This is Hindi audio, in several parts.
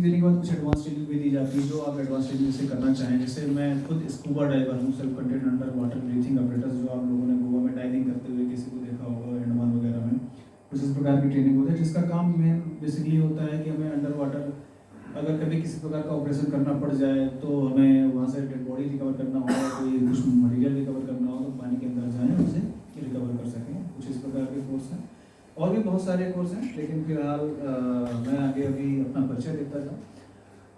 देने के बाद कुछ एडवांस ट्रेनिंग भी दी जाती है, जो आप एडवांस ट्रेनिंग जैसे करना चाहें। जैसे मैं खुद स्कूबा डाइवर हूँ, self content under water breathing operators, जो आप लोगों ने गोवा में डाइविंग करते हुए किसी को देखा होगा, अंडमान वगैरह में कुछ इस प्रकार की ट्रेनिंग होती है, जिसका काम मेन बेसिकली होता है कि हमें अंडर वाटर अगर कभी किसी प्रकार का ऑपरेशन करना पड़ जाए तो हमें वहाँ से डेड बॉडी रिकवर करना हो, कोई कुछ मटीरियल रिकवर करना हो तो पानी के अंदर जाएँ उसे रिकवर कर सकें। कुछ इस प्रकार के कोर्स हैं और भी बहुत सारे कोर्स हैं, लेकिन फिलहाल मैं आगे अभी अपना परिचय देता जाऊँ।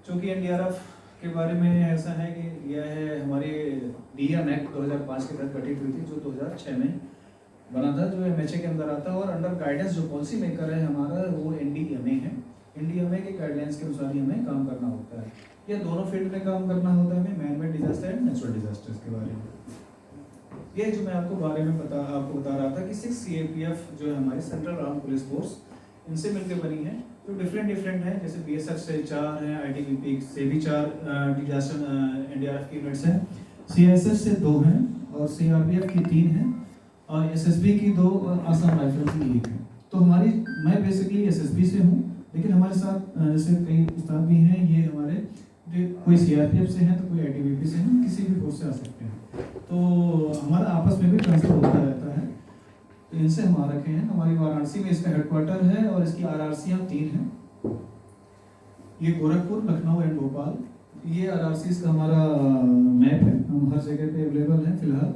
चूँकि एनडीआरएफ के बारे में ऐसा है कि यह है हमारी डीएम एक्ट 2005 के तहत गठित हुई थी, जो 2006 में बना था, जो एमएचए के अंदर आता है। और अंडर गाइडेंस जो पॉलिसी मेकर है हमारा वो एनडीएमए है। एनडीएमए के गाइडलाइंस के अनुसार ही हमें काम करना होता है। ये दोनों फील्ड में काम करना होता है हमें, man made disaster and natural disasters के बारे में। ये जो मैं आपको बारे में आपको बता रहा था कि 6 सीएपीएफ जो है हमारी सेंट्रल आर्म पुलिस फोर्स, इनसे मिलकर बनी है, जो डिफरेंट हैं। जैसे बीएसएफ से 4 हैं, आईटीबीपी से भी 4 डिजास्टर एनडीआरएफ की यूनिट्स हैं, सीआईएसएफ से 2 हैं और सीआरपीएफ की 3 हैं और एसएसबी की 2 और असम राइफल्स की 1 है। तो मैं बेसिकली एसएसबी से हूँ, लेकिन हमारे साथ जैसे कई उस्ताद भी हैं, ये हमारे कोई सीआरपीएफ से हैं तो कोई आईटीबीपी से हैं, किसी भी फोर्स से आ सकते हैं। तो हमारा आपस में भी ट्रांसफर होता रहता है। तो इनसे हम आ रखे हैं। हमारी वाराणसी में इसका हेडक्वार्टर है और इसकी आरआरसीयाँ 3 हैं। ये गोरखपुर, लखनऊ एंड भोपाल। ये आरआरसी का हमारा मैप है, हम हर जगह पे अवेलेबल हैं फिलहाल।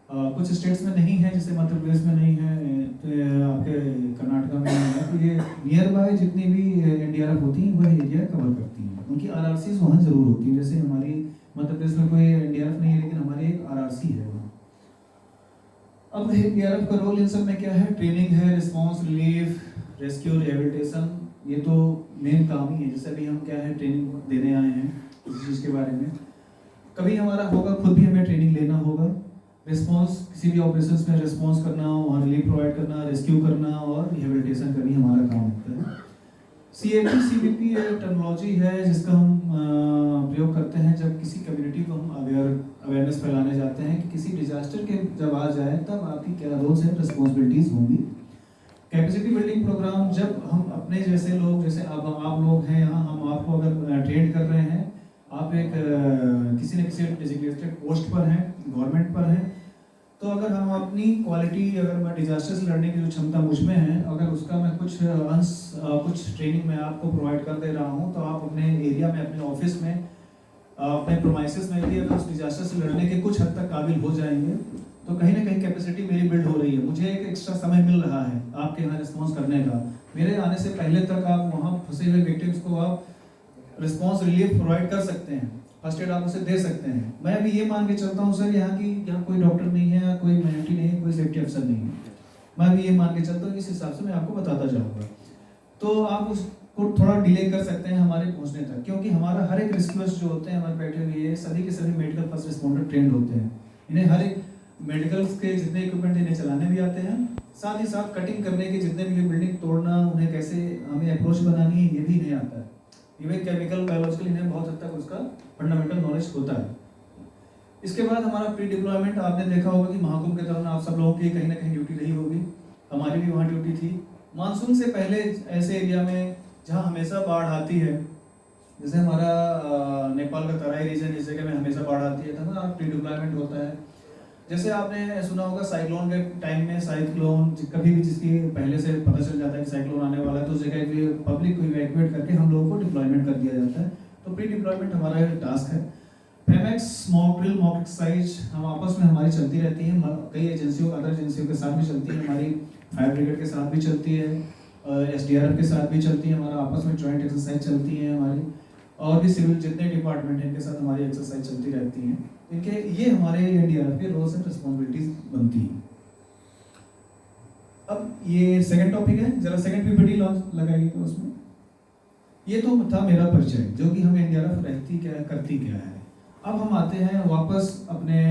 कुछ स्टेट्स में नहीं है, जैसे मध्य प्रदेश में नहीं है, तो आपके कर्नाटका में नहीं है। तो ये नियर बाय जितनी भी एनडीआरएफ होती हैं वह एरिया कवर करती हैं, उनकी आरआरसीज वहाँ जरूर होती हैं। जैसे हमारी मध्य प्रदेश में कोई एनडीआरएफ नहीं है, लेकिन हमारी एक आरआरसी है वहाँ। अब एनडीआरएफ का रोल इन सब में क्या है? ट्रेनिंग है, रिस्पांस, रिलीफ, रेस्क्यू, रिहेबिलिटेशन, ये तो मेन काम ही है। जैसे अभी हम क्या है ट्रेनिंग देने आए हैं इस चीज़ के बारे में। कभी हमारा होगा खुद भी हमें ट्रेनिंग लेना होगा। रिस्पांस, किसी भी ऑपरेशंस में रिस्पांस करना, वहाँ रिलीफ प्रोवाइड करना, रेस्क्यू करना और रिहेबिलिटेशन करनी हमारा काम होता है। सीएपी सीबीपी टेक्नोलॉजी है जिसका हम प्रयोग करते हैं जब किसी कम्युनिटी को हम अवेयरनेस फैलाने जाते हैं कि किसी डिजास्टर के जब आ जाए तब आपकी क्या रोल्स एंड रिस्पॉन्सिबिलिटीज होंगी। कैपेसिटी बिल्डिंग प्रोग्राम, जब हम अपने जैसे लोग, जैसे अब आप लोग हैं यहाँ, हम आपको अगर ट्रेन कर रहे हैं, आप एक किसी न किसी डेजिग्नेटेड पोस्ट पर हैं, गवर्नमेंट पर हैं, तो अगर हम अपनी क्वालिटी, अगर मैं डिजास्टर से लड़ने की जो क्षमता मुझ में है, अगर उसका मैं कुछ अंश कुछ ट्रेनिंग में आपको प्रोवाइड कर दे रहा हूँ, तो आप अपने एरिया में, अपने ऑफिस में, अपने प्रोमाइसेस में भी अगर उस डिजास्टर से लड़ने के कुछ हद तक काबिल हो जाएंगे, तो कहीं ना कहीं कैपेसिटी मेरी बिल्ड हो रही है। मुझे एक एक्स्ट्रा समय मिल रहा है आपके यहाँ रिस्पॉन्स करने का। मेरे आने से पहले तक आप वहाँ फंसे हुए विक्टिम्स को आप रिस्पॉन्स, रिलीफ प्रोवाइड कर सकते हैं, फर्स्ट एड आप उसे दे सकते हैं। मैं भी ये मान के चलता हूँ सर यहाँ कोई डॉक्टर नहीं है, कोई मैनेटी नहीं है, कोई सेफ्टी अफसर नहीं है। मैं भी ये मान के चलता हूँ, इस हिसाब से मैं आपको बताता जाऊँगा। तो आप उसको थोड़ा डिले कर सकते हैं हमारे पहुँचने तक, क्योंकि हमारा हर एक रिस्क्यूअर्स जो होते हैं हमारे बैठे हुए, सभी के सभी मेडिकल फर्स्ट रिस्पॉन्डर ट्रेंड होते हैं। इन्हें हर एक मेडिकल के जितने इक्विपमेंट इन्हें चलाने भी आते हैं, साथ ही साथ कटिंग करने के जितने भी बिल्डिंग तोड़ना, उन्हें कैसे हमें अप्रोच बनानी है, ये भी इन्हें आता है। इवन केमिकल, बायोलॉजिकल, इन्हें बहुत हद तक उसका फंडामेंटल नॉलेज होता है। इसके बाद हमारा प्री डिप्लॉयमेंट, आपने देखा होगा कि महाकुंभ के दौरान आप सब लोगों की कहीं ना कहीं ड्यूटी रही होगी, हमारी भी वहाँ ड्यूटी थी। मानसून से पहले ऐसे एरिया में जहाँ हमेशा बाढ़ आती है, जैसे हमारा नेपाल का तराई रीजन, इस जगह में हमेशा बाढ़ आती है, तो प्री डिप्लॉयमेंट होता है। जैसे आपने सुना होगा साइक्लोन के टाइम में, साइक्लोन कभी भी जिसकी पहले से पता चल जाता है कि साइक्लोन आने वाला है, तो उस जगह पे पब्लिक को इवैक्यूएट करके हम लोगों को डिप्लॉयमेंट कर दिया जाता है। तो प्री डिप्लॉयमेंट हमारा एक टास्क है। फेमेक्स, मॉक ड्रिल, मॉक एक्सरसाइज हम आपस में हमारी चलती रहती है, कई एजेंसियों, अदर एजेंसियों के साथ भी चलती है, हमारी फायर ब्रिगेड के साथ भी चलती है, एसडीआरएफ के साथ भी चलती है, हमारा आपस में जॉइंट एक्सरसाइज चलती है हमारी, और भी सिविल जितने डिपार्टमेंट हैं इनके साथ हमारी एक्सरसाइज चलती रहती हैं। इनके ये हमारे एनडीआरएफ के रोल्स एंड रिस्पॉन्सिबिलिटीज बनती हैं। अब ये सेकंड टॉपिक है, जरा सेकंड पीपीटी लॉन्च लगाइएगा उसमें। ये तो था मेरा परिचय, जो कि हम एनडीआरएफ रहती क्या करती क्या है। अब हम आते हैं वापस अपने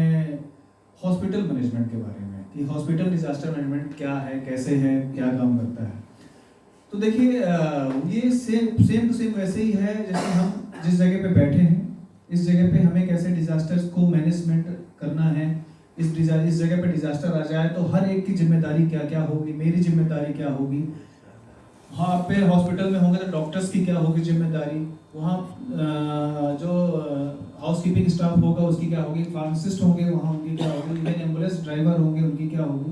हॉस्पिटल मैनेजमेंट के बारे में, कि हॉस्पिटल डिजास्टर मैनेजमेंट क्या है, कैसे है, क्या काम करता है। तो देखिए ये सेम टू सेम वैसे ही है जैसे हम जिस जगह पे बैठे हैं, इस जगह पे हमें कैसे डिजास्टर्स को मैनेजमेंट करना है। इस जगह पे डिजास्टर आ जाए तो हर एक की जिम्मेदारी क्या क्या होगी, मेरी जिम्मेदारी क्या होगी। वहाँ पे हॉस्पिटल में होंगे तो डॉक्टर्स की क्या होगी जिम्मेदारी, वहाँ जो हाउसकीपिंग स्टाफ होगा उसकी क्या होगी, फार्मासिस्ट होंगे वहाँ उनकी क्या होगी, इवन एम्बुलेंस ड्राइवर होंगे उनकी क्या होगी,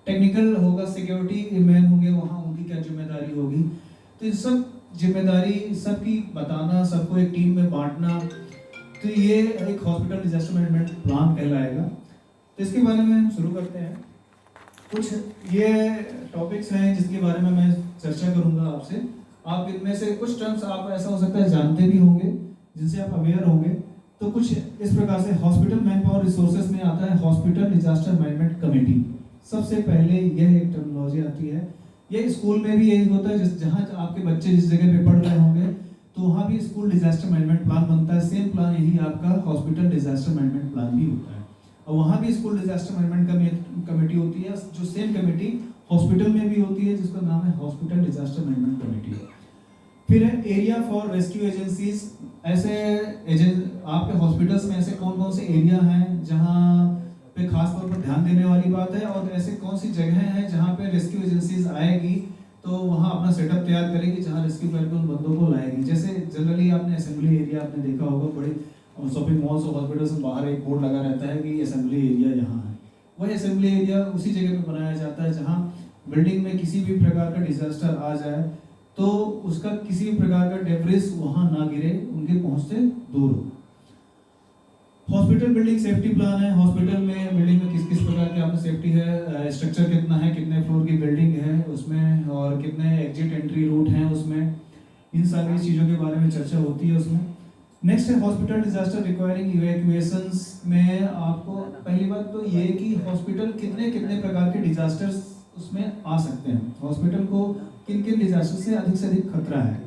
टेक्निकल होगा, सिक्योरिटी मैन होंगे वहाँ उनकी क्या जिम्मेदारी होगी। तो ये सब जिम्मेदारी सबकी बताना, सबको एक टीम में बांटना, तो ये एक हॉस्पिटल डिजास्टर मैनेजमेंट प्लान कहलाएगा। तो इसके बारे में हम शुरू करते हैं। कुछ ये टॉपिक्स हैं जिसके बारे में मैं चर्चा करूंगा आपसे। आप इनमें से कुछ टर्म्स आप ऐसा हो सकता है जानते भी होंगे, जिनसे आप अवेयर होंगे। तो कुछ इस प्रकार से हॉस्पिटल मैन पावर रिसोर्सेज में आता है हॉस्पिटल डिजास्टर मैनेजमेंट कमेटी। सबसे पहले यह एक टर्मिनोलॉजी आती है। ये स्कूल में भी यही होता है, जहाँ आपके बच्चे जिस जगह पे पढ़ रहे होंगे तो वहाँ भी स्कूल डिजास्टर मैनेजमेंट प्लान बनता है। सेम प्लान यही आपका हॉस्पिटल डिजास्टर मैनेजमेंट प्लान भी होता है, और वहाँ भी स्कूल डिजास्टर मैनेजमेंट कमेटी होती है, जो सेम कमेटी हॉस्पिटल में भी होती है, जिसका नाम है हॉस्पिटल डिजास्टर मैनेजमेंट कमेटी। फिर है एरिया फॉर रेस्क्यू एजेंसीज। ऐसे आपके हॉस्पिटल्स में ऐसे कौन कौन से एरिया हैं जहाँ पे खास तौर पर ध्यान देने वाली बात है, और ऐसे कौन सी जगह हैं जहाँ पे रेस्क्यू एजेंसीज आएगी तो वहाँ अपना सेटअप तैयार करेगी, जहाँ रेस्क्यू करके उन बंदों को लाएगी। जैसे जनरली आपने असेंबली एरिया आपने देखा होगा, बड़े शॉपिंग मॉल्स और हॉस्पिटल्स में बाहर एक बोर्ड लगा रहता है कि असेंबली एरिया यहाँ है। वही असेंबली एरिया उसी जगह पे बनाया जाता है जहाँ बिल्डिंग में किसी भी प्रकार का डिजास्टर आ जाए तो उसका किसी भी प्रकार का डेब्रिस वहाँ ना गिरे, उनके पहुँच से दूर हो। हॉस्पिटल बिल्डिंग सेफ्टी प्लान है। हॉस्पिटल में बिल्डिंग में किस किस प्रकार की आपकी सेफ्टी है, स्ट्रक्चर कितना है, कितने फ्लोर की बिल्डिंग है उसमें, और कितने एग्जिट एंट्री रूट हैं उसमें, इन सारी चीज़ों के बारे में चर्चा होती है उसमें। नेक्स्ट है हॉस्पिटल डिजास्टर रिक्वायरिंग इवैक्यूएशंस में आपको पहली बात तो ये कि हॉस्पिटल कितने कितने प्रकार के डिजास्टर्स उसमें आ सकते हैं, हॉस्पिटल को किन किन डिजास्टर से अधिक खतरा है,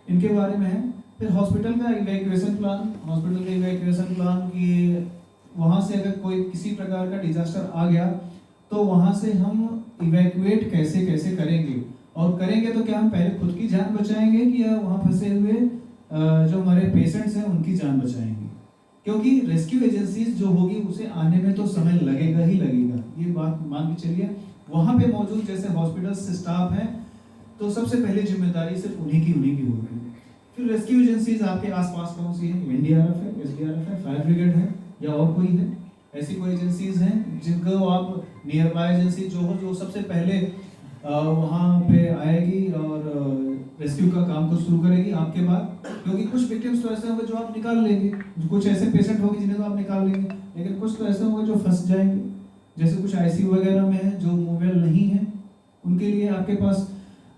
इनके बारे में है। फिर हॉस्पिटल का इवैक्यूएशन प्लान, हॉस्पिटल का इवैक्यूएशन प्लान कि वहाँ से अगर कोई किसी प्रकार का डिजास्टर आ गया तो वहाँ से हम इवैक्यूएट कैसे कैसे करेंगे, और करेंगे तो क्या हम पहले खुद की जान बचाएंगे कि या वहाँ फंसे हुए जो हमारे पेशेंट्स हैं उनकी जान बचाएंगे, क्योंकि रेस्क्यू एजेंसीज जो होगी उसे आने में तो समय लगेगा ही लगेगा, ये बात मान के चलिए। वहाँ पे मौजूद जैसे हॉस्पिटल से स्टाफ है तो सबसे पहले जिम्मेदारी सिर्फ उन्हीं की होगी। फिर रेस्क्यू एजेंसीज आपके आसपास कौन सी है, एनडीआरएफ है, एसडीआरएफ है, फायर ब्रिगेड है, या और कोई है, ऐसी कोई एजेंसीज हैं जिनको आप नियर बाय एजेंसी जो सबसे पहले वहाँ पे आएगी और रेस्क्यू का काम को शुरू करेगी आपके बाद, क्योंकि कुछ विक्टिम्स तो ऐसे होंगे जो आप निकाल लेंगे, कुछ ऐसे पेशेंट होंगे जिन्हें तो आप निकाल लेंगे, लेकिन कुछ तो ऐसे होंगे जो फंस जाएंगे, जैसे कुछ आईसीयू वगैरह में है जो मोबाइल नहीं है, उनके लिए आपके पास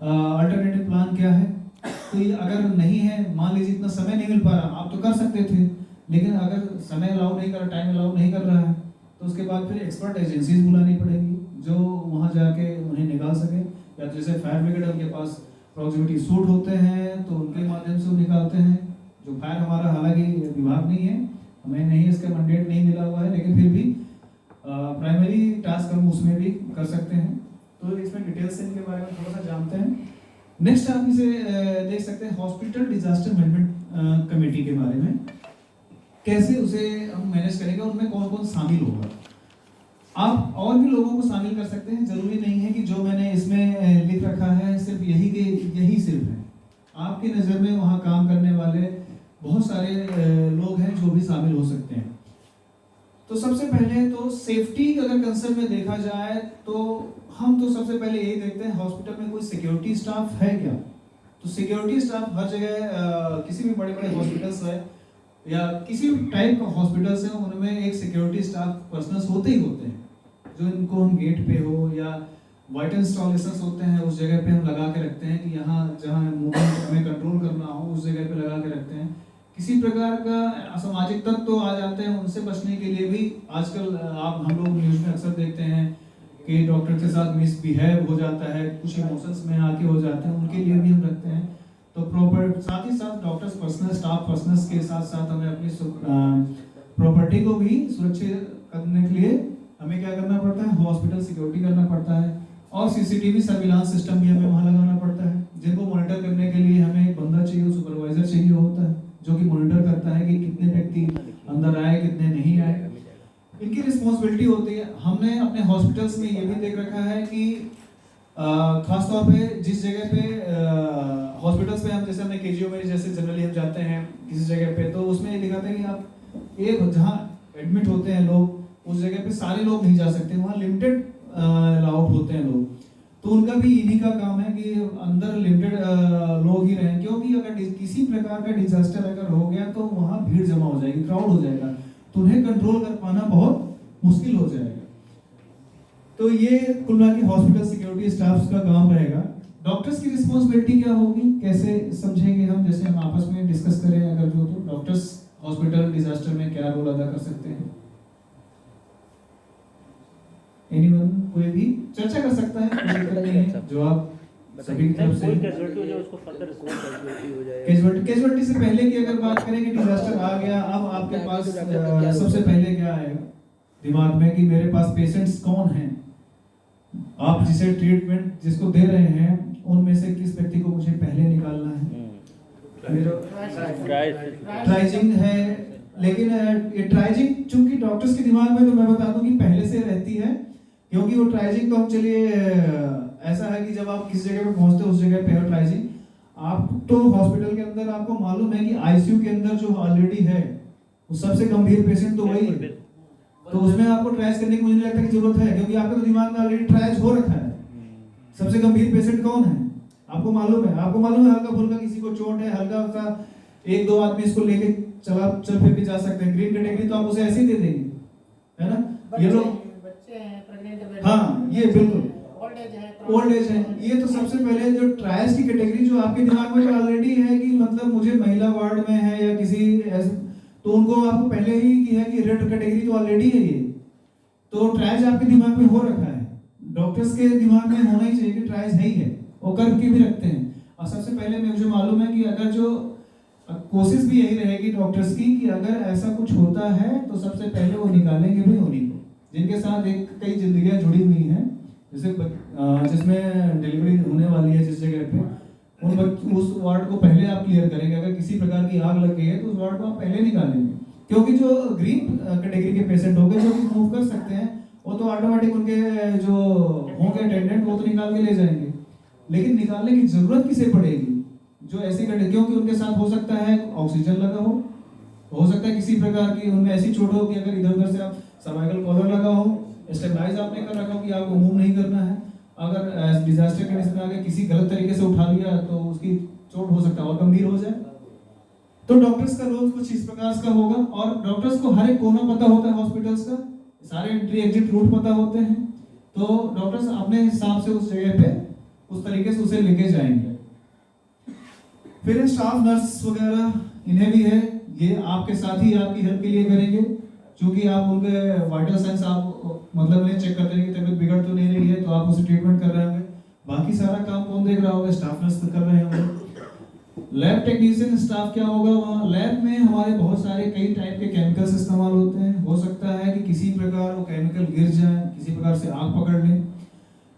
अल्टरनेटिव प्लान क्या है। तो ये अगर नहीं है, मान लीजिए इतना समय नहीं मिल पा रहा, आप तो कर सकते थे, लेकिन अगर समय अलाउ नहीं कर रहा, टाइम अलाउ नहीं कर रहा है, तो उसके बाद फिर एक्सपर्ट एजेंसीज बुलानी पड़ेगी जो वहाँ जाके उन्हें निकाल सके, या तो जैसे फायर ब्रिगेड उनके पास प्रॉक्सिमिटी सूट होते हैं तो उनके माध्यम से वो निकालते हैं। जो फायर हमारा हालांकि विभाग नहीं है, हमें नहीं इसका मैंडेट नहीं मिला हुआ है, लेकिन फिर भी प्राइमरी टास्क हम उसमें भी कर सकते हैं। तो इसमें डिटेल्स से इनके बारे में थोड़ा सा जानते हैं। नेक्स्ट आप इसे देख सकते हैं हॉस्पिटल डिजास्टर मैनेजमेंट कमेटी के बारे में, कैसे उसे हम मैनेज करेंगे, उनमें कौन कौन शामिल होगा। आप और भी लोगों को शामिल कर सकते हैं, जरूरी नहीं है कि जो मैंने इसमें लिख रखा है सिर्फ यही सिर्फ है। आपकी नज़र में वहाँ काम करने वाले बहुत सारे लोग हैं जो भी शामिल हो सकते हैं। तो सबसे पहले तो सेफ्टी अगर कंसर्न में देखा जाए तो हम तो सबसे पहले यही देखते हैं हॉस्पिटल में कोई सिक्योरिटी स्टाफ है क्या। तो सिक्योरिटी स्टाफ हर जगह किसी भी बड़े बड़े हॉस्पिटल्स है या किसी भी टाइप का हॉस्पिटल्स है, उनमें एक सिक्योरिटी स्टाफ पर्सनल्स होते ही होते हैं, जो इनको हम गेट पे हो या वाइटल इंस्टॉलेशंस होते हैं उस जगह पे हम लगा के रखते हैं कि यहाँ जहाँ मूवमेंट हमें कंट्रोल करना हो उस जगह पे लगा के रखते हैं। किसी प्रकार का असामाजिक तत्व तो आ जाते हैं, उनसे बचने के लिए भी आजकल हम लोग न्यूज़ में अक्सर देखते हैं कि डॉक्टर के साथ मिसबिहेव हो जाता है, कुछ इमोशंस में आके हो जाते हैं, उनके लिए भी हम रखते हैं। तो प्रॉपर साथ ही साथ डॉक्टर्स पर्सनल स्टाफ पर्सनल्स के साथ साथ हमें अपनी प्रॉपर्टी को भी सुरक्षित करने के लिए हमें क्या करना पड़ता है, हॉस्पिटल सिक्योरिटी करना पड़ता है, और सीसीटीवी सर्विलांस सिस्टम भी हमें वहाँ लगाना पड़ता है, जिनको मॉनिटर करने के लिए हमें एक बंदा चाहिए, सुपरवाइजर चाहिए होता है, जो कि मॉनिटर करता है कि कितने व्यक्ति अंदर आए कितने नहीं आए, इनकी रिस्पॉन्सिबिलिटी होती है। हमने अपने हॉस्पिटल्स में ये भी देख रखा है कि खास तौर पे जिस जगह पे हॉस्पिटल्स पे हम जैसे हमने केजीओ में जैसे जनरली हम जाते हैं किसी जगह पे, तो उसमें ये लिखा था कि आप एक जहाँ एडमिट होते हैं लोग उस जगह पे सारे लोग नहीं जा सकते, वहाँ लिमिटेड अलाउड होते हैं लोग। तो उनका भी इन्हीं का काम है कि अंदर लिमिटेड लोग ही रहें, क्योंकि अगर किसी प्रकार का डिजास्टर अगर हो गया तो वहाँ भीड़ जमा हो जाएगी, क्राउड हो जाएगा, तो उन्हें कंट्रोल कर पाना बहुत मुश्किल हो जाएगा। तो ये कुल मिला के हॉस्पिटल सिक्योरिटी स्टाफ का काम रहेगा। डॉक्टर्स की रिस्पॉन्सिबिलिटी क्या होगी, कैसे समझेंगे हम, जैसे हम आपस में डिस्कस करें अगर जो, तो डॉक्टर्स हॉस्पिटल डिजास्टर में क्या रोल अदा कर सकते हैं? एनीवन, कोई भी चर्चा कर सकता है, जो आप सभी की तरफ से कैजुअलिटी से पहले की अगर बात करें कि डिजास्टर आ गया, अब आपके पास सबसे पहले क्या आएगा दिमाग में कि मेरे पास पेशेंट्स कौन हैं, आप जिसे ट्रीटमेंट जिसको दे रहे हैं उनमें से किस व्यक्ति को मुझे पहले निकालना है? ट्राइजिंग है, लेकिन ये ट्राइजिंग चूंकि डॉक्टर्स के दिमाग में तो मैं बता दूं कि पहले से रहती है, क्योंकि वो ट्राइजिंग तो हम चलिए ऐसा है कि जब आप किसी जगह पे पहुंचते हो उस जगह पे है ट्राइजिंग, आप तो हॉस्पिटल के अंदर आपको मालूम है कि आईसीयू के अंदर जो ऑलरेडी है वो सबसे गंभीर पेशेंट तो वही है, तो उसमें आपको ट्राइज करने की मुझे नहीं लगता कि जरूरत है, क्योंकि आपके तो दिमाग में ऑलरेडी ट्राइज हो रखा है। सबसे गंभीर पेशेंट कौन है आपको मालूम है, हल्का फुल्का किसी को चोट है, हल्का सा एक दो आदमी इसको लेके चल फिर भी जा सकते हैं, ग्रीन कैटेगरी तो आप उसे ऐसे ही दे देंगे, है ना? ये लोग बच्चे हैं, प्रेग्नेंट, हाँ ये बिल्कुल ओल्ड एज है, ये तो सबसे पहले जो ट्रायल्स की कैटेगरी जो आपके दिमाग में ऑलरेडी है कि मतलब मुझे महिला वार्ड में है या किसी ऐसे, तो उनको आपको पहले ही की है कि रेड कैटेगरी तो ऑलरेडी है ये, तो ट्रायल्स आपके दिमाग में हो रखा है, डॉक्टर्स के दिमाग में होना ही चाहिए कि ट्रायल्स है ही है, वो करके भी रखते हैं। और सबसे पहले मुझे मालूम है कि अगर जो कोशिश भी यही रहेगी डॉक्टर्स की कि अगर ऐसा कुछ होता है तो सबसे पहले वो निकालेंगे भी उन्हीं को जिनके साथ एक कई जिंदगियां जुड़ी हुई हैं, जैसे जिसमें डिलीवरी होने वाली है जिस जगह पे, उस वार्ड को पहले आप क्लियर करेंगे। अगर किसी प्रकार की आग लग गई है तो उस वार्ड को आप पहले निकालेंगे, क्योंकि जो ग्रीन कैटेगरी के पेशेंट होंगे जो मूव कर सकते हैं वो तो ऑटोमेटिक उनके जो होंगे अटेंडेंट वो तो निकाल के ले जाएंगे, लेकिन निकालने की जरूरत किसे पड़ेगी जो ऐसी कैटेगरी, क्योंकि उनके साथ हो सकता है ऑक्सीजन लगा हो सकता है किसी प्रकार की उनमें ऐसी चोट हो कि अगर इधर उधर से आप सर्वाइकल कॉलर लगा हो, स्टेबलाइज आपने कर रखा हो कि आपको मूव नहीं करना है, अगर डिजास्टर कंडीशन में आगे किसी गलत तरीके से उठा लिया तो उसकी चोट हो सकता है और गंभीर हो जाए। तो डॉक्टर्स का रोल कुछ इस प्रकार का होगा, और डॉक्टर्स को हर एक कोना पता होता है हॉस्पिटल्स का, सारे एंट्री एग्जिट रूट पता होते हैं, तो डॉक्टर्स अपने हिसाब से उस जगह पे उस तरीके से उसे लेके जाएंगे। फिर स्टाफ नर्स वगैरह इन्हें भी है, ये आपके साथ ही आपकी हेल्प के लिए करेंगे, क्योंकि आप उनके वाइटल साइंस आप मतलब नहीं चेक करते हैं कि तबीयत बिगड़ तो नहीं रही है, तो आप उसे ट्रीटमेंट कर रहे होंगे, बाकी सारा काम कौन देख रहा होगा? स्टाफ नर्स कर रहे होंगे। लैब टेक्नीशियन स्टाफ क्या होगा? वहाँ लैब में हमारे बहुत सारे कई टाइप के केमिकल्स इस्तेमाल होते हैं, हो सकता है कि किसी प्रकार वो केमिकल गिर जाए, किसी प्रकार से आग पकड़ ले,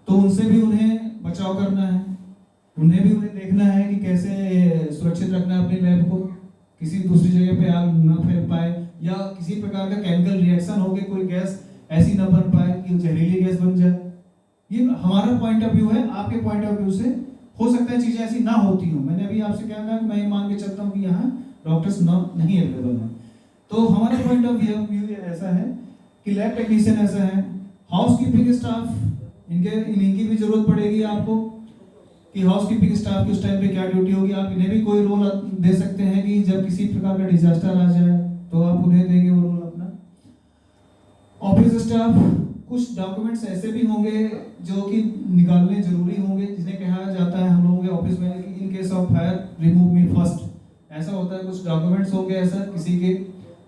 तो उनसे भी उन्हें बचाव करना है, उन्हें देखना है कि कैसे सुरक्षित रखना है अपनी लैब को, किसी दूसरी जगह पे आग न फैल पाए, या किसी प्रकार का केमिकल रिएक्शन हो के कोई गैस ऐसी न बन पाए कि जहरीली गैस बन जाए। ये हमारा पॉइंट ऑफ व्यू है, आपके पॉइंट ऑफ व्यू से हो सकता है चीजें ऐसी ना होती हो। मैंने अभी आपसे क्या कहा कि मैं मान के चलता हूँ कि यहाँ डॉक्टर्स नहीं अवेलेबल है, तो हमारा पॉइंट ऑफ व्यू ऐसा है कि लैब टेक्नीशियन ऐसा है, हाउसकीपिंग स्टाफ इनकी भी जरूरत पड़ेगी आपको कि हाउसकीपिंग स्टाफ की उस टाइम पे क्या ड्यूटी होगी, आप इन्हें भी कोई रोल दे सकते हैं कि जब किसी प्रकार का डिजास्टर आ जाए तो आप उन्हें देंगे वो रोल अपना। ऑफिस स्टाफ, कुछ डॉक्यूमेंट्स ऐसे भी होंगे जो कि निकालने जरूरी होंगे, जिन्हें कहा जाता है हम लोगों के ऑफिस में कि in case of fire remove me first, ऐसा होता है, कुछ डॉक्यूमेंट्स होंगे ऐसा किसी के,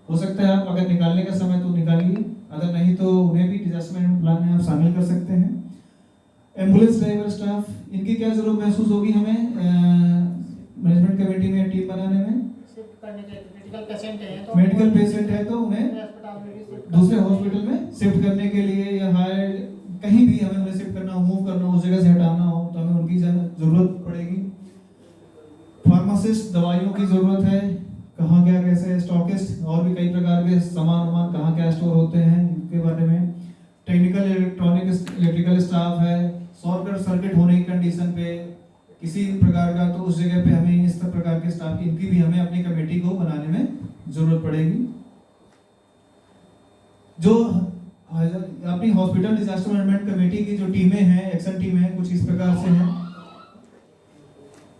हो सकता है आप अगर निकालने का समय तो निकालिए, अगर नहीं तो उन्हें भी डिजास्टर मैनेजमेंट प्लान में आप शामिल कर सकते हैं। एम्बुलेंस ड्राइवर स्टाफ, इनकी क्या जरूरत महसूस होगी हमें मैनेजमेंट कमेटी में टीम बनाने में? शिफ्ट करने के मेडिकल पेशेंट है तो उन्हें दूसरे हॉस्पिटल में शिफ्ट करने के लिए या हायर कहीं भी हमें उन्हें शिफ्ट करना हो, मूव करना हो, उस जगह से हटाना हो तो हमें उनकी जरूरत पड़ेगी। फार्मासिस्ट, दवाइयों की जरूरत है, कहाँ क्या कैसे, स्टॉकिस्ट और भी कई प्रकार के सामान कहाँ क्या स्टोर होते हैं इनके बारे में। टेक्निकल इलेक्ट्रिकल स्टाफ है, शॉर्ट सर्किट होने किसी प्रकार का, तो उस जगह पे हमें इस प्रकार के स्टाफ की, इनकी भी हमें अपनी कमेटी को बनाने में जरूरत पड़ेगी। जो अपनी हॉस्पिटल डिजास्टर मैनेजमेंट कमेटी की जो टीमें हैं, एक्शन टीम है, कुछ इस प्रकार से हैं।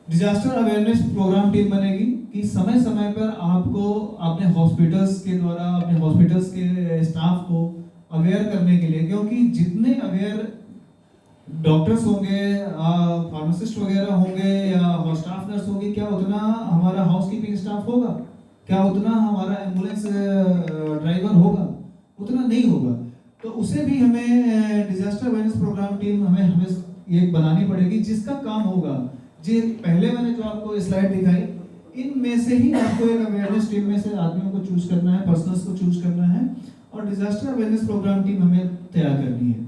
डिजास्टर अवेयरनेस प्रोग्राम टीम बनेगी कि समय समय पर आपको अपने हॉस्पिटल्स के द्वारा, अपने हॉस्पिटल्स के स्टाफ को अवेयर करने के लिए, क्योंकि जितने अवेयर डॉक्टर्स होंगे, फार्मासिस्ट वगैरह होंगे या स्टाफ नर्स होंगे, क्या उतना हमारा हाउसकीपिंग स्टाफ होगा, क्या उतना हमारा एम्बुलेंस ड्राइवर होगा, उतना नहीं होगा। तो उसे भी हमें डिजास्टर अवेयरनेस प्रोग्राम टीम हमें ये बनानी पड़ेगी, जिसका काम होगा, जी पहले मैंने जो आपको स्लाइड दिखाई, इनमें से ही आपको एक अवेयरनेस टीम में से आदमियों को चूज करना है, पर्सनल्स को चूज करना है, और डिजास्टर अवेयरनेस प्रोग्राम टीम हमें तैयार करनी है।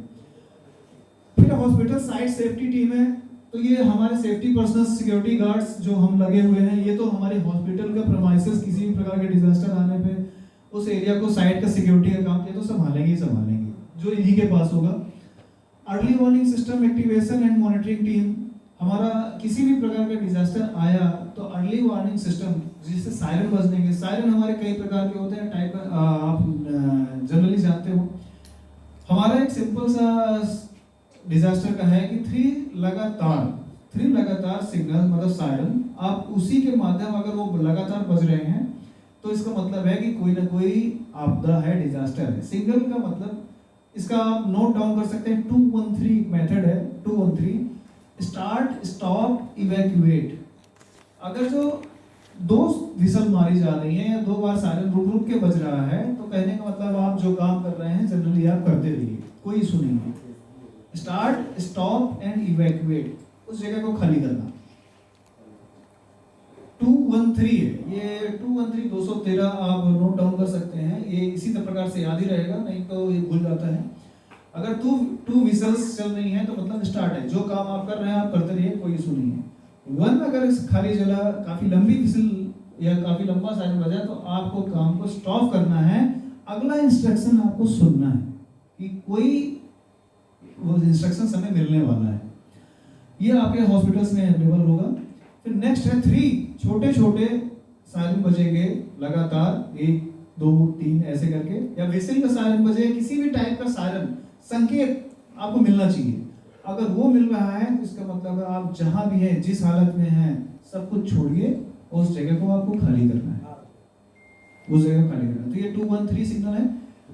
फिर हॉस्पिटल साइट सेफ्टी टीम है, तो ये हमारे सेफ्टी पर्सनल, सिक्योरिटी गार्ड्स जो हम लगे हुए हैं, ये तो हमारे हॉस्पिटल का प्रेमाइसेस किसी भी प्रकार के डिजास्टर आने पे उस एरिया को, साइट का सिक्योरिटी का काम ये तो संभालेंगे जो इन्हीं के पास होगा। Early warning system activation and monitoring team, हमारा किसी भी प्रकार का डिजास्टर आया तो अर्ली वार्निंग सिस्टम, जिससे सायरन बजने के, सायरन हमारे कई प्रकार के होते हैं, टाइप आप जनरली जानते हो। हमारा एक सिंपल सा डिजास्टर का है कि 3 लगातार सिग्नल, मतलब सायरन, आप उसी के माध्यम अगर वो लगातार बज रहे हैं तो इसका मतलब है कि कोई ना कोई आपदा है, डिजास्टर है। सिंगल का मतलब, इसका आप नोट डाउन कर सकते हैं, 213 मेथड है, 213 स्टार्ट, स्टॉप, इवैक्यूएट। अगर जो 2 विसल मारी जा रही है या 2 बार सायरन रुक के बज रहा है, तो कहने का मतलब आप जो काम कर रहे हैं जनरली आप करते रहिए, कोई इशू नहीं है। स्टार्ट, स्टॉप एंड इवैक्यूएट, उस जगह को खाली करना। 213 है ये, 213 213 आप नोट डाउन कर सकते हैं, ये इसी प्रकार से याद ही रहेगा, नहीं तो ये भूल जाता है। अगर 2 विसल्स चल रही हैं तो मतलब स्टार्ट है, जो काम आप कर रहे हैं आप करते रहिए, कोई इशू नहीं है। 1 अगर खाली चला, काफी लंबी विसल या काफी लंबा साइरन बजा, तो आपको काम को स्टॉप करना है, अगला इंस्ट्रक्शन आपको सुनना है कि कोई वो इंस्ट्रक्शन हमें मिलने वाला है। ये आपके हॉस्पिटल्स में अवेलेबल होगा। फिर नेक्स्ट है 3, छोटे छोटे सायरन बजेंगे लगातार, 1 2 3 ऐसे करके, या विसल का सायरन बजे, किसी भी टाइप का सायरन संकेत आपको मिलना चाहिए। अगर वो मिल रहा है तो इसका मतलब है आप जहां भी हैं, जिस हालत में हैं, सब कुछ छोड़िए, उस जगह को आपको खाली करना है, उस जगह को खाली करना है। तो ये 213 सिग्नल है,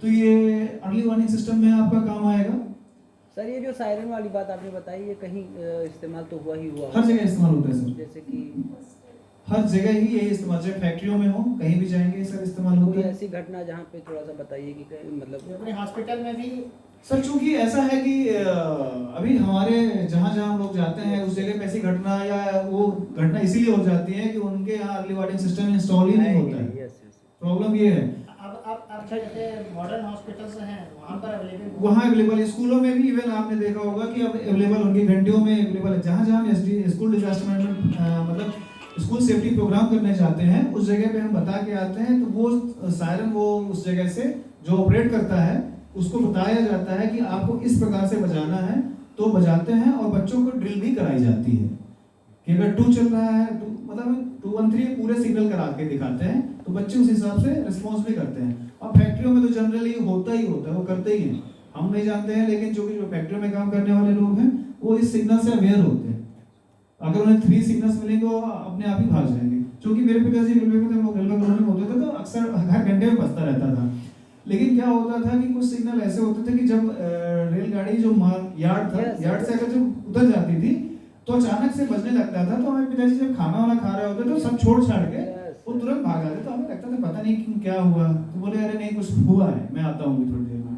तो ये अर्ली वार्निंग सिस्टम में आपका काम आएगा। सर ये जो सायरन वाली बात आपने बताई, ये कहीं इस्तेमाल तो हुआ ही हुआ, हर जगह इस्तेमाल होता है सर, जैसे कि हर जगह ही ये इस्तेमाल, चाहे फैक्ट्रियों में हो, कहीं भी जाएंगे सर इस्तेमाल होता है। कोई ऐसी घटना जहाँ पे थोड़ा सा बताइए कि मतलब अपने हॉस्पिटल में भी सर, चूंकि ऐसा है कि अभी हमारे जहाँ जहाँ हम लोग जाते हैं उस जगह पे ऐसी घटना या वो घटना इसीलिए हो जाती है कि उनके यहाँ अर्ली वार्निंग सिस्टम इंस्टॉल ही नहीं होता है। प्रॉब्लम ये है। अब जैसे मॉडर्न हॉस्पिटल्स हैं वहाँ पर अवेलेबल, वहाँ अवेलेबल है, स्कूलों में भी इवन आपने देखा होगा कि अब अवेलेबल, उनकी घंटियों में अवेलेबल है। जहाँ जहाँ हम स्कूल डिजास्टर मैनेजमेंट मतलब स्कूल सेफ्टी प्रोग्राम करने जाते हैं, उस जगह पे हम बता के आते हैं, तो वो सायरन वो उस जगह से जो ऑपरेट करता है उसको बताया जाता है कि आपको इस प्रकार से बजाना है, तो बजाते हैं। और बच्चों को ड्रिल भी कराई जाती है कि अगर 2 चल रहा है, मतलब 213 पूरे सिग्नल करा के दिखाते हैं, तो बच्चे उस हिसाब से रिस्पॉन्स भी करते हैं। और फैक्ट्रियों में तो जनरली होता ही होता है, वो करते ही हैं, हम नहीं जानते हैं, लेकिन जो फैक्ट्रियों में काम करने वाले लोग हैं वो इस सिग्नल से अवेयर होते हैं। अगर उन्हें 3 सिग्नल्स मिलेंगे वो अपने आप ही भाग जाएंगे। क्योंकि मेरे पिताजी रेलवे में कॉलोनी में होते थे, तो अक्सर हर घंटे में बजता रहता था। लेकिन क्या होता था कि कुछ सिग्नल ऐसे होते थे कि जब रेलगाड़ी जो यार्ड था, यार्ड से अगर जब उतर जाती थी तो अचानक से बजने लगता था। तो हमारे पिताजी जब खाना वाना खा रहे होते तो सब छोड़ छाड़ के वो तुरंत भाग जाते। तो हमें लगता था पता नहीं कि क्या हुआ, तो बोले अरे नहीं कुछ हुआ है, मैं आता हूँ थोड़ी देर में।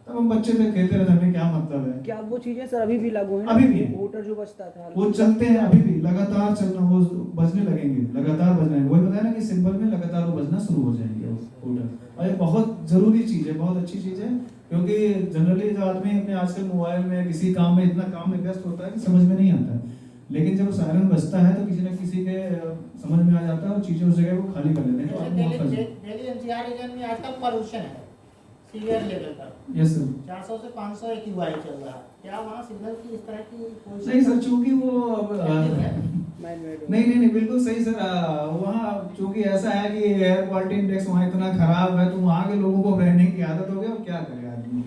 तब हम बच्चे थे, खेलते रहते, हमें क्या मतलब है। क्या वो चीजें सर अभी भी लागू हैं? अभी भी मोटर जो बजता था वो चलते हैं, अभी भी लगातार चलना, वो बजने लगेंगे, लगातार बजने। वही बताया ना कि सिंबल में लगातार वो बजना शुरू हो जाएंगे मोटर। और ये बहुत जरूरी चीज है, बहुत अच्छी चीज है, क्योंकि जनरली जो आदमी अपने आजकल मोबाइल में किसी काम में इतना काम में व्यस्त होता है कि समझ में नहीं आता है। लेकिन जब सायरन बजता है तो किसी न किसी के समझ में आ जाता है और चीजें उस जगह को खाली कर लेते हैं। तो दिल्ली एनसीआर रीजन में आजकल पॉल्यूशन है, सीवियर लेवल पर यस सर। 400 से 500 AQI चल रहा है। क्या वहाँ सिग्नल की इस तरह की कोई नहीं सर, चूंकि वो अब नहीं बिल्कुल सही सर। वहाँ चूंकि ऐसा है कि एयर क्वालिटी इंडेक्स वहाँ इतना खराब है, तो वहाँ के लोगों को रहने की आदत हो गई, और क्या करे आदमी,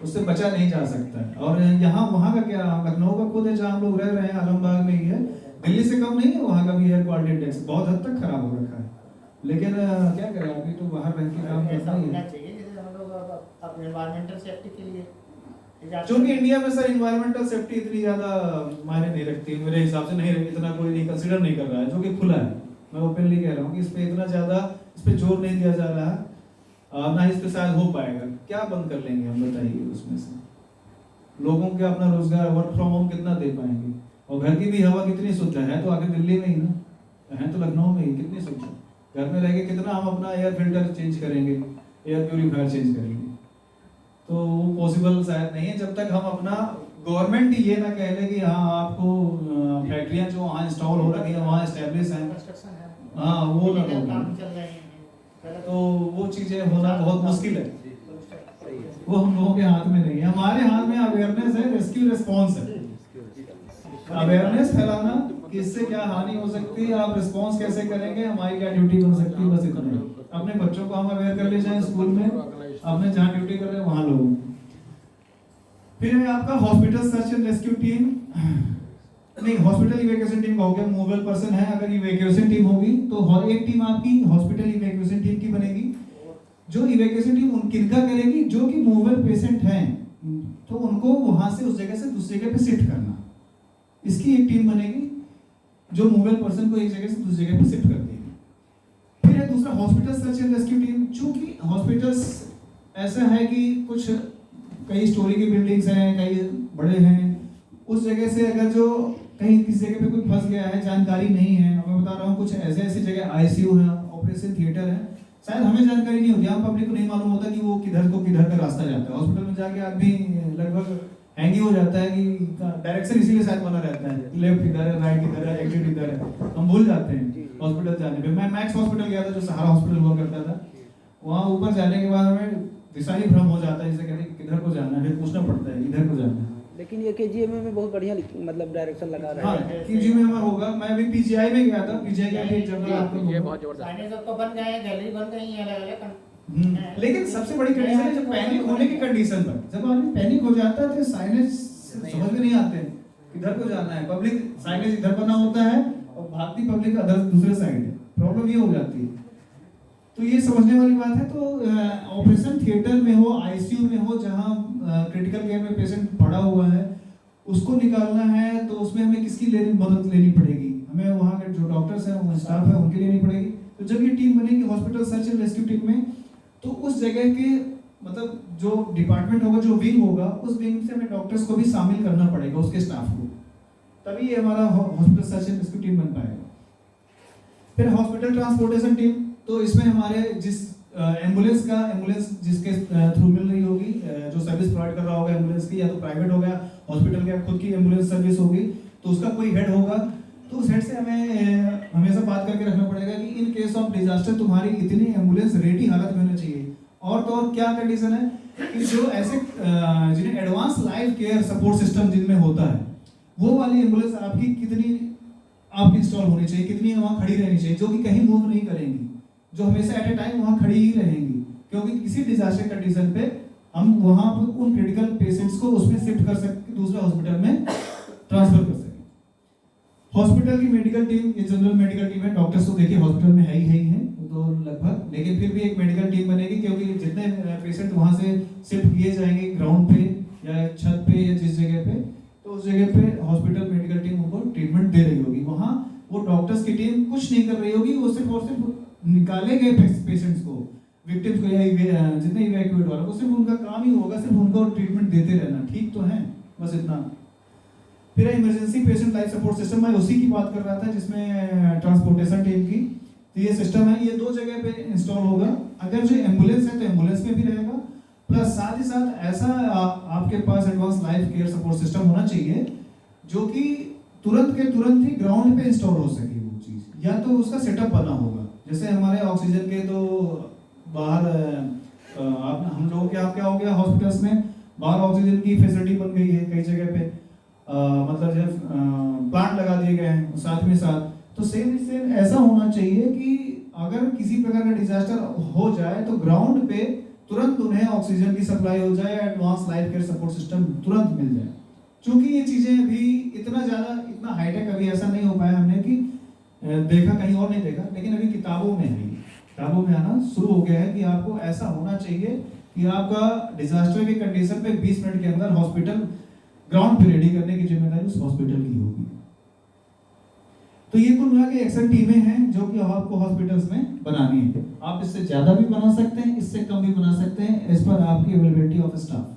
उससे बचा नहीं जा सकता है। और यहाँ वहाँ का क्या, लखनऊ का खुद है जहाँ हम लोग रह रहे हैं, आलमबाग में ही है, दिल्ली से कम नहीं है वहाँ का भी एयर क्वालिटी इंडेक्स बहुत हद तक खराब हो रखा है। लेकिन क्या करें, अभी तो बाहर रह के काम ऐसा करना ही होना है। चाहिए जैसे हम लोग अपने एनवायरमेंटल सेफ्टी के लिए क्योंकि इंडिया में सर इन्वायरमेंटल सेफ्टी इतनी ज्यादा मायने नहीं रखती, मेरे हिसाब से नहीं, इतना कोई नहीं कंसीडर नहीं कर रहा है, जो कि खुला है। मैं ओपनली कह रहा हूँ कि इस पे इतना ज्यादा इस पे जोर नहीं दिया जा रहा है, ना इस पे शायद हो पाएगा। क्या बंद कर लेंगे हम, बताइए। उसमें से लोगों के अपना रोजगार, वर्क फ्रॉम होम कितना दे पाएंगे, और घर की भी हवा कितनी शुद्ध है, तो आगे दिल्ली में ही ना है, तो लखनऊ में ही कितनी शुद्ध है। घर में रह के कितना हम अपना एयर फिल्टर चेंज करेंगे, एयर प्यूरीफायर चेंज करेंगे, तो वो पॉसिबल शायद नहीं है जब तक हम अपना गवर्नमेंट ये ना कह ले कि हाँ आपको फैक्ट्रियां जो वहाँ इंस्टॉल हो रही है, वहाँ एस्टेब्लिश हैं, कंस्ट्रक्शन है, हाँ वो ना हो, काम चल रहे हैं, तो वो चीजें होना बहुत मुश्किल है। वो हम लोगों के हाथ में नहीं है, हमारे हाथ में अवेयरनेस है, रेस्क्यू रिस्पॉन्स है। अवेयरनेस फैलाना कि इससे क्या हानि हो सकती है, आप रिस्पॉन्स कैसे करेंगे, हमारी क्या ड्यूटी बन सकती है, बस इतना ही। अपने बच्चों को हम अवेयर कर ले जाएं स्कूल में, अपने जहाँ ड्यूटी कर रहे हैं वहाँ लोग। फिर है आपका hospital search and rescue team, नहीं हॉस्पिटल इवैक्यूएशन टीम का हो गया, मूवेबल पर्सन है, अगर इवैक्यूएशन टीम होगी तो एक टीम आपकी हॉस्पिटल इवैक्यूएशन टीम की बनेगी। जो इवैक्यूएशन टीम उन किनका करेगी, जो कि मूवेबल पेशेंट हैं, तो उनको वहां से उस जगह से दूसरी जगह पे शिफ्ट करना, इसकी एक टीम बनेगी जो मूवेबल पर्सन को एक जगह से दूसरी जगह पे शिफ्ट कर देगी। फिर है दूसरा hospital search and rescue team. चूंकि हॉस्पिटल्स ऐसा है कि कुछ कई स्टोरी की बिल्डिंग्स हैं, कई बड़े हैं, उस जगह से अगर जो कहीं किसी जगह पे कोई फंस गया है, जानकारी नहीं है, मैं बता रहा हूँ कुछ ऐसे ऐसी जगह आईसीयू है, ऑपरेशन थिएटर है, शायद हमें जानकारी नहीं होती, हम पब्लिक को नहीं मालूम होता कि वो किधर का रास्ता जाता है। हॉस्पिटल में जाके आदमी लगभग हैंग ही हो जाता है कि डायरेक्शन इसीलिए शायद बना रहता है, लेफ्ट किधर है, राइट किधर है, एग्जिट किधर है, हम भूल जाते हैं हॉस्पिटल जाने पे। मैं मैक्स हॉस्पिटल गया था, जो सहारा हॉस्पिटल हुआ करता था, वहाँ ऊपर जाने के बाद हमें दिशा ही भ्रम हो जाता है, जैसे कहते हैं किधर को जाना है, फिर पूछना पड़ता है इधर को जाना है। लेकिन ये केजीएमए में बहुत बढ़िया मतलब डायरेक्शन लगा रहा है। हाँ, केजीएमए में होगा। मैं अभी पीजीआई में गया था, पीजीआई का भी जनरल आपको ये बहुत जबरदस्त साइनेज तो बन गए हैं, गैलरी बन गई है अलग-अलग। लेकिन सबसे बड़ी कंडीशन है जब पैनिक होने की कंडीशन पर, जब आदमी पैनिक हो जाता है तो साइनेज समझ में नहीं आते किधर को जाना है। पब्लिक साइनेज इधर बना होता है और भागती पब्लिक अदर दूसरे साइड है, प्रॉब्लम ये हो जाती है। तो ये समझने वाली बात है। तो ऑपरेशन थिएटर में हो, आईसीयू में हो, जहां क्रिटिकल केयर में पेशेंट पड़ा हुआ है, उसको निकालना है, तो उसमें हमें किसकी मदद लेनी पड़ेगी, हमें वहाँ के जो डॉक्टर्स हैं, वो स्टाफ है, उनकी लेनी पड़ेगी। तो जब ये टीम बनेगी hospital search and rescue team में, तो उस जगह के मतलब जो डिपार्टमेंट होगा, जो विंग होगा, उस विंग से हमें डॉक्टर्स को भी शामिल करना पड़ेगा, उसके स्टाफ को, तभी ये हमारा hospital search and rescue team बन पाएगा। फिर हॉस्पिटल ट्रांसपोर्टेशन टीम, तो इसमें हमारे जिस एम्बुलेंस जिसके थ्रू मिल रही होगी, जो सर्विस प्रोवाइड कर रहा होगा एम्बुलेंस की, या तो प्राइवेट हो गया, हॉस्पिटल की खुद की एम्बुलेंस सर्विस होगी, तो उसका कोई हेड होगा। तो उस हेड से हमें हमेशा बात करके रखना पड़ेगा कि इन केस ऑफ डिजास्टर तुम्हारी इतनी एम्बुलेंस रेडी हालत में होनी चाहिए। और तो और क्या कंडीशन है कि जो ऐसे जिन्हें advance life care support system जिनमें होता है, वो वाली एम्बुलेंस आपकी कितनी आपकी इंस्टॉल होनी चाहिए, कितनी वहाँ खड़ी रहनी चाहिए, जो कि कहीं मूव नहीं करेंगी, जो हमेशा एट ए टाइम वहाँ खड़ी ही रहेंगी, क्योंकि किसी डिजास्टर कंडीशन पे हम वहाँ उन क्रिटिकल पेशेंट्स को उसमें शिफ्ट कर सकते, दूसरे हॉस्पिटल में ट्रांसफर कर सकें। हॉस्पिटल की मेडिकल टीम, ये जनरल मेडिकल टीम है, डॉक्टर्स तो देखिए हॉस्पिटल में है ही है तो लगभग, लेकिन फिर भी एक मेडिकल टीम बनेगी, क्योंकि जितने पेशेंट वहाँ से शिफ्ट किए जाएंगे ग्राउंड पे या छत पे या जिस जगह पे, तो उस जगह पे हॉस्पिटल मेडिकल टीम उनको ट्रीटमेंट दे रही होगी। वहाँ वो डॉक्टर्स की टीम कुछ नहीं कर रही होगी, वो सिर्फ और सिर्फ निकाले गए पेशेंट्स को, विक्टिम्स को या जितने इवैक्यूएट वाले, वो सिर्फ उनका काम ही होगा, सिर्फ उनको ट्रीटमेंट देते रहना, ठीक तो है, बस इतना। फिर emergency patient life support system, मैं उसी की बात कर रहा था जिसमें ट्रांसपोर्टेशन टीम की। तो ये सिस्टम है, ये 2 जगह पे इंस्टॉल होगा। अगर जो एम्बुलेंस है तो एम्बुलेंस में भी रहेगा, प्लस साथ ही साथ ऐसा आपके पास advance life care support system होना चाहिए जो कि तुरंत के तुरंत ही ग्राउंड पे इंस्टॉल हो सके वो चीज, या तो उसका सेटअप बना होगा। जैसे हमारे ऑक्सीजन के तो बाहर आप हम लोगों के यहाँ क्या हो गया, हॉस्पिटल्स में बाहर ऑक्सीजन की फैसिलिटी बन गई है कई जगह पे, मतलब जब प्लांट लगा दिए गए हैं साथ में साथ। तो सेम ऐसा होना चाहिए कि अगर किसी प्रकार का डिजास्टर हो जाए तो ग्राउंड पे तुरंत उन्हें ऑक्सीजन की सप्लाई हो जाए, advance life care support system तुरंत मिल जाए। क्योंकि ये चीजें अभी इतना हाईटेक अभी ऐसा नहीं हो पाया हमने कि देखा, कहीं और नहीं देखा, लेकिन अभी किताबों में है, किताबों में आना शुरू हो गया है कि आपको ऐसा होना चाहिए कि आपका डिजास्टर की कंडीशन पे 20 मिनट के अंदर हॉस्पिटल ग्राउंड पे रेडी करने की जिम्मेदारी उस हॉस्पिटल की होगी। तो ये कुल मिला के एक्शन टीमें हैं जो कि आपको हॉस्पिटल्स में बनानी है। आप इससे ज्यादा भी बना सकते हैं, इससे कम भी बना सकते हैं, एज पर आपकी availability of staff.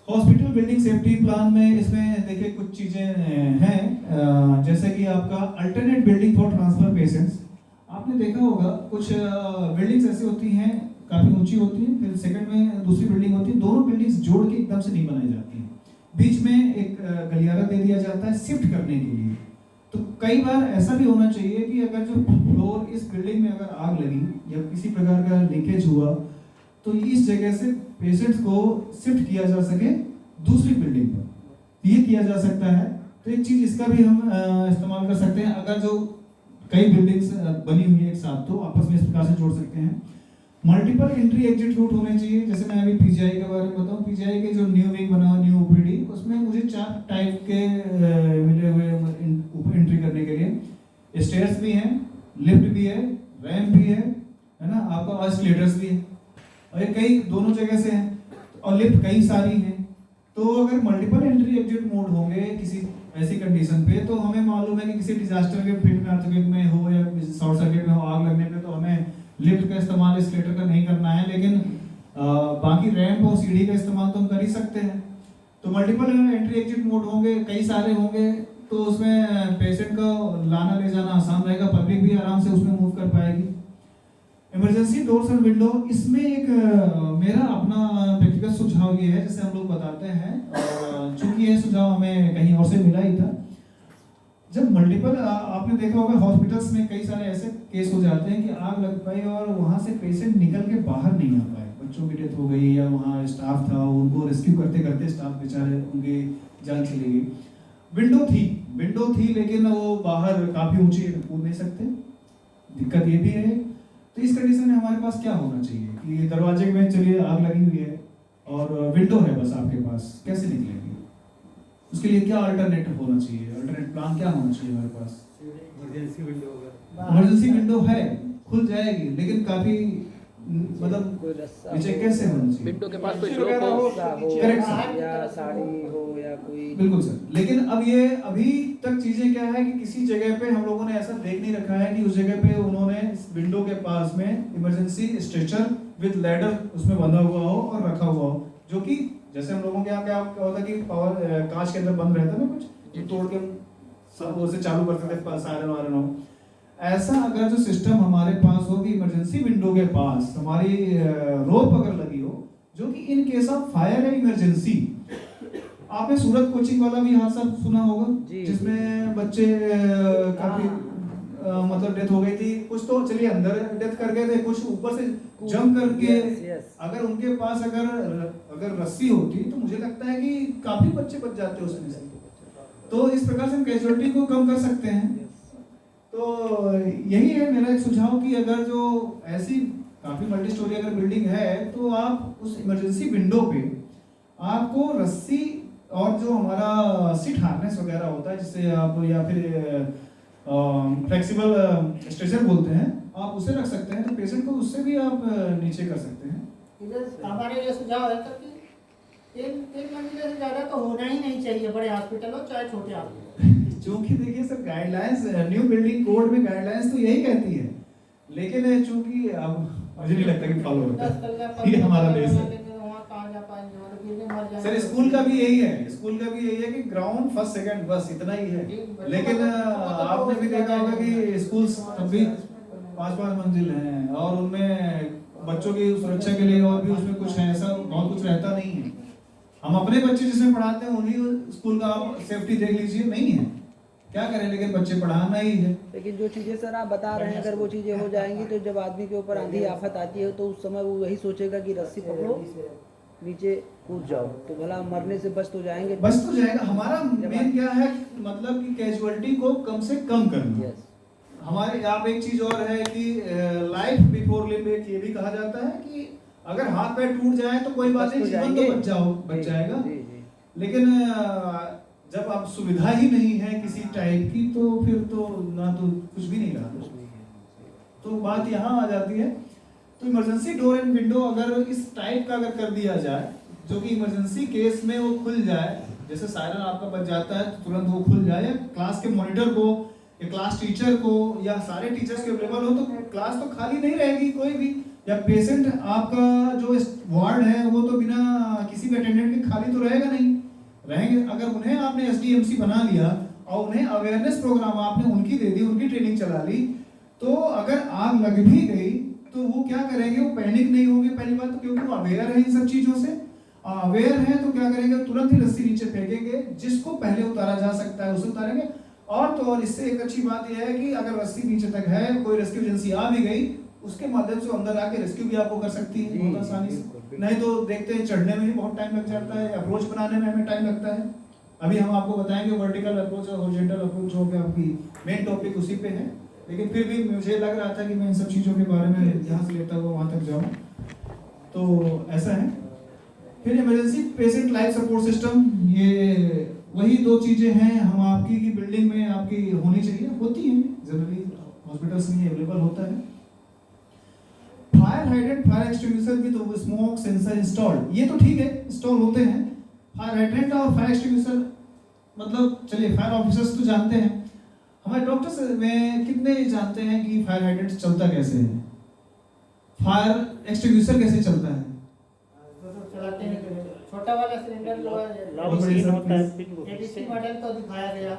Hospital building safety plan में इसमें देखिए कुछ चीजें हैं, जैसे कि आपका alternate building for transfer patients. आपने देखा होगा कुछ बिल्डिंग्स ऐसी होती हैं, काफी ऊंची होती है, फिर सेकंड में दूसरी बिल्डिंग होती है, दोनों बिल्डिंग्स जोड़ के एकदम से नहीं बनाई जाती हैं, बीच में एक गलियारा दे दिया जाता है शिफ्ट करने के लिए। तो कई बार ऐसा भी होना चाहिए कि अगर जो फ्लोर इस बिल्डिंग में अगर आग लगी या किसी प्रकार का लीकेज हुआ तो इस जगह से पेशेंट्स को शिफ्ट किया जा सके दूसरी बिल्डिंग पर, ये किया जा सकता है। तो एक चीज इसका भी हम इस्तेमाल कर सकते हैं। अगर जो कई बिल्डिंग्स बनी हुई है एक साथ तो आपस में इस प्रकार से जोड़ सकते हैं। मल्टीपल एंट्री एग्जिट रूट होने चाहिए। जैसे मैं अभी पीजीआई के बारे में बताऊं, पीजीआई के जो न्यू विंग बना हुआ न्यू ओपीडी, उसमें मुझे 4 टाइप के मिले हुए एंट्री करने के लिए। स्टेयर्स भी हैं, लिफ्ट भी है, रैंप भी है ना, आपका एस्केलेटर्स भी है, और ये कई दोनों जगह से हैं, और लिफ्ट कई सारी हैं। तो अगर मल्टीपल एंट्री एग्जिट मोड होंगे किसी ऐसी कंडीशन पे, तो हमें मालूम है कि किसी डिजास्टर के फील्ड में, अर्थक्वेक में हो या शॉर्ट सर्किट में हो, आग लगने पे, तो हमें लिफ्ट का इस्तेमाल एस्केलेटर का नहीं करना है, लेकिन बाकी रैंप और सीढ़ी का इस्तेमाल तो हम कर ही सकते हैं। तो मल्टीपल एंट्री एग्जिट मोड होंगे, कई सारे होंगे, तो उसमें पेशेंट का लाना ले जाना आसान रहेगा, पब्लिक भी आराम से उसमें मूव कर पाएगी। इमरजेंसी डोर्स एंड विंडो, इसमें एक मेरा अपना व्यक्तिगत सुझाव ये है, जैसे हम लोग बताते हैं, चूंकि ये सुझाव हमें कहीं और से मिला ही था। जब मल्टीपल आपने देखा होगा हॉस्पिटल्स में कई सारे ऐसे केस हो जाते हैं कि आग लग पाई और वहां से पेशेंट निकल के बाहर नहीं आ पाए, बच्चों की डेथ हो गई या वहाँ स्टाफ था, उनको रेस्क्यू करते करते स्टाफ बेचारे उनकी जान चली गई। विंडो थी लेकिन वो बाहर काफी ऊंची कूद नहीं सकते, दिक्कत ये भी है। तो इस कंडीशन में हमारे पास क्या होना चाहिए कि दरवाजे में चलिए आग लगी हुई है और विंडो है बस आपके पास, कैसे निकलेंगे? उसके लिए क्या अल्टरनेटिव होना चाहिए, अल्टरनेट प्लान क्या होना चाहिए हमारे पास? इमरजेंसी विंडो है, खुल जाएगी, लेकिन काफी मतलब नीचे कैसे होना चाहिए? विंडो के पास कोई रोप हो या साड़ी हो या कोई, बिल्कुल सर। लेकिन अब ये अभी तक चीजें क्या है कि किसी जगह पे हम लोगों ने ऐसा देख नहीं रखा है कि उस जगह पे उन्होंने विंडो के पास में इमरजेंसी स्ट्रेचर विद लैडर उसमें बंधा हुआ हो और रखा हुआ हो, जो कि जैसे हम लोगों के यहाँ क्या होता कि पावर कांच के अंदर बंद रहता ना, कुछ तोड़ के सब उसे चालू कर सकते सायरन वायरन हो। ऐसा अगर जो सिस्टम हमारे पास हो कि इमरजेंसी विंडो के पास हमारी रोप अगर लगी हो, जो कि इन केस ऑफ फायर है इमरजेंसी। आपने सूरत कोचिंग वाला भी हादसा सुना होगा जिसमें बच्चे काफी मतलब डेथ हो गई थी, कुछ तो चलिए अंदर डेथ कर गए थे, कुछ ऊपर से जंप करके। अगर उनके पास अगर रस्सी होती तो मुझे लगता है कि काफी बच्चे बच जाते उसमें से। तो इस प्रकार से हम कैजुअलिटी को कम कर सकते हैं। तो यही है मेरा एक सुझाव कि अगर जो ऐसी काफी मल्टी स्टोरी अगर बिल्डिंग है तो आप उस इमरजेंसी विंडो पे आपको रस्सी और जो हमारा सीट हार्नेस वगैरह होता है जिससे आप, या फिर फ्लेक्सिबल स्ट्रेचर बोलते हैं, आप उसे रख सकते हैं, तो पेशेंट को उससे भी आप नीचे कर सकते हैं। हमारे ये सुझाव है कि तीन मंजिले से ज्यादा तो होना ही नहीं चाहिए, बड़े हॉस्पिटल हो चाहे छोटे हॉस्पिटल। चूंकि देखिए sir guidelines, new building code में गाइडलाइंस तो यही कहती है, लेकिन चूंकि अब मुझे नहीं लगता कि फॉलो होता है, ये हमारा देश है। सर स्कूल का भी यही है, कि ग्राउंड फर्स्ट सेकंड बस इतना ही है। लेकिन आपने भी देखा होगा कि स्कूल अभी 5-5 मंजिल हैं और उनमें बच्चों की सुरक्षा के लिए और भी उसमें कुछ है, ऐसा बहुत कुछ रहता नहीं है। हम अपने बच्चे जिसमें पढ़ाते हैं उन्हीं स्कूल का आप सेफ्टी देख लीजिए, नहीं है। क्या करें, लेकिन बच्चे पढ़ाना ही है। लेकिन जो चीज़ें सर आप बता रहे हैं, अगर वो चीज़ें हो जाएंगी तो जब आदमी के ऊपर आंधी आफत आती है तो उस समय वो वही सोचेगा कि रस्सी पकड़ो, नीचे कूद जाओ, तो भला मरने से बच तो जाएंगे। बच तो जाएगा। हमारा मेन क्या है, मतलब कि कैजुअलिटी को कम से कम करना। यस, हमारे आप एक चीज और है कि लाइफ बिफोर लिम्ब, ये भी कहा जाता है कि अगर हाथ पैर टूट जाए तो कोई बात नहीं, जीवन तो बच जाएगा। जी जी। लेकिन जब आप सुविधा ही नहीं है किसी टाइप की, तो फिर तो ना तो कुछ भी नहीं रहा। तो बात यहाँ आ जाती है। तो इमरजेंसी डोर एंड विंडो अगर इस टाइप का अगर कर दिया जाए, जो कि इमरजेंसी केस में वो खुल जाए, जैसे सायरन आपका बच जाता है तो तुरंत वो खुल जाए, या क्लास के मॉनिटर को या क्लास टीचर को या सारे टीचर्स के अवेलेबल हो, तो क्लास तो खाली नहीं रहेगी कोई भी। या पेशेंट आपका जो वार्ड है वो तो बिना किसी भी अटेंडेंट के खाली तो रहेगा नहीं, रहेंगे। अगर उन्हें आपने एसडीएमसी बना लिया और उन्हें अवेयरनेस प्रोग्राम आपने उनकी दे दी, उनकी ट्रेनिंग चला ली, तो अगर आग लग भी गई तो वो क्या करेंगे, वो पैनिक नहीं होंगे पहली बात तो, क्योंकि वो अवेयर है इन सब चीजों से। अवेयर है तो क्या करेंगे, तुरंत ही रस्सी नीचे फेंकेंगे, जिसको पहले उतारा जा सकता है उसे उतारेंगे। और तो और इससे एक अच्छी बात यह है कि अगर रस्सी नीचे तक है, कोई रेस्क्यू एजेंसी आ भी गई, उसके माध्यम से अंदर आके रेस्क्यू भी आपको कर सकती है बहुत आसानी से। नहीं तो देखते हैं चढ़ने में भी बहुत टाइम लग जाता है, अप्रोच बनाने में हमें टाइम लगता है। अभी हम आपको बताएंगे वर्टिकल अप्रोच और हॉरिजॉन्टल अप्रोच हो गया, आपकी मेन टॉपिक उसी पे है। लेकिन फिर भी मुझे लग रहा था कि मैं इन सब चीज़ों के बारे में यहाँ से लेता हुआ वहाँ तक जाऊँ, तो ऐसा है। फिर emergency patient life support system, ये वही दो चीज़ें हैं हम आपकी की बिल्डिंग में आपकी होनी चाहिए, होती हैं जनरली हॉस्पिटल्स में अवेलेबल होता है। Fire hydrant, fire extinguisher with smoke sensor installed, ये तो ठीक है, इंस्टॉल होते हैं। फायर हाइड्रेंट और फायर एक्सटिंग्विशर मतलब चलिए फायर ऑफिसर्स तो जानते हैं, हमारे डॉक्टर्स में कितने जानते हैं कि फायर हाइड्रेंट चलता कैसे है, फायर एक्सटिंग्विशर कैसे चलता है? चलाते हैं छोटा वाला सिलेंडर एडीसी मॉडल तो दिखाया गया।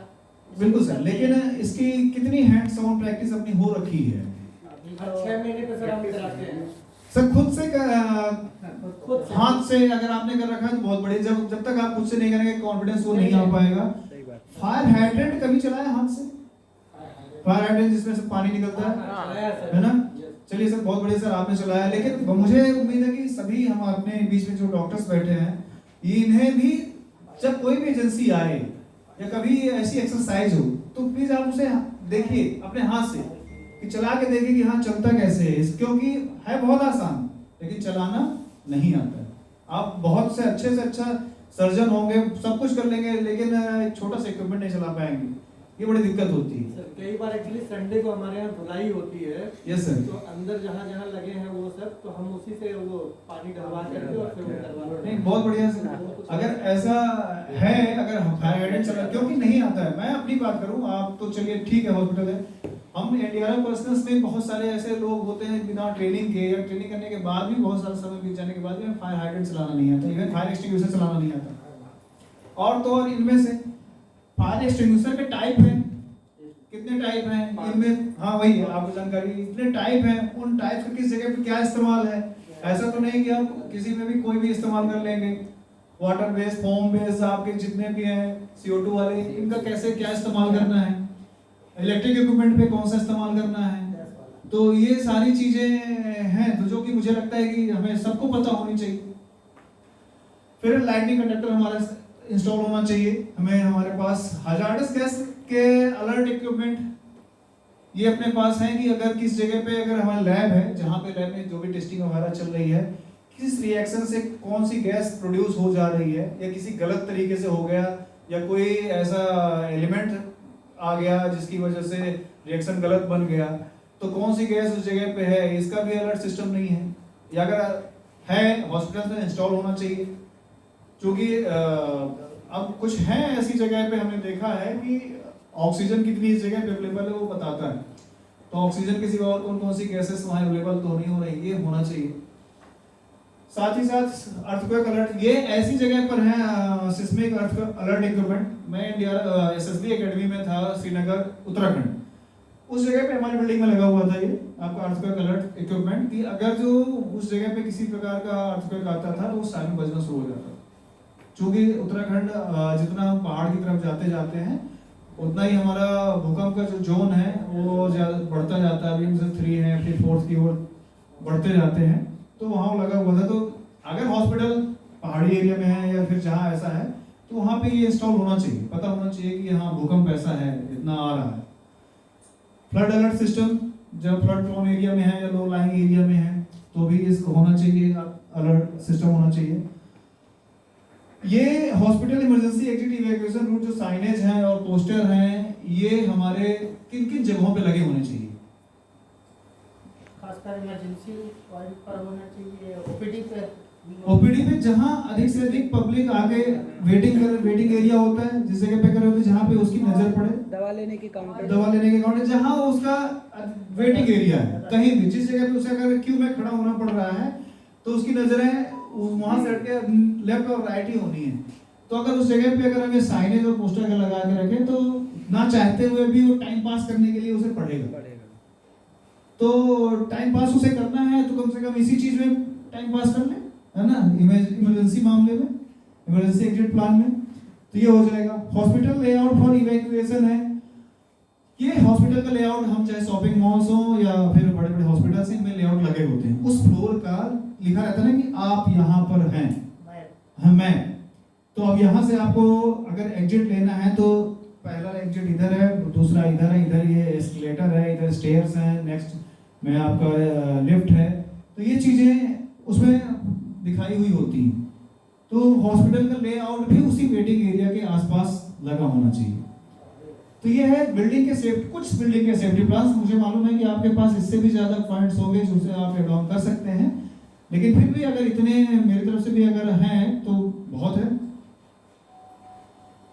बिल्कुल सर, लेकिन इसकी कितनी हैंड्स ऑन प्रैक्टिस अपनी हो रखी है? 6 महीने पे सर हम चलाते हैं सर खुद से हाथ से अगर आपने कर रखा है तो बहुत बढ़िया। जब तक आप खुद से नहीं करेंगे कॉन्फिडेंस वो नहीं आ पाएगा। फायर हाइड्रेंट कभी चलाया हाथ से? फायर हाइड्रेंट जिसमें से पानी निकलता है ना? चलिए सर बहुत बढ़िया सर आपने चलाया, लेकिन मुझे उम्मीद है कि सभी हम अपने बीच में जो डॉक्टर्स बैठे हैं, इन्हें भी जब कोई भी एजेंसी आए या कभी ऐसी एक्सरसाइज हो तो प्लीज आप उसे देखिए अपने हाथ से कि चला के देखिए कि हाँ चलता कैसे है, क्योंकि है बहुत आसान लेकिन चलाना नहीं आता है। आप बहुत से अच्छा सर्जन होंगे, सब कुछ कर लेंगे, लेकिन एक छोटा सा इक्विपमेंट नहीं चला पाएंगे, ये बड़ी दिक्कत होती है। सर कई बार एक्चुअली संडे को हमारे यहाँ धुलाई होती है। Yes sir. तो अंदर जहाँ जहाँ लगे हैं वो सब, तो हम उसी से वो पानी डलवा करके और फिर वो करवा। नहीं बहुत बढ़िया सर, अगर ऐसा है, अगर फायर हाइड्रेंट चला, क्योंकि नहीं आता है, मैं अपनी बात करूँ, आप तो चलिए ठीक है हॉस्पिटल है, हम एनडीआरएफ पर्सनल्स में बहुत सारे ऐसे लोग होते हैं बिना ट्रेनिंग के या ट्रेनिंग करने के बाद भी बहुत सारा समय बीत जाने के बाद भी फायर हाइड्रेंट चलाना नहीं आता, इवन फायर एक्सटिंग्विशर चलाना नहीं आता। और तो और इनमें से फायर एक्सटिंग्विशर के टाइप हैं, कितने टाइप हैं इनमें? हाँ वही है, आपको जानकारी, इतने टाइप हैं, उन टाइप का किस जगह पे क्या इस्तेमाल है। ऐसा तो नहीं कि आप किसी में भी कोई भी इस्तेमाल कर लेंगे। वाटर बेस, फोम बेस, आपके जितने भी हैं CO2 वाले, इनका कैसे क्या इस्तेमाल करना है, इलेक्ट्रिक इक्विपमेंट पे कौन सा इस्तेमाल करना है, तो ये सारी चीजें हैं तो जो कि मुझे लगता है कि हमें सबको पता होनी चाहिए। फिर लाइटनिंग कंडक्टर हमारा इंस्टॉल होना चाहिए, हमें हमारे पास हजार्डस गैस के अलर्ट इक्विपमेंट ये अपने पास है कि अगर किस जगह पे अगर हमारा लैब है, जहाँ पे लैब में जो भी टेस्टिंग वगैरह चल रही है, किस रिएक्शन से कौन सी गैस प्रोड्यूस हो जा रही है, या किसी गलत तरीके से हो गया, या कोई ऐसा एलिमेंट आ गया जिसकी वजह से रिएक्शन गलत बन गया, तो कौन सी गैस उस जगह पे है, इसका भी अलर्ट सिस्टम नहीं है, या अगर है हॉस्पिटल में इंस्टॉल होना चाहिए। क्योंकि अब कुछ है ऐसी जगह पे हमने देखा है कि ऑक्सीजन कितनी इस जगह पे अवेलेबल है वो बताता है, तो ऑक्सीजन के सिवा और कौन कौन सी गैसेस वहाँ अवेलेबल तो नहीं हो रही, ये होना चाहिए। साथ ही साथ अर्थक्वेक अलर्ट, ये ऐसी जगह पर है सिस्मिक अर्थक्वेक अलर्ट इक्विपमेंट। मैं SSB एकेडमी में था श्रीनगर उत्तराखंड, उस जगह पे हमारी बिल्डिंग में लगा हुआ था ये आपका अर्थक्वेक अलर्ट इक्विपमेंट, कि अगर जो उस जगह पे किसी प्रकार का अर्थक्वेक आता था तो वो सायरन बजना शुरू हो जाता था। चूंकि उत्तराखंड जितना हम पहाड़ की तरफ जाते हैं उतना ही हमारा भूकंप का जो जोन है वो ज़्यादा बढ़ता जाता है। अभी हम 3 है, फिर 4 की ओर बढ़ते जाते हैं। तो वहाँ लगा हुआ था। तो अगर हॉस्पिटल पहाड़ी एरिया में है या फिर जहाँ ऐसा है तो वहाँ पे ये इंस्टॉल होना चाहिए, पता होना चाहिए कि हाँ भूकंप ऐसा है, इतना आ रहा है। फ्लड अलर्ट सिस्टम जब फ्लड प्रोन एरिया में है या लो लाइंग एरिया में है तो भी इसको होना चाहिए, अलर्ट सिस्टम होना चाहिए। ये hospital emergency exit evacuation route जो साइनेज हैं और पोस्टर हैं, ये हमारे किन किन जगहों पे लगे होने चाहिए? खासकर इमरजेंसी वार्ड पर होना चाहिए, ओपीडी पे। ओपीडी पे जहां अधिक से अधिक पब्लिक आके वेटिंग एरिया होता है, जिस जगह पे करे होते हैं जहां पे उसकी नजर पड़े, दवा लेने के काउंटर, जहां उसका वेटिंग एरिया है, कहीं भी जिस जगह पे उसे अगर क्यू में खड़ा होना पड़ रहा है तो उसकी नजरें वहां से हट के लेफ्ट और राइट ही होनी है। तो अगर उस जगह पे अगर हमें साइनेज और पोस्टर लगा के रखें तो ना चाहते हुए भी वो टाइम पास करने के लिए उसे पढ़ेगा। तो टाइम पास उसे करना है तो कम से कम इसी चीज में टाइम पास कर ले, है ना, इमरजेंसी मामले में, इमरजेंसी एग्जिट प्लान में। तो ये हो जाएगा। हॉस्पिटल लेआउट फॉर इवैक्यूएशन है। ये हॉस्पिटल का लेआउट, हम चाहे शॉपिंग मॉल्स हो या फिर बड़े बड़े हॉस्पिटल्स इनमें लेआउट लगे होते हैं। उस फ्लोर का लिखा रहता है ना कि आप यहाँ पर हैं, हाँ मैं। तो अब यहाँ से आपको अगर एग्जिट लेना है तो पहला एग्जिट इधर है, दूसरा इधर है, इधर ये एस्केलेटर है, इधर स्टेयर्स हैं, नेक्स्ट में आपका लिफ्ट है। तो ये चीजें उसमें दिखाई हुई होती हैं। तो हॉस्पिटल का लेआउट भी उसी वेटिंग एरिया के आसपास लगा होना चाहिए। तो ये है बिल्डिंग के सेफ्टी, कुछ बिल्डिंग के सेफ्टी प्लान्स। मुझे मालूम है कि आपके पास इससे भी ज्यादा पॉइंट्स होंगे जिनसे आप एड ऑन कर सकते हैं, लेकिन फिर भी अगर इतने मेरी तरफ से भी अगर हैं तो बहुत है।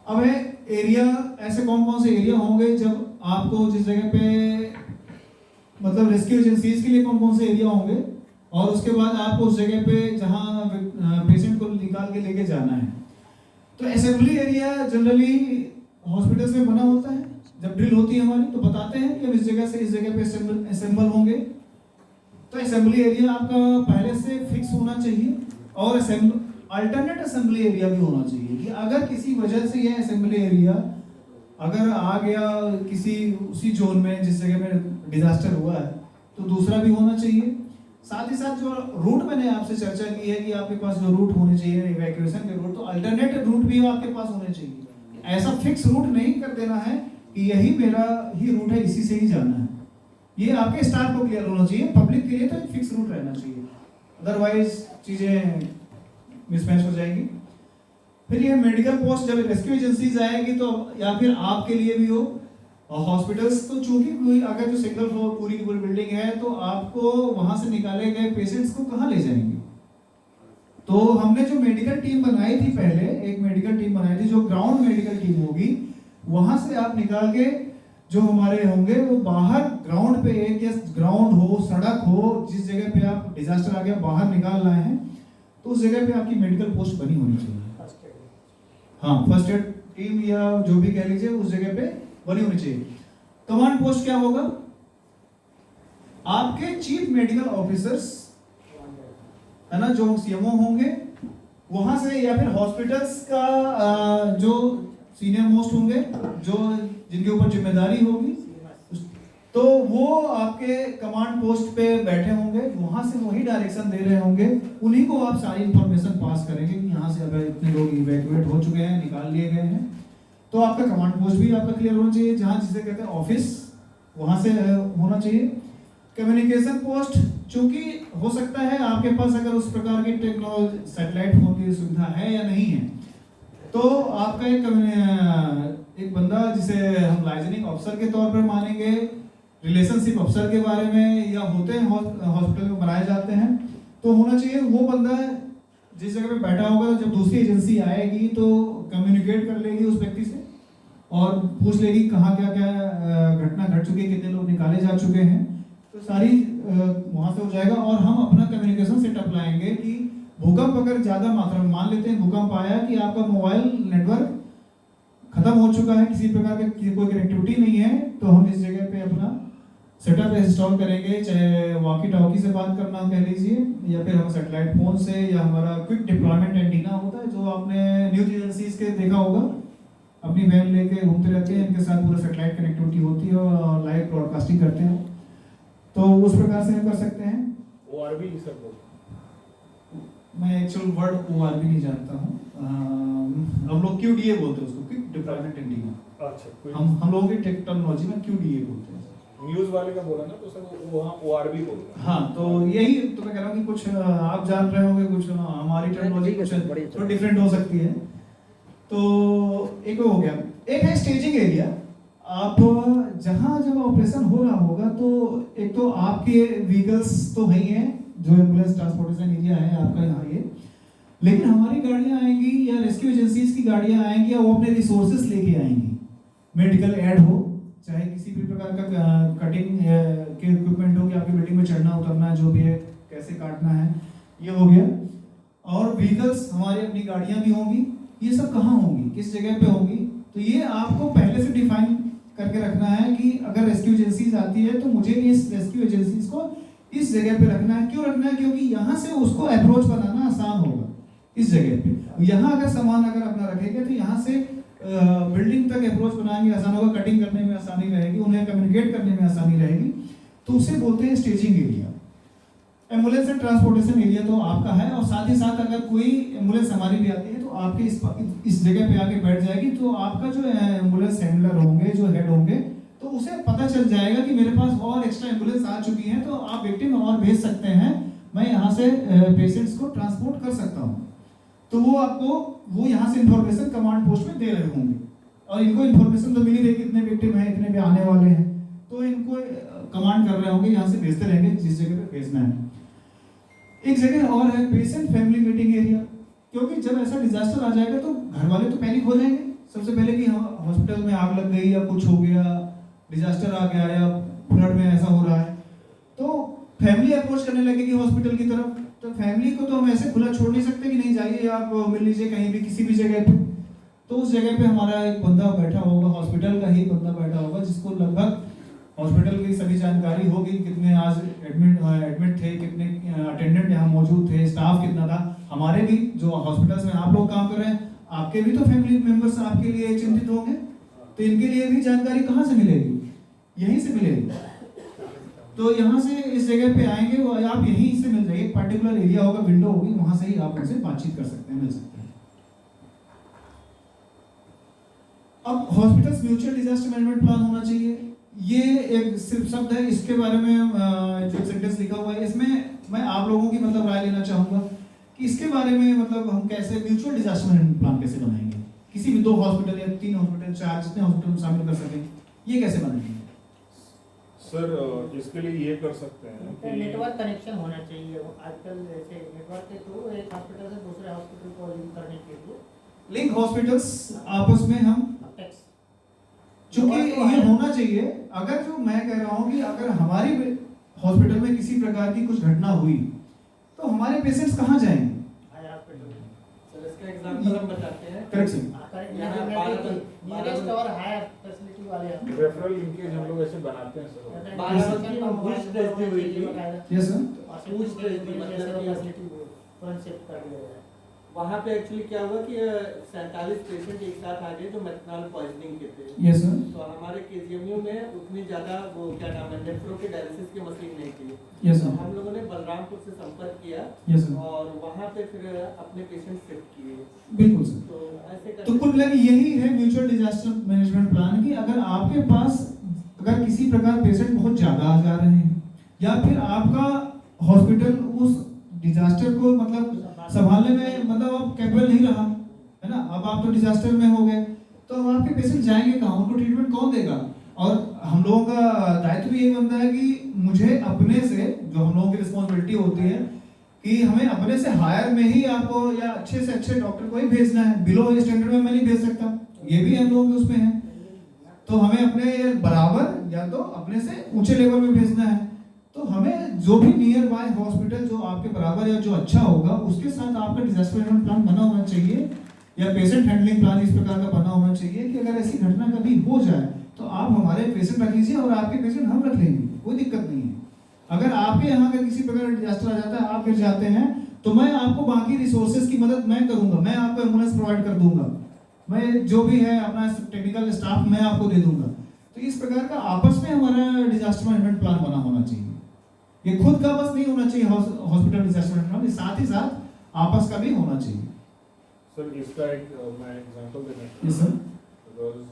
अब है एरिया, ऐसे कौन कौन से एरिया होंगे जब आपको जिस जगह पे मतलब रेस्क्यू एजेंसीज के लिए कौन कौन से एरिया होंगे, और उसके बाद आपको उस जगह पे जहां पेशेंट को निकाल के लेके जाना है। तो असेंबली एरिया जनरली हॉस्पिटल्स में बना होता है। जब ड्रिल होती है हमारी तो बताते हैं कि हम इस जगह से इस जगह पे असेंबल होंगे। तो असेंबली एरिया आपका पहले से फिक्स होना चाहिए, और अल्टरनेट असेंबली एरिया भी होना चाहिए कि अगर किसी वजह से यह असेंबली एरिया अगर आ गया किसी उसी जोन में जिस जगह में डिजास्टर हुआ है तो दूसरा भी होना चाहिए। साथ ही साथ जो रूट मैंने आपसे चर्चा की है कि आपके पास जो रूट होने चाहिए इवैक्यूएशन के रूट, तो अल्टरनेट रूट भी आपके पास होने चाहिए। ऐसा फिक्स रूट नहीं कर देना है कि यही मेरा ही रूट है, इसी से ही जाना है। ये आपके स्टाफ को क्लियर होना चाहिए। पब्लिक के लिए तो एक फिक्स रूट रहना चाहिए, अदरवाइज चीजें मिसमैच हो जाएंगी। फिर ये मेडिकल पोस्ट जब रेस्क्यू एजेंसीज आएगी तो या फिर आपके लिए भी हो, और हॉस्पिटल्स तो चूंकि कोई अगर जो सिंगल फ्लोर पूरी की पूरी बिल्डिंग है तो आपको वहां से निकाले गए पेशेंट्स को कहाँ ले जाएंगे। तो हमने जो मेडिकल टीम बनाई थी, पहले एक मेडिकल टीम बनाई थी जो ग्राउंड मेडिकल टीम होगी, वहां से आप निकाल के जो हमारे होंगे वो बाहर ग्राउंड पे, एक या ग्राउंड हो, सड़क हो, जिस जगह पे आप डिजास्टर आ गया बाहर निकाल रहे हैं तो उस जगह पे आपकी मेडिकल पोस्ट बनी होनी चाहिए। हाँ, फर्स्ट एड टीम या जो भी कह लीजिए उस जगह पे बनी होनी चाहिए। कमांड पोस्ट क्या होगा? आपके चीफ मेडिकल ऑफिसर्स है ना, जो सीएमओ होंगे वहां से, या फिर हॉस्पिटल्स का जो सीनियर मोस्ट होंगे जो जिनके ऊपर जिम्मेदारी होगी, तो वो आपके कमांड पोस्ट पे बैठे होंगे, वहां से वही डायरेक्शन दे रहे होंगे, उन्हीं को आप सारी इंफॉर्मेशन पास करेंगे कि यहाँ से अब इतने लोग इवैक्यूएट हो चुके हैं, निकाल लिए गए हैं। तो आपका कमांड पोस्ट भी आपका क्लियर होना चाहिए, जहाँ जिसे कहते हैं ऑफिस, वहां से होना चाहिए। कम्युनिकेशन पोस्ट, चूंकि हो सकता है आपके पास अगर उस प्रकार की टेक्नोलॉजी सैटेलाइट फोन की सुविधा है या नहीं है, तो आपका एक बंदा जिसे हम लाइजनिंग अफसर के तौर पर मानेंगे, रिलेशनशिप अफसर के बारे में या होते हैं हॉस्पिटल में बनाए जाते हैं, तो होना चाहिए वो बंदा जिस जगह पे बैठा होगा। जब दूसरी एजेंसी आएगी तो कम्युनिकेट कर लेगी उस व्यक्ति से और पूछ लेगी कहाँ क्या क्या घटना घट चुकी है, कितने लोग निकाले जा चुके हैं, तो सारी वहां से हो जाएगा। और हम अपना कम्युनिकेशन सेटअप लाएंगे कि भूकंप अगर ज्यादा मात्रा में, मान लेते हैं भूकंप आया कि आपका मोबाइल नेटवर्क खत्म हो चुका है, किसी प्रकार की कोई कनेक्टिविटी नहीं है, तो हम इस जगह पे अपना सेटअप इंस्टॉल करेंगे, चाहे वॉकी टॉकी से बात करना कह लीजिए, या फिर हम सैटेलाइट फोन से, या हमारा क्विक डिप्लॉयमेंट एंटीना होता है जो आपने न्यूज एजेंसीज के देखा होगा, अपनी वैन लेके घूमते रहते हैं, इनके साथ पूरा सेटेलाइट कनेक्टिविटी होती है और लाइव ब्रॉडकास्टिंग करते हैं, तो उस प्रकार से हम कर सकते हैं। ORB सर बोल, मैं एक्चुअल वर्ड ORB नहीं जानता हूँ, हम लोग QDA बोलते हैं उसको, क्विक डिप्लॉयमेंट एंटीना। अच्छा हम लोगों की टेक्नोलॉजी में QDA बोलते हैं। न्यूज वाले का बोला ना, तो सर वो वहाँ ORB बोलते हैं। हाँ, तो यही तो मैं कह रहा हूँ कि कुछ आप जान रहे होंगे, कुछ हमारी टेक्नोलॉजी ठीक है कुछ सर, बढ़िया थोड़ा डिफरेंट हो सकती है। तो एक हो गया, एक है स्टेजिंग एरिया। आप जहाँ जब ऑपरेशन हो रहा होगा तो एक तो आपके व्हीकल्स तो है ही हैं, जो एम्बुलेंस ट्रांसपोर्टेशन एरिया है आपका यहाँ ये, लेकिन हमारी गाड़ियाँ आएंगी या रेस्क्यू एजेंसीज की गाड़ियाँ आएंगी या वो अपने रिसोर्सेस लेके आएंगी, मेडिकल एड हो, चाहे किसी भी प्रकार का कटिंग के इक्विपमेंट हो कि आपकी बिल्डिंग में चढ़ना उतरना जो भी है, कैसे काटना है, ये हो गया। और व्हीकल्स हमारी अपनी गाड़ियाँ भी होंगी, ये सब कहाँ होंगी, किस जगह पे होंगी, तो ये आपको पहले से डिफाइन करके रखना है कि अगर रेस्क्यू एजेंसीज आती है तो मुझे इस रेस्क्यू एजेंसीज को इस जगह पे रखना है। क्यों रखना है? क्योंकि यहाँ से उसको अप्रोच बनाना आसान होगा इस जगह पे। यहाँ अगर सामान अगर अपना रखेंगे तो यहाँ से बिल्डिंग तक अप्रोच बनाएंगे आसान होगा, कटिंग करने में आसानी रहेगी, उन्हें कम्युनिकेट करने में आसानी रहेगी, तो उसे बोलते हैं staging area. Ambulance and transportation area तो आपका है, और साथ ही साथ अगर कोई एम्बुलेंस हमारी भी आती है तो आपके इस जगह पे आके बैठ जाएगी, तो आपका जो एम्बुलेंस हैंडलर होंगे, जो हेड होंगे, तो उसे पता चल जाएगा कि मेरे पास और एक्स्ट्रा एम्बुलेंस आ चुकी है, तो आप विक्टिम और भेज सकते हैं, मैं यहाँ से पेशेंट्स को ट्रांसपोर्ट कर सकता हूँ। तो वो आपको वो यहाँ से इंफॉर्मेशन कमांड पोस्ट में दे रहे होंगे, और इनको इंफॉर्मेशन तो मिली रही कितने विक्टिम हैं, इतने भी आने वाले हैं, तो इनको कमांड कर रहे होंगे, यहाँ से भेजते रहेंगे जिस जगह पे भेजना है। एक जगह और है पेशेंट फैमिली मीटिंग एरिया, क्योंकि जब ऐसा डिजास्टर आ जाएगा तो घर वाले तो पैनिक हो जाएंगे सबसे पहले कि हॉस्पिटल में आग लग गई या कुछ हो गया, डिजास्टर आ गया या फ्लड में ऐसा हो रहा है, तो फैमिली अप्रोच करने लगेगी हॉस्पिटल की तरफ। तो फैमिली को तो हम ऐसे खुला छोड़ नहीं सकते कि नहीं जाइए आप मिल लीजिए कहीं भी किसी भी जगह पे। तो उस जगह पे हमारा एक बंदा बैठा होगा, हॉस्पिटल का ही बंदा बैठा होगा, जिसको लगभग हॉस्पिटल की सभी जानकारी होगी, कितने आज एडमिट थे, कितने अटेंडेंट यहाँ मौजूद थे, स्टाफ कितना था। हमारे भी जो हॉस्पिटल्स में आप लोग काम कर रहे हैं, आपके भी तो फैमिली मेंबर्स आपके लिए चिंतित होंगे, तो इनके लिए भी जानकारी कहाँ से मिलेगी? यहीं से मिलेगी। तो यहाँ से इस जगह पे आएंगे, वो आप यहीं से मिल जाएंगे, पर्टिकुलर एरिया होगा, विंडो होगी, वहां से ही आप उनसे बातचीत कर सकते हैं, मिल सकते हैं। अब hospitals mutual disaster management plan होना चाहिए, ये एक सिर्फ शब्द है, इसके बारे में जो सेंटेंस लिखा हुआ है, इसमें मैं आप लोगों की मतलब राय लेना चाहूंगा कि इसके बारे में मतलब हम कैसे म्यूचुअल डिजास्टर मैनेजमेंट प्लान कैसे बनाएंगे, किसी भी 2 हॉस्पिटल या 3 हॉस्पिटल, 4 जितने हॉस्पिटल में शामिल कर सकें, ये कैसे बनाएंगे? सर इसके लिए ये कर सकते हैं कि नेटवर्क कनेक्शन होना चाहिए। आजकल जैसे नेटवर्क के थ्रू एक हॉस्पिटल से दूसरे हॉस्पिटल को लिंक करने के लिए लिंक हॉस्पिटल्स आपस में हम, चूंकि ये होना चाहिए। अगर जो मैं कह रहा हूँ कि अगर हमारी हॉस्पिटल में किसी प्रकार की कुछ घटना हुई तो हमारे पेशेंट्स कहाँ जाएंगे? सर इसका एग्जांपल हम बताते हैं। Correct sir. नियरेस्ट और हायर फैसिलिटी वाले रेफरल लिंकेज हम लोग ऐसे बनाते हैं सर। बाराबंकी में घूस भेजती हुई थी। Yes sir. घूस भेजती मतलब फैसिलिटी कॉन्सेप्ट कर दिया है। वहाँ पे एक्चुअली क्या हुआ कि 47 पेशेंट एक साथ आ गए जो मेथनॉल पॉइजनिंग के थे। Yes sir. तो हमारे केजीएमयू में उतनी ज्यादा वो क्या नाम है नेफ्रो के डायलिसिस की मशीन नहीं थी। यस तो सर। हम लोगों ने बलरामपुर से संपर्क किया यस सर। और वहाँ पे फिर अपने पेशेंट शिफ्ट किए। बिल्कुल सर। तो ऐसे तो कुल मिला के यही है म्यूचुअल डिजास्टर मैनेजमेंट प्लान की। अगर आपके पास अगर किसी प्रकार पेशेंट बहुत ज्यादा आ जा रहे हैं या फिर आपका हॉस्पिटल उस डिजास्टर को मतलब संभालने में मतलब आप कैपेबल नहीं रहा है ना, अब आप तो डिजास्टर में हो गए, तो अब आपके पेशेंट जाएंगे कहाँ, उनको ट्रीटमेंट कौन देगा? और हम लोगों का दायित्व भी ये बनता है कि मुझे अपने से, जो हम लोगों की रिस्पॉन्सिबिलिटी होती है कि हमें अपने से हायर में ही आपको या अच्छे से अच्छे डॉक्टर को ही भेजना है, बिलो स्टैंडर्ड में मैं नहीं भेज सकता, ये भी हम लोगों के उसमें है। तो हमें अपने बराबर या तो अपने से ऊंचे लेवल में भेजना है, तो हमें जो भी नियर बाय हॉस्पिटल जो आपके बराबर या जो अच्छा होगा उसके साथ आपका डिजास्टर मैनेजमेंट प्लान बना होना चाहिए, या पेशेंट हैंडलिंग प्लान इस प्रकार का बना होना चाहिए कि अगर ऐसी घटना कभी हो जाए तो आप हमारे पेशेंट रख लीजिए और आपके पेशेंट हम रख लेंगे, कोई दिक्कत नहीं है। अगर आपके यहाँ का किसी प्रकार का डिजास्टर आ जाता है, आप गिर जाते हैं, तो मैं आपको बाकी रिसोर्सेज की मदद मैं करूंगा, मैं आपको एम्बुलेंस प्रोवाइड कर दूंगा, मैं जो भी है अपना टेक्निकल स्टाफ मैं आपको दे दूंगा। तो इस प्रकार का आपस में हमारा डिजास्टर मैनेजमेंट प्लान बना होना चाहिए। ये खुद का बस नहीं होना चाहिए हॉस्पिटल डिजास्टर मैनेजमेंट प्लान, साथ ही साथ आपस का भी होना चाहिए। सर इसका एक मैं एग्जांपल देना यस सर। बिकॉज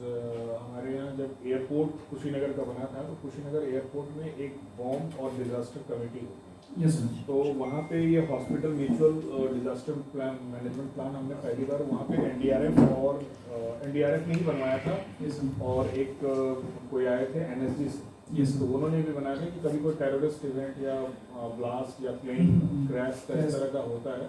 हमारे यहाँ जब एयरपोर्ट कुशीनगर का बना था तो कुशीनगर एयरपोर्ट में एक बॉम्ब और डिजास्टर कमेटी होती है। Yes sir. तो वहाँ पे ये hospital mutual disaster plan management plan हमने पहली बार वहाँ पे एनडीआरएफ और एनडीआरएफ ने ही बनवाया था। Yes sir. और एक कोई आए थे एनएसजी से, यस तो उन्होंने भी बनाया था कि कभी कोई टेररिस्ट इवेंट या ब्लास्ट या प्लेन क्रैश का इस तरह का होता है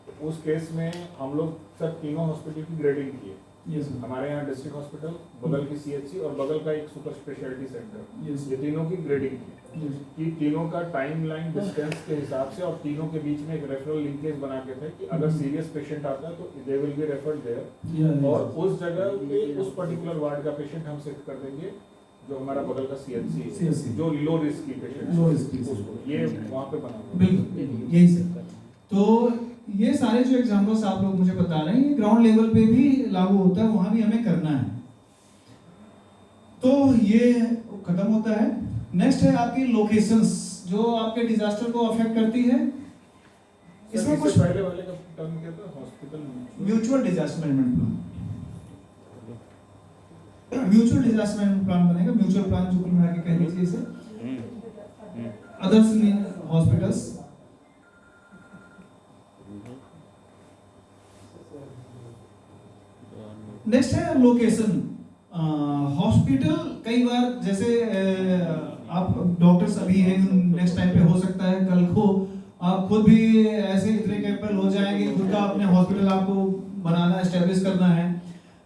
तो उस केस में हम लोग सब तीनों हॉस्पिटल की ग्रेडिंग किए। Yes sir. हमारे यहाँ डिस्ट्रिक्ट हॉस्पिटल, बगल की सीएचसी और बगल का एक सुपर स्पेशलिटी सेंटर, यस ये तीनों की ग्रेडिंग की यस कि तीनों का टाइमलाइन डिस्टेंस के हिसाब से और तीनों के बीच में एक रेफरल लिंकेज बना के थे कि अगर सीरियस पेशेंट आता है तो they will be referred there और उस जगह पे उस पर्टिकुलर वार्ड का पेशेंट हम शिफ्ट कर देंगे जो हमारा बगल का सीएचसी है, CHC जो लो रिस्क की पेशेंट लो रिस्क की उसको ये वहाँ पे बना हुआ है। बिल्कुल यही सर। तो ये सारे जो एग्जाम्पल्स आप लोग मुझे बता रहे हैं ये ग्राउंड लेवल पे भी लागू होता है, वहां भी हमें करना है। तो ये खत्म होता है। नेक्स्ट है आपकी लोकेशंस जो आपके डिजास्टर को अफेक्ट करती है। इसमें कुछ पहले वाले का टर्म क्या था? Hospital mutual disaster management plan, mutual disaster management plan बनेगा। म्यूचुअल प्लान जो कुल मिला के कह लीजिए इसे। अदर्स हॉस्पिटल्स नेक्स्ट है लोकेशन। हॉस्पिटल कई बार जैसे आप डॉक्टर्स अभी हैं, नेक्स्ट टाइम पे हो सकता है कल को आप खुद भी ऐसे इतने कैपेबल हो जाएंगे, खुद का अपने हॉस्पिटल आपको बनाना एस्टेब्लिश करना है,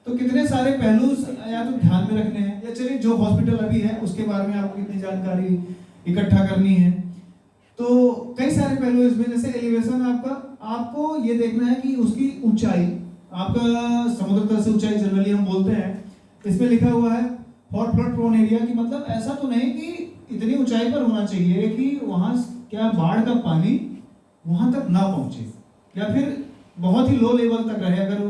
तो कितने सारे पहलू या तो ध्यान में रखने हैं या चलिए जो हॉस्पिटल अभी है उसके बारे में आपको कितनी जानकारी इकट्ठा करनी है। तो कई सारे पहलू इसमें, जैसे एलिवेशन आपको ये देखना है कि उसकी ऊंचाई, आपका समुद्र तल से ऊंचाई जनरली हम बोलते हैं, इसमें लिखा हुआ है फॉर फ्लड प्रोन एरिया की मतलब ऐसा तो नहीं कि इतनी ऊंचाई पर होना चाहिए कि वहां क्या बाढ़ का पानी वहां तक ना पहुंचे या फिर बहुत ही लो लेवल तक रहे। अगर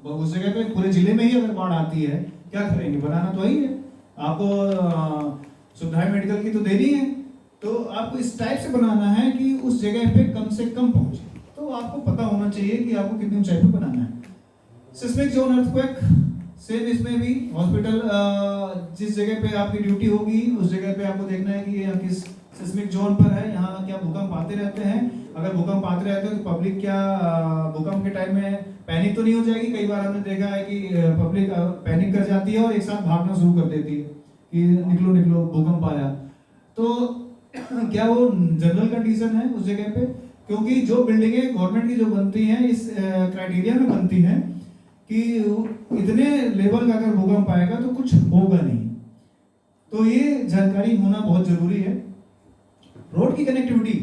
वो उस जगह पे पूरे जिले में ही अगर बाढ़ आती है क्या करेंगे, बनाना तो वही है आपको, सुविधाएं मेडिकल की तो देनी है, तो आपको इस टाइप से बनाना है कि उस जगह पे कम से कम पहुंचे। तो आपको पता होना चाहिए कि आपको कितनी ऊंचाई पर बनाना है। सिस्मिक जोन अर्थक्वेक सेम इसमें भी हॉस्पिटल जिस जगह पे आपकी ड्यूटी होगी उस जगह पे आपको देखना है कि ये किस सिस्मिक जोन पर है, यहाँ क्या भूकंप आते रहते हैं। अगर भूकंप आते रहते हैं तो पब्लिक क्या भूकंप के टाइम में पैनिक तो नहीं हो जाएगी। कई बार हमने देखा है कि पब्लिक पैनिक कर जाती है और एक साथ भागना शुरू कर देती है कि निकलो निकलो भूकंप आया। तो क्या वो जनरल कंडीशन है उस जगह पे, क्योंकि जो बिल्डिंगें गवर्नमेंट की जो बनती हैं इस क्राइटेरिया में बनती हैं कि इतने लेवल का अगर भूकंप आएगा तो कुछ होगा नहीं। तो ये जानकारी होना बहुत जरूरी है। रोड की कनेक्टिविटी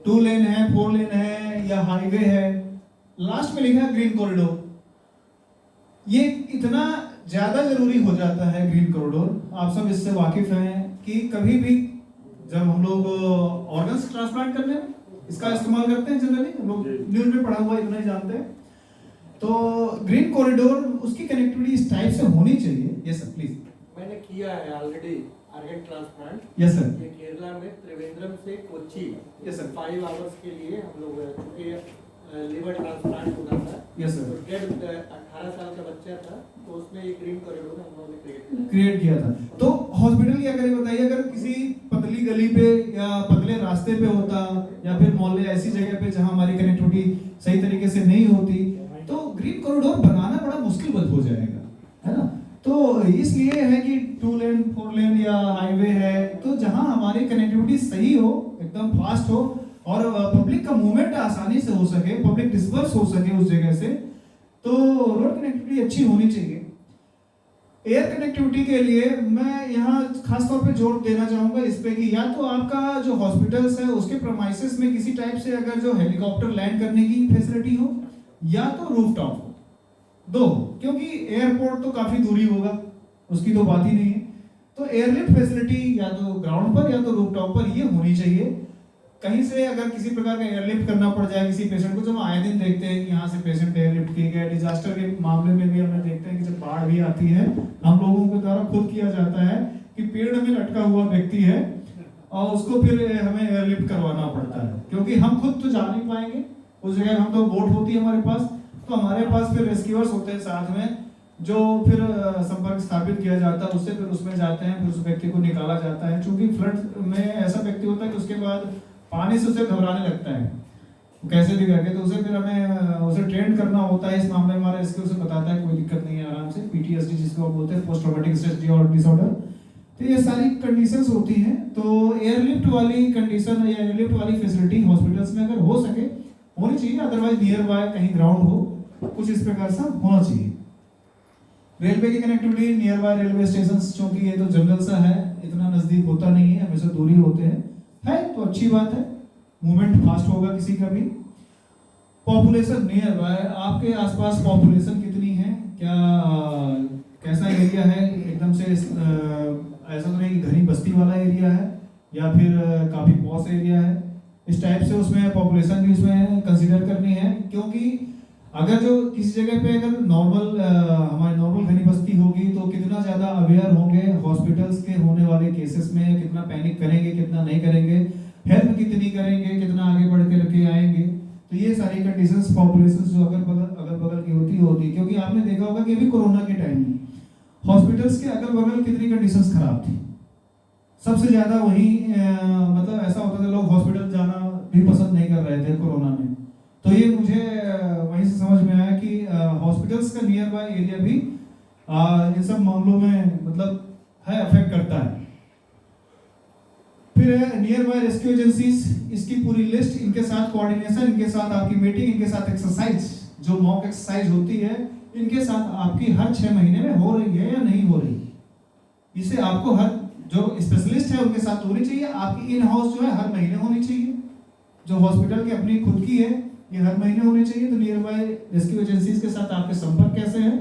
2 लेन है, 4 लेन है या हाईवे है, लास्ट में लिखा है ग्रीन कॉरिडोर। ये इतना ज्यादा जरूरी हो जाता है ग्रीन कॉरिडोर, आप सब इससे वाकिफ हैं कि कभी भी जब हम लोग ऑर्गन्स ट्रांसप्लांट करने में इसका इस्तेमाल करते हैं, जनरली हम लोग न्यूज में पढ़ा हुआ इतना ही जानते हैं। तो ग्रीन कॉरिडोर उसकी कनेक्टिविटी इस टाइप से होनी चाहिए। Yes sir please. मैंने किया है already organ transplant. Yes sir. ये केरला में त्रिवेंद्रम से कोच्चि। Yes sir. 5 आवर्स के लिए हम लोग लिवर ट्रांसप्लांट होना था। Yes sir. तो डेढ़ 18 साल का बच्चा था, तो उसमें ये ग्रीन कॉरिडोर हम लोगों ने क्रिएट किया था। तो हॉस्पिटल क्या करे बताइए, अगर किसी पतली गली पे या पतले रास्ते पे होता या फिर मोहल्ले ऐसी जगह पे जहां हमारी कनेक्टिविटी सही तरीके से नहीं होती तो ग्रीन कॉरिडोर बनाना बड़ा मुश्किल हो जाएगा, है ना। तो इसलिए है कि 2 लेन 4 लेन या हाईवे है तो जहां हमारी कनेक्टिविटी सही हो, एकदम फास्ट हो और पब्लिक का मूवमेंट आसानी से हो सके, पब्लिक डिस्पर्स हो सके उस जगह से, तो रोड कनेक्टिविटी अच्छी होनी चाहिए। एयर कनेक्टिविटी के लिए मैं यहाँ खास तौर पे जोर देना चाहूंगा इस पे कि या तो आपका जो हॉस्पिटल्स है उसके प्रेमाइसेस में किसी टाइप से अगर जो हेलीकॉप्टर लैंड करने की फैसिलिटी हो या तो रूफटॉप हो, दो हो, क्योंकि एयरपोर्ट तो काफी दूरी होगा, उसकी तो बात ही नहीं है। तो एयरलिफ्ट फैसिलिटी या तो ग्राउंड पर या तो रूफटॉप पर ये होनी चाहिए। कहीं से अगर किसी प्रकार का एयरलिफ्ट करना पड़ जाए किसी पेशेंट को, जब आए दिन देखते हैं कि यहाँ से पेशेंट एयरलिफ्ट किए गए, डिजास्टर के मामले में भी हमें देखते हैं कि जब बाढ़ भी आती है, हम लोगों के द्वारा खुद किया जाता है कि पेड़ में लटका हुआ व्यक्ति है और उसको फिर हमें एयरलिफ्ट करवाना पड़ता है, क्योंकि हम खुद तो जा नहीं पाएंगे उस जगह। हम तो बोट होती है हमारे पास, तो हमारे पास फिर रेस्क्यूअर्स होते हैं साथ में, जो फिर संपर्क स्थापित किया जाता है उससे, फिर उसमें जाते हैं, फिर उस व्यक्ति को निकाला जाता है। क्योंकि फ्लड में ऐसा व्यक्ति होता है कि उसके बाद पानी से उसे घबराने लगता है कैसे भी करके, तो उसे फिर हमें उसे ट्रेन करना होता है। इस मामले में हमारा इसके उसे बताता है कोई दिक्कत नहीं है, आराम से, PTSD जिसको बोलते हैं, पोस्ट ट्रॉमेटिक स्ट्रेस डिसऑर्डर। तो ये सारी कंडीशंस होती हैं। तो एयरलिफ्ट वाली कंडीशन या एयरलिफ्ट वाली फैसिलिटी हॉस्पिटल्स में अगर हो सके होनी चाहिए, अदरवाइज नियर बाय कहीं ग्राउंड हो, कुछ इस प्रकार से होना चाहिए। रेलवे की connectivity, near by railway station, क्योंकि ये तो जंगल सा है, इतना नजदीक होता नहीं है, हमेशा दूरी होते हैं, है तो अच्छी बात है, मूवमेंट फास्ट होगा किसी का भी। पॉपुलेशन नियर बाय, आपके आसपास पॉपुलेशन कितनी है, क्या कैसा एरिया है, एकदम से ऐसा तो नहीं घनी बस्ती वाला एरिया है या फिर काफी पॉश एरिया है, इस टाइप से उसमें पॉपुलेशन भी उसमें कंसीडर करनी है। क्योंकि अगर जो किसी जगह पे अगर नॉर्मल हमारी नॉर्मल घनी बस्ती होगी तो कितना ज़्यादा अवेयर होंगे हॉस्पिटल्स के होने वाले केसेस में, कितना पैनिक करेंगे, कितना नहीं करेंगे, हेल्प कितनी करेंगे, कितना आगे बढ़ के लेके आएंगे। तो ये सारी कंडीशंस पॉपुलेशन जो अगल बगल की होती। क्योंकि आपने देखा होगा कि अभी कोरोना के टाइम में हॉस्पिटल्स के अगल बगल कितनी कंडीशंस खराब थी। सबसे ज़्यादा वही मतलब ऐसा होता था, लोग हॉस्पिटल जाना भी पसंद नहीं कर रहे थे कोरोना में। तो ये मुझे वहीं से समझ में आया कि हॉस्पिटल्स का नियर बाय एरिया भी इन सब मामलों में मतलब है, अफेक्ट करता है। फिर नियर बाय रेस्क्यू एजेंसीज, इसकी पूरी लिस्ट, इनके साथ कोऑर्डिनेशन, इनके साथ आपकी मीटिंग, इनके साथ एक्सरसाइज, जो मॉक एक्सरसाइज होती है, इनके साथ आपकी हर 6 महीने में हो रही है या नहीं हो रही। इसे आपको हर जो स्पेशलिस्ट है उनके साथ होनी चाहिए। आपकी इन हाउस जो है हर महीने होनी चाहिए, जो हॉस्पिटल की अपनी खुद की है ये हर महीने होनी चाहिए। तो नियर बाय रेस्क्यू एजेंसीज के साथ आपके संपर्क कैसे हैं,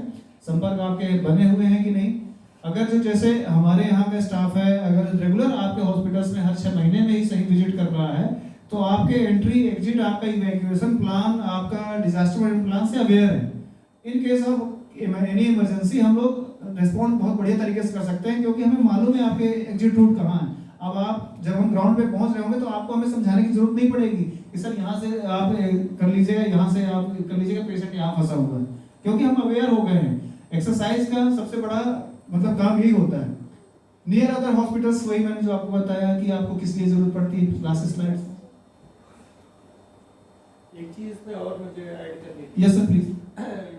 संपर्क आपके बने हुए हैं कि नहीं। अगर जो जैसे हमारे यहाँ का स्टाफ है, अगर रेगुलर आपके हॉस्पिटल्स में हर 6 महीने में ही सही विजिट कर रहा है, तो आपके एंट्री एग्जिट, आपका इवैक्यूएशन प्लान, आपका डिजास्टर मैनेजमेंट प्लान से अवेयर है। In case of any emergency हम लोग रिस्पॉन्ड बहुत बढ़िया तरीके से कर सकते हैं, क्योंकि हमें मालूम है आपके एग्जिट रूट कहाँ है। अब आप जब हम ग्राउंड पे पहुंच रहे होंगे तो आपको हमें समझाने की जरूरत नहीं पड़ेगी कि सर यहाँ से आप कर लीजिएगा, यहाँ से आप कर लीजिएगा, पेशेंट यहाँ फंसा हुआ है, क्योंकि हम अवेयर हो गए हैं। एक्सरसाइज का सबसे बड़ा मतलब काम यही होता है। नियर अदर हॉस्पिटल्स, वही मैंने जो आपको बताया कि आपको किस लिए जरूरत पड़ती है, क्लासेस स्लाइड्स। एक चीज इसमें और मुझे ऐड करनी थी। Yes sir please.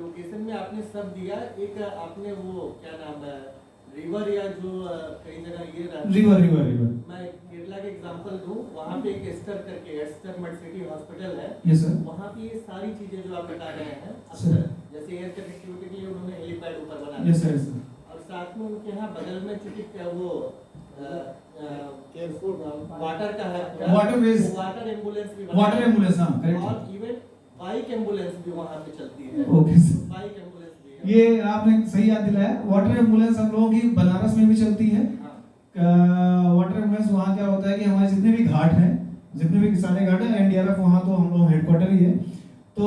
लोकेशन में आपने सब दिया, एक आपने वो क्या नाम है, रिवर या जो कई जगह ये रिवर मैं केरला के एग्जांपल दूं, वहाँ पे एक एस्टर करके, एस्टर मडसिटी हॉस्पिटल है। Yes sir. वहाँ पे ये सारी चीजें जो आप बता रहे हैं, सर। जैसे एयर कनेक्टिविटी के लिए उन्होंने हेलीपैड ऊपर बना यस सर। और साथ में उनके यहाँ बगल में चूंकि वो वाटर का है, वाटरवेज, वाटर एम्बुलेंस भी वाटर एम्बुलेंस, हाँ करेक्ट। और इवन बाइक एम्बुलेंस भी वहाँ पे चलती है। ओके सर, बाइक एम्बुलेंस भी है। ये आपने सही याद दिलाया। वाटर एम्बुलेंस हम लोगों की बनारस में भी चलती है। वाटर एम्बुलेंस वहाँ क्या होता है कि हमारे जितने भी घाट हैं, जितने भी सारे घाट हैं, एनडीआरएफ वहाँ तो हम लोग हेडक्वार्टर ही है। तो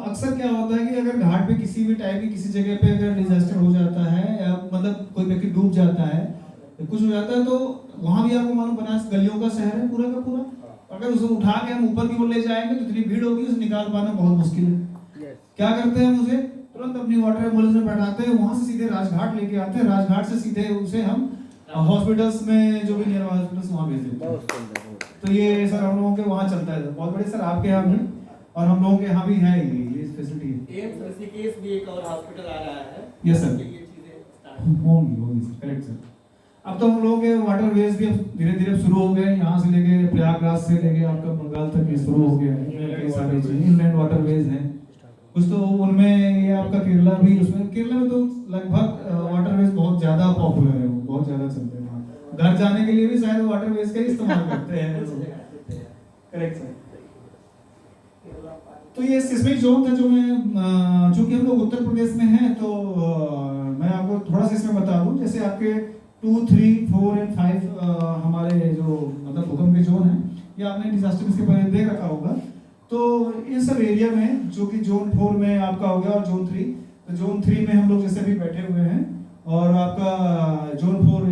अक्सर क्या होता है कि अगर घाट पे किसी भी टाइप की किसी जगह पे अगर डिजास्टर हो जाता है या मतलब कोई व्यक्ति डूब जाता है, कुछ हो जाता है, तो वहाँ भी आपको मालूम बनारस गलियों का शहर है पूरा का पूरा। अगर उसे उठा के हम ऊपर की ओर ले जाएंगे तो इतनी भीड़ होगी, उसे निकाल पाना बहुत मुश्किल है। क्या करते हैं, उसे तुरंत अपनी वाटर एम्बुलेंस में बैठाते हैं, वहाँ से सीधे राजघाट लेके आते हैं, राजघाट से सीधे उसे हम हॉस्पिटल्स में जो भी नियर हॉस्पिटल्स वहाँ भेज देते हैं। तो ये सर हम लोगों के वहाँ चलता है। बहुत बड़े सर आपके यहाँ भी और हम लोगों के यहाँ भी है ये फैसिलिटी है। एम्स ऋषिकेश भी एक और हॉस्पिटल आ रहा है। यस सर, ये चीजें स्टार्ट होंगी सर, करेक्ट सर। अब तो हम लोगों के वाटर वेज भी धीरे धीरे शुरू हो गए, यहाँ से लेके प्रयागराज से लेके आपका बंगाल तक ये शुरू हो गया है। कई सारे इनलैंड वाटर वेज हैं कुछ, तो उनमें ये आपका केरला भी, उसमें केरला में तो लगभग वाटर वेज बहुत ज्यादा पॉपुलर है, वो बहुत ज्यादा चलते हैं। घर जाने के लिए भी शायद वाटर वेज का इस्तेमाल करते हैं। Correct sir. तो ये सिस्मिक जोन था जो मैं, चूंकि हम लोग उत्तर प्रदेश में हैं, तो मैं आपको थोड़ा सा इसमें बता दूं। जैसे आपके 2, 3, 4 और 5 हमारे जो मतलब भूकंप के जोन हैं, या आपने डिजास्टर इसके पहले देख रखा होगा। तो इन सब एरिया में जो कि जोन 4 में आपका हो गया और जोन 3, तो जोन 3 में हम लोग जैसे भी बैठे हुए हैं और आपका जोन 4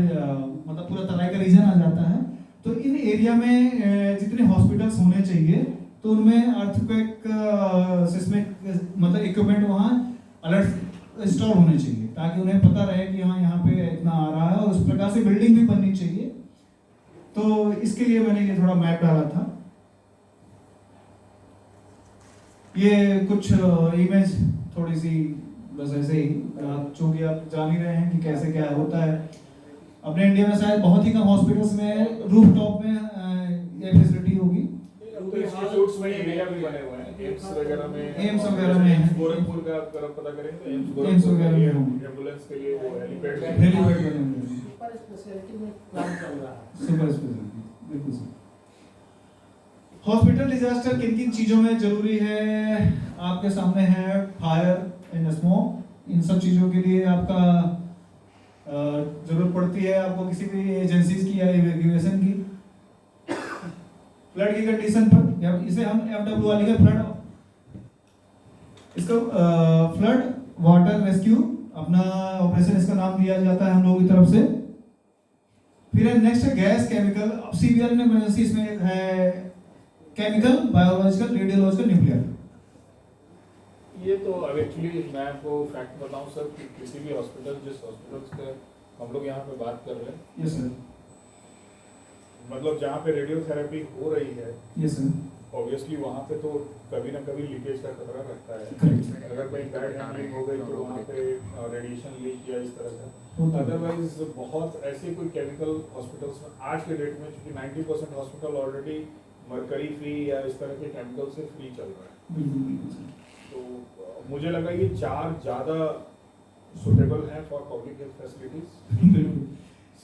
मतलब पूरा तराई का रीजन आ जाता है। तो इन एरिया में जितने हॉस्पिटल्स होने चाहिए तो उनमें अर्थक्वेक सिस्मिक मतलब इक्विपमेंट वहाँ अलर्ट इंस्टॉल होने चाहिए ताकि उन्हें पता रहे कि हाँ यहाँ पे इतना आ रहा है और उस प्रकार से बिल्डिंग भी बननी चाहिए। तो इसके लिए मैंने ये थोड़ा मैप डाला था। ये कुछ इमेज थोड़ी सी बस ऐसे ही चूंकि आप जान ही रहे हैं कि कैसे क्या होता है। अपने इंडिया में शायद बहुत ही कम हॉस्पिटल्स में रूफ टॉप में ये फैसिलिटी होगी। इंस्टीट्यूट्स में एरिया भी बने हुए हैं, एम्स वगैरह में है। गोरखपुर का अगर पता करें तो एम्स वगैरह में होंगे। एम्बुलेंस के लिए वो हेलीपैड बने हुए हैं। सुपर स्पेशलिटी में प्लान चल रहा है। सुपर स्पेशलिटी बिल्कुल सर। हॉस्पिटल डिजास्टर किन किन चीजों में जरूरी है आपके सामने है। फायर एंड स्मोक, इन सब चीजों के लिए आपका जरूरत पड़ती है आपको किसी भी एजेंसीज की या इवैक्यूएशन की। फ्लड की कंडीशन पर या इसे हम FW वाली का फ्लड, इसको फ्लड वाटर रेस्क्यू अपना ऑपरेशन इसका नाम दिया जाता है हम लोगों की तरफ से। फिर नेक्स्ट है गैस केमिकल। अब सीवीआर में इमरजेंसी इसमें है केमिकल, बायोलॉजिकल, रेडियोलॉजिकल, न्यूक्लियर। ये तो अब एक्चुअली मैं आपको फैक्ट बताऊं सर कि किसी भी हॉस्पिटल जिस हॉस्पिटल्स के हम लोग यहाँ पे बात कर रहे हैं, यस सर, मतलब जहाँ पे रेडियोथेरेपी हो रही है, यस सर, ऑब्वियसली वहाँ पे तो कभी ना कभी लीकेज का खतरा रहता है। करेक्ट। अगर कहीं बैड हैंडलिंग हो गई तो वहाँ पे रेडिएशन लीक या इस तरह का। होता है। अदरवाइज बहुत ऐसे कोई केमिकल हॉस्पिटल्स में आज के डेट में चूंकि 90% हॉस्पिटल ऑलरेडी मरकरी फ्री या इस तरह के केमिकल से फ्री चल रहा है। बिल्कुल बिल्कुल सर। तो मुझे लगा ये 4 ज़्यादा सुटेबल है फॉर पब्लिक हेल्थ फैसिलिटीज।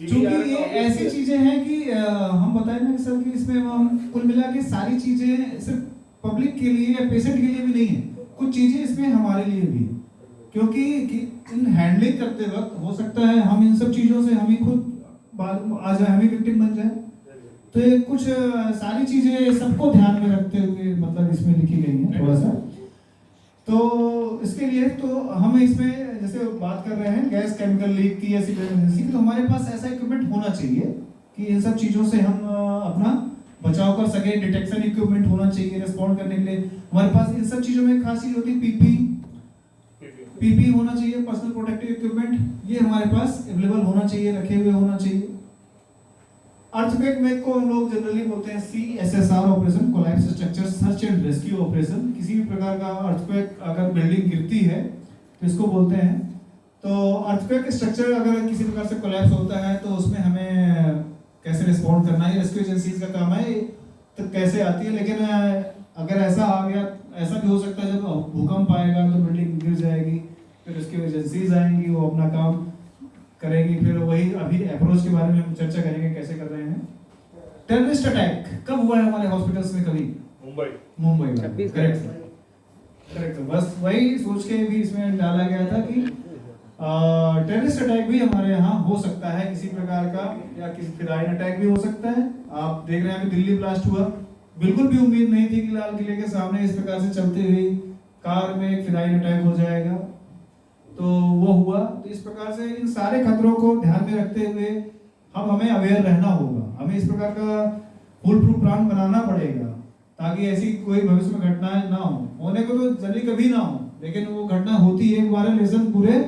क्योंकि ये ऐसी चीजें हैं कि हम बताएं ना सर कि इसमें हम कुल मिला के सारी चीजें सिर्फ पब्लिक के लिए या पेशेंट के लिए भी नहीं है, कुछ चीजें इसमें हमारे लिए भी है। क्योंकि इन हैंडलिंग करते वक्त हो सकता है हम इन सब चीजों से हम ही खुद बाद में आ जाए, हम ही विक्टिम बन जाए। तो ये कुछ सारी चीजें सबको ध्यान में रखते हुए मतलब इसमें लिखी गई है थोड़ा सा। तो इसके लिए तो हम इसमें जैसे बात कर रहे हैं गैस केमिकल लीक की या इमरजेंसी की, तो हमारे पास ऐसा इक्विपमेंट होना चाहिए कि इन सब चीज़ों से हम अपना बचाव कर सके। डिटेक्शन इक्विपमेंट होना चाहिए रिस्पॉन्ड करने के लिए। हमारे पास इन सब चीज़ों में खास चीज़ होती है पीपी होना चाहिए, पर्सनल प्रोटेक्टिव इक्विपमेंट, ये हमारे पास अवेलेबल होना चाहिए, रखे हुए होना चाहिए। अर्थक्वेक में को हम लोग जनरली बोलते हैं CSSR operation, collapse structure search and rescue operation. किसी भी प्रकार का अर्थक्वेक अगर बिल्डिंग गिरती है तो इसको बोलते हैं। तो अर्थक्वेक स्ट्रक्चर अगर किसी प्रकार से कोलैप्स होता है तो उसमें हमें कैसे रिस्पॉन्ड करना है, रेस्क्यू एजेंसीज का काम है तो कैसे आती है। लेकिन अगर ऐसा आ गया, ऐसा भी हो सकता है जब भूकंप आएगा तो बिल्डिंग गिर जाएगी, फिर रेस्क्यू एजेंसीज आएंगी, वो अपना काम करेंगी। फिर वही अभी अप्रोच के बारे में हम चर्चा करेंगे कैसे कर रहे हैं। टेररिस्ट अटैक कब हुआ है हमारे हॉस्पिटल्स में? कभी मुंबई में। 26 करेक्ट। बस वही सोच के भी इसमें डाला गया था कि टेररिस्ट अटैक भी हमारे यहाँ हो सकता है किसी प्रकार का, या किसी फिदाइन अटैक भी हो सकता है। आप देख रहे हैं अभी दिल्ली ब्लास्ट हुआ, बिल्कुल भी उम्मीद नहीं थी कि लाल किले के सामने इस प्रकार से चलती हुई कार में एक फिदाइन अटैक हो जाएगा, तो वो हुआ। तो इस प्रकार से इन सारे खतरों को ध्यान में रखते हुए हमें अवेयर रहना होगा। हमें इस प्रकार का फुल प्रूफ प्लान बनाना पड़ेगा ताकि ऐसी कोई भविष्य में घटनाएं ना हो। होने को तो जल्दी कभी ना हो, लेकिन वो घटना होती है एक बार, लेसन पूरे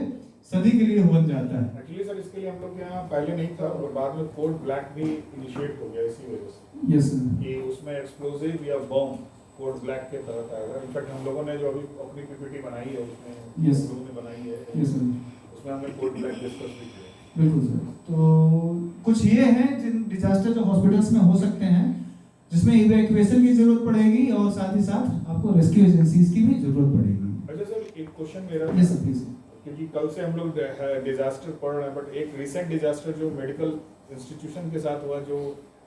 सदी के लिए बन जाता है। एक्चुअली सर इसके लिए हम लोग यहाँ पहले नहीं था और बाद में कोड ब्लैक भी इनिशिएट हो गया इसी वजह से। Yes sir. कि उसमें एक्सप्लोजिव या बम कोड ब्लैक के तहत आएगा। इनफैक्ट हम लोगों ने जो अभी अपनी पीपीटी बनाई है उसमें Yes. हम लोगों ने बनाई है, यस सर, उसमें हमने कोड ब्लैक डिस्कस भी किया। बिल्कुल सर। तो कुछ ये हैं जिन डिजास्टर जो हॉस्पिटल्स में हो सकते हैं जिसमें इवैक्यूएशन की जरूरत पड़ेगी और साथ ही साथ आपको रेस्क्यू एजेंसीज की भी जरूरत पड़ेगी। अच्छा सर एक क्वेश्चन मेरा, यस सर प्लीज। क्योंकि कल से हम लोग डिजास्टर पढ़ रहे हैं, बट एक रिसेंट डिजास्टर जो मेडिकल इंस्टीट्यूशन के साथ हुआ जो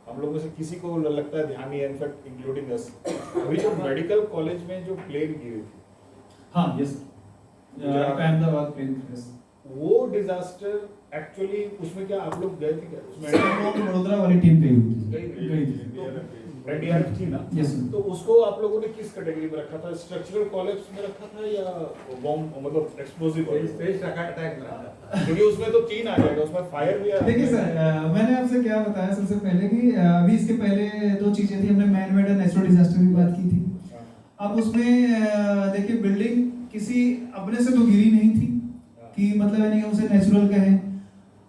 हम लोगों में से किसी को लगता है ध्यान नहीं है, इनफैक्ट इंक्लूडिंग अस, अभी जो मेडिकल कॉलेज में जो प्लेन गिरी थी, हाँ यस, अहमदाबाद प्लेन क्रैश, वो डिजास्टर एक्चुअली उसमें क्या आप लोग गए थे क्या? उसमें वडोदरा वाली टीम गई हुई थी। गई थी। तो एनडीआरएफ थी ना, Yes, sir. तो उसको आप लोगों ने किस कैटेगरी में रखा था? स्ट्रक्चरल कोलैप्स में रखा था या बॉम्ब मतलब एक्सप्लोसिव? स्पेस अटैक में क्योंकि उसमें तो 3 आ जाएगा, उसमें फायर भी आ देखिए सर, मैंने आपसे क्या बताया सबसे पहले कि अभी इसके पहले 2 चीजें थी, हमने मैन मेड और नेचुरल डिजास्टर की बात की थी। अब उसमें देखिए बिल्डिंग किसी अपने से तो गिरी नहीं थी कि मतलब यानी कि उसे नेचुरल कहें।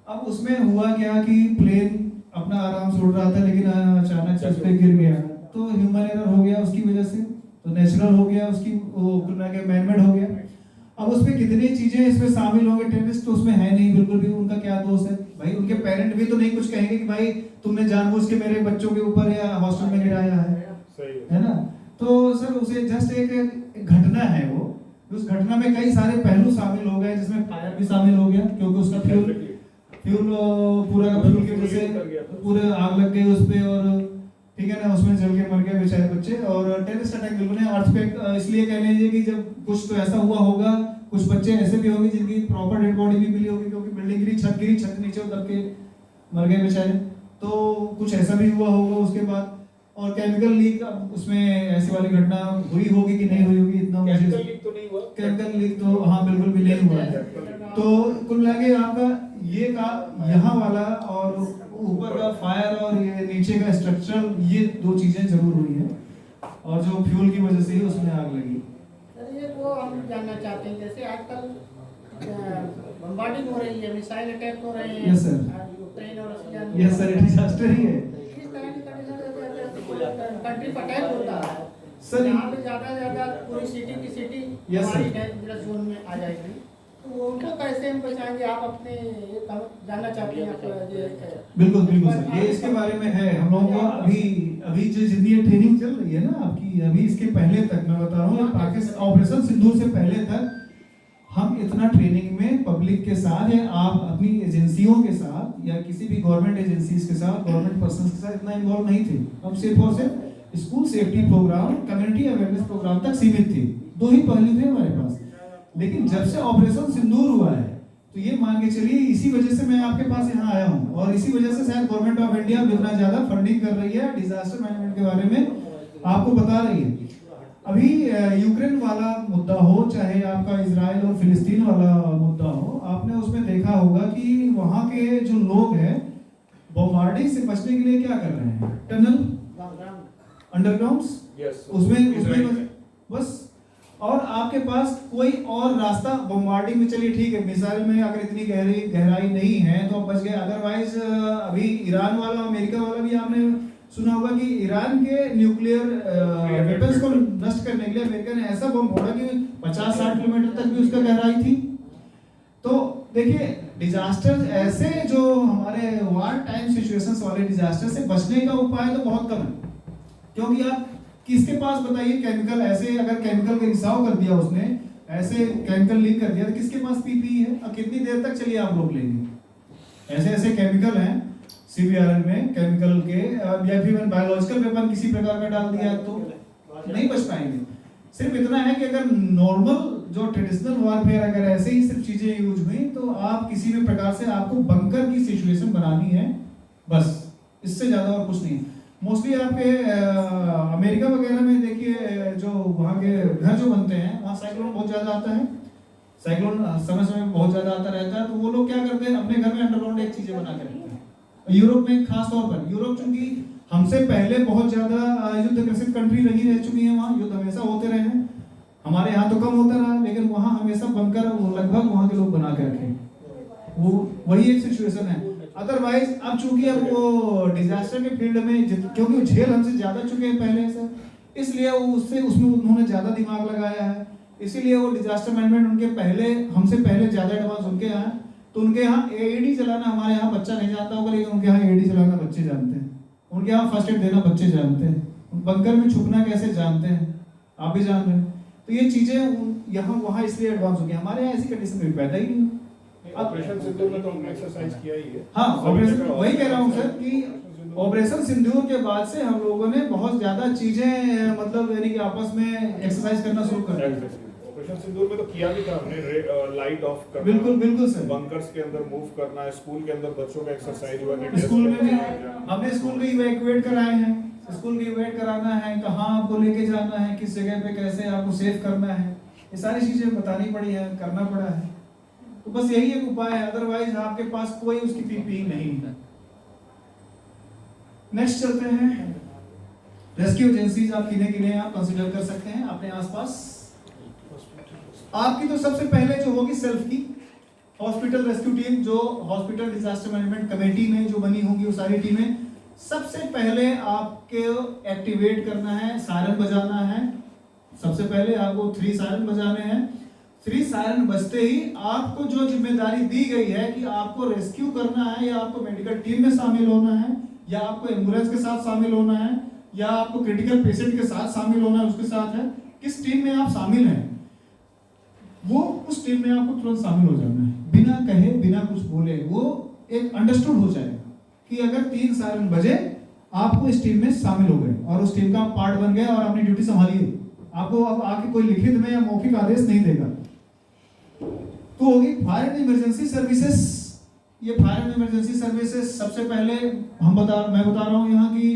अब उसमें हुआ क्या कि प्लेन अपना आराम से उड़ रहा था लेकिन अचानक से उस पे गिर गया, तो ह्यूमन एरर हो गया उसकी वजह से, तो नेचुरल हो गया उसकी, वो कुल मिला के मैन मेड हो गया। अब उसमें कितनी चीजें इसमें शामिल होंगे, टेररिस्ट तो उसमें है नहीं बिल्कुल भी, उनका क्या दोष है भाई? उनके पेरेंट भी तो नहीं कुछ कहेंगे कि भाई तुमने जानबूझ के मेरे बच्चों के ऊपर या हॉस्टल में गिराया है ना? तो सर उसे जस्ट एक घटना है वो, उस घटना में कई सारे पहलू शामिल हो गए, जिसमें फायर भी शामिल हो गया क्योंकि उसका फ्यूल पूरा का फ्यूल की वजह से पूरे आग लग गई उस पे, और ठीक है ना, उसमें जल के मर गए बेचारे बच्चे। और टेररिस्ट अटैक बिल्कुल नहीं, अर्थक्वेक इसलिए कह लीजिए कि जब कुछ तो ऐसा हुआ होगा, कुछ बच्चे ऐसे भी होंगे जिनकी प्रॉपर डेड बॉडी भी मिली होगी क्योंकि बिल्डिंग गिरी, छत नीचे उतर के मर गए बेचारे, तो कुछ ऐसा भी हुआ होगा उसके बाद। और केमिकल लीक, उसमें ऐसी वाली घटना हुई होगी कि नहीं हुई होगी इतना मुझे, केमिकल लीक तो नहीं हुआ, केमिकल लीक तो हाँ बिल्कुल भी नहीं हुआ है। तो कुल मिला के आपका ये का यहाँ वाला और ऊपर का फायर और ये नीचे का स्ट्रक्चर, ये 2 चीजें जरूर हुई है, और जो फ्यूल की वजह से ही उसमें आग लगी। सर ये वो हम जानना चाहते हैं, जैसे आजकल बम्बार्डिंग हो रही है, मिसाइल अटैक हो रहे हैं। Yes, sir. यूक्रेन और रशिया में। यस सर, डिजास्टर ही है किस तरह की कंडीशन कंट्री पर अटैक होता है सर। यहाँ पे ज्यादा से ज्यादा पूरी सिटी की सिटी Yes, sir. हमारी डेंजरस जोन में आ जाएगी, तो उनको कैसे हम बचाएंगे? आप अपने ये जानना चाहते हैं आप ये बिल्कुल बिल्कुल सर, ये इसके बारे में है। हम लोगों को अभी जो जितनी ये ट्रेनिंग चल रही है ना आपकी, अभी इसके पहले तक मैं बता रहा हूँ, पाकिस्तान ऑपरेशन सिंदूर से पहले तक हम इतना ट्रेनिंग में पब्लिक के साथ या आप अपनी एजेंसियों के साथ या किसी भी गवर्नमेंट एजेंसीज के साथ, गवर्नमेंट पर्संस के साथ इतना इन्वॉल्व नहीं थे। हम सिर्फ और सिर्फ school safety programme, community awareness programme तक सीमित थे। 2 ही पहलू थे हमारे पास। लेकिन जब से ऑपरेशन सिंदूर हुआ है, तो ये मान के चलिए इसी वजह से मैं आपके पास यहाँ आया हूँ, और इसी वजह से शायद गवर्नमेंट ऑफ इंडिया इतना ज्यादा फंडिंग कर रही है, डिजास्टर मैनेजमेंट के बारे में आपको बता रही है। अभी यूक्रेन वाला मुद्दा हो, चाहे आपका इजराइल और फिलिस्तीन वाला मुद्दा हो, आपने उसमें देखा होगा कि वहाँ के जो लोग हैं बॉम्बार्डिंग से बचने के लिए क्या कर रहे हैं? टनल, अंडरग्राउंड्स, उसमें बस। और आपके पास कोई और रास्ता बॉम्बार्डिंग में, चलिए ठीक है, मिसाइल में अगर इतनी गहराई नहीं है तो बच गए, अदरवाइज अभी ईरान वाला, अमेरिका वाला भी आपने सुना होगा कि ईरान के न्यूक्लियर वेपन्स को नष्ट करने के लिए अमेरिका ने ऐसा बम फोड़ा कि 50-60 किलोमीटर तक भी उसका गहराई थी। तो देखिए डिजास्टर ऐसे जो हमारे वार टाइम सिचुएशंस वाले डिजास्टर से बचने का उपाय तो बहुत कम है, क्योंकि आप किसके पास बताइए केमिकल, ऐसे अगर केमिकल का रिसाव कर दिया उसने, ऐसे केमिकल लीक कर दिया, तो किसके पास पीपीई है? अब कितनी देर तक चलिए आप रोक लेंगे? ऐसे ऐसे केमिकल हैं सीबीआरएन में केमिकल के, या फिर बायोलॉजिकल वेपन किसी प्रकार का डाल दिया तो नहीं बच पाएंगे। सिर्फ इतना है कि अगर नॉर्मल जो ट्रेडिशनल वॉरफेयर अगर ऐसे ही सिर्फ चीजें यूज हुई, तो आप किसी भी प्रकार से आपको बंकर की सिचुएशन बनानी है, बस इससे ज्यादा और कुछ नहीं। मोस्टली आपके अमेरिका वगैरह में देखिए जो वहाँ के घर जो बनते हैं, वहाँ साइक्लोन बहुत ज्यादा आता है, साइक्लोन समय समय में बहुत ज्यादा आता रहता है, तो वो लोग क्या करते हैं अपने घर में अंडरग्राउंड एक चीजें बना के रखते हैं। यूरोप में खास तौर पर, यूरोप चूंकि हमसे पहले बहुत ज्यादा युद्ध ग्रसित कंट्री रह चुकी है, वहाँ युद्ध हमेशा होते रहे हैं, हमारे यहाँ तो कम होता रहा, लेकिन वहाँ हमेशा बंकर लगभग वहाँ के लोग बना के रखे, वो वही एक सिचुएशन है। अदरवाइज अब चूंकि अब वो डिजास्टर के फील्ड में, क्योंकि झेल हमसे ज्यादा चुके हैं पहले से, इसलिए वो उसमें उन्होंने ज्यादा दिमाग लगाया है, इसीलिए वो डिजास्टर मैनेजमेंट उनके पहले, हमसे पहले ज्यादा एडवांस उनके यहाँ। तो उनके यहाँ एडी चलाना हमारे यहाँ बच्चा नहीं जानता होगा, लेकिन उनके यहाँ एडी चलाना बच्चे जानते हैं, उनके यहाँ फर्स्ट एड देना बच्चे जानते हैं, बंकर में छुपना कैसे जानते हैं, आप भी जान रहे हैं। तो ये चीजें यहाँ वहाँ इसलिए एडवांस हो गई, हमारे यहाँ ऐसी कंडीशन में पैदा ही नहीं। ऑपरेशन सिंदूर में तो हमने एक्सरसाइज किया ही है। हाँ, ऑपरेशन वही कह रहा हूँ सर कि ऑपरेशन सिंदूर के बाद से हम लोगों ने बहुत ज्यादा चीजें मतलब यानी कि आपस में एक्सरसाइज करना शुरू कर दिया। ऑपरेशन सिंदूर में तो किया भी था हमने, लाइट ऑफ करना, बिल्कुल सर, बंकर्स के अंदर मूव करना, स्कूल के अंदर बच्चों का एक्सरसाइज हुआ, स्कूल में भी हमने स्कूल में इवैक्यूएट कराए हैं, स्कूल की वेट कराना है, कहाँ आपको लेके जाना है, किस जगह पे कैसे आपको सेव करना है, ये सारी चीजें बतानी पड़ी है, करना पड़ा है। तो बस यही एक उपाय है, अदरवाइज आपके पास कोई उसकी पीपीई नहीं है। नेक्स्ट चलते हैं, रेस्क्यू एजेंसीज आप किन्हें आप कंसीडर कर सकते हैं अपने आसपास। आपकी तो सबसे पहले जो होगी सेल्फ की हॉस्पिटल रेस्क्यू टीम, जो हॉस्पिटल डिजास्टर मैनेजमेंट कमेटी में जो बनी होंगी वो सारी टीमें, सबसे पहले आपके एक्टिवेट करना है, सायरन बजाना है। सबसे पहले आपको 3 सायरन बजाने हैं। 3 सायरन बजते ही आपको जो जिम्मेदारी दी गई है कि आपको रेस्क्यू करना है, या आपको मेडिकल टीम में शामिल होना है, या आपको एम्बुलेंस के साथ शामिल होना है, या आपको क्रिटिकल पेशेंट के साथ शामिल होना है, उसके साथ है, किस टीम में आप शामिल हैं वो उस टीम में आपको तुरंत शामिल हो जाना है, बिना कहे बिना कुछ बोले। वो एक अंडरस्टूड हो जाएगा कि अगर 3 सायरन बजे आपको इस टीम में शामिल हो गए और उस टीम का पार्ट बन गए और अपनी ड्यूटी संभालिए। आपको अब आके कोई लिखित में या मौखिक आदेश नहीं देगा। तो होगी फायर एंड इमरजेंसी सर्विसेज। ये फायर एंड इमरजेंसी सर्विसेज सबसे पहले मैं बता रहा हूँ यहाँ की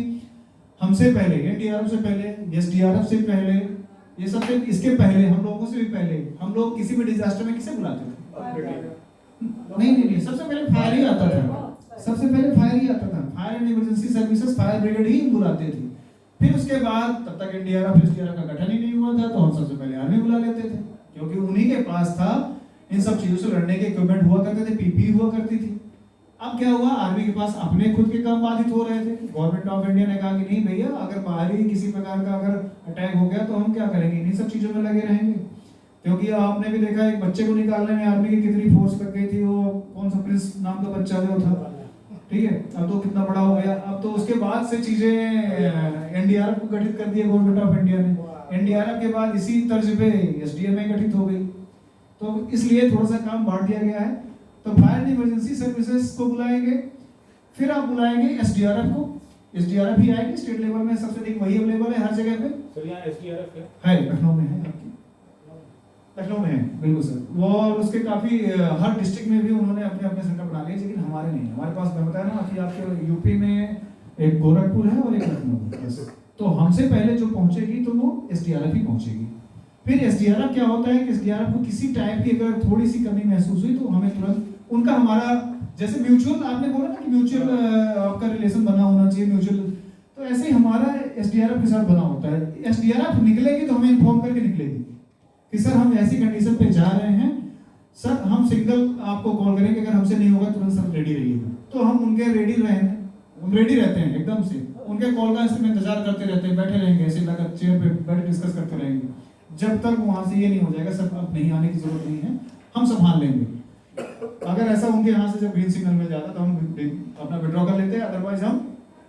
हमसे पहले, एनडीआरएफ से पहले, एसडीआरएफ से पहले, ये सबसे इसके पहले, हम लोगों से भी पहले, हम लोग किसी भी डिजास्टर में किसे बुलाते थे? नहीं, सबसे पहले फायर ही आता था। सबसे पहले फायर ही आता था। Fire and emergency services, fire brigade ही बुलाते थे। फिर उसके बाद तब तक एनडीआरएफ एसडीआरएफ का गठन ही नहीं हुआ था, तो हम सबसे पहले आर्मी बुला लेते थे, क्योंकि उन्हीं के पास था इन सब चीजों से लड़ने के इक्विपमेंट हुआ करते थे, पीपीई हुआ करती थी। अब क्या हुआ, आर्मी के पास अपने खुद के काम बाधित हो रहे थे। गवर्नमेंट ऑफ इंडिया ने कहा कि नहीं भैया, अगर बाहरी किसी प्रकार का अगर अटैक हो गया तो हम क्या करेंगे, इन्हीं सब चीजों में लगे रहेंगे। क्योंकि आपने भी देखा एक बच्चे को निकालने में आर्मी की कितनी फोर्स लग गई थी। वो कौन सा प्रिंस नाम का बच्चा जो था, ठीक है, अब तो कितना बड़ा हो गया। अब तो उसके बाद से चीजें एनडीआरएफ को गठित कर दिया गवर्नमेंट ऑफ इंडिया ने। एनडीआरएफ के बाद इसी तर्ज पे एसडीएमए गठित हो गई, तो इसलिए थोड़ा सा काम बांट दिया गया है। तो फायर एंड इमरजेंसी सर्विसेज को बुलाएंगे, फिर आप बुलाएंगे एसडीआरएफ को। एसडीआरएफ ही आएगी स्टेट लेवल में, सबसे अधिक वही अवेलेबल है हर जगह पे। सर यहाँ एसडीआरएफ है, लखनऊ में है, आपकी लखनऊ में है, बिल्कुल सर। वो और उसके काफी हर डिस्ट्रिक्ट में भी उन्होंने अपने अपने सेंटर बना लिए, लेकिन हमारे नहीं। हमारे पास मैं बताया ना कि आपके यूपी में एक गोरखपुर है और एक लखनऊ है। तो हमसे पहले जो पहुंचेगी तो वो एसडीआरएफ ही पहुंचेगी। फिर एसडीआरएफ क्या होता है कि एसडीआरएफ को किसी टाइप की अगर थोड़ी सी कमी महसूस हुई तो हमें तुरंत उनका, हमारा जैसे म्यूचुअल, आपने बोला ना कि म्यूचुअल आपका रिलेशन बना होना चाहिए म्यूचुअल, तो ऐसे ही हमारा एसडीआरएफ के साथ बना होता है। एसडीआरएफ निकलेगी तो हमें इन्फॉर्म करके निकलेगी कि सर हम ऐसी कंडीशन पे जा रहे हैं, सर हम सिंगल आपको कॉल करेंगे, अगर हमसे नहीं होगा तुरंत सर रेडी रहिएगा। तो हम उनके रेडी रहते हैं एकदम से, उनके कॉल का इंतजार करते रहते हैं, बैठे रहेंगे ऐसे लगा चेयर पे बैठ डिस्कस करते रहेंगे जब तक वहां से ये नहीं हो जाएगा सर अब नहीं आने की जरूरत नहीं है, हम संभाल लेंगे। अगर ऐसा उनके यहाँ से जब ग्रीन सिग्नल मिल जाता तो हम अपना विड्रॉ कर लेते हैं, अदरवाइज हम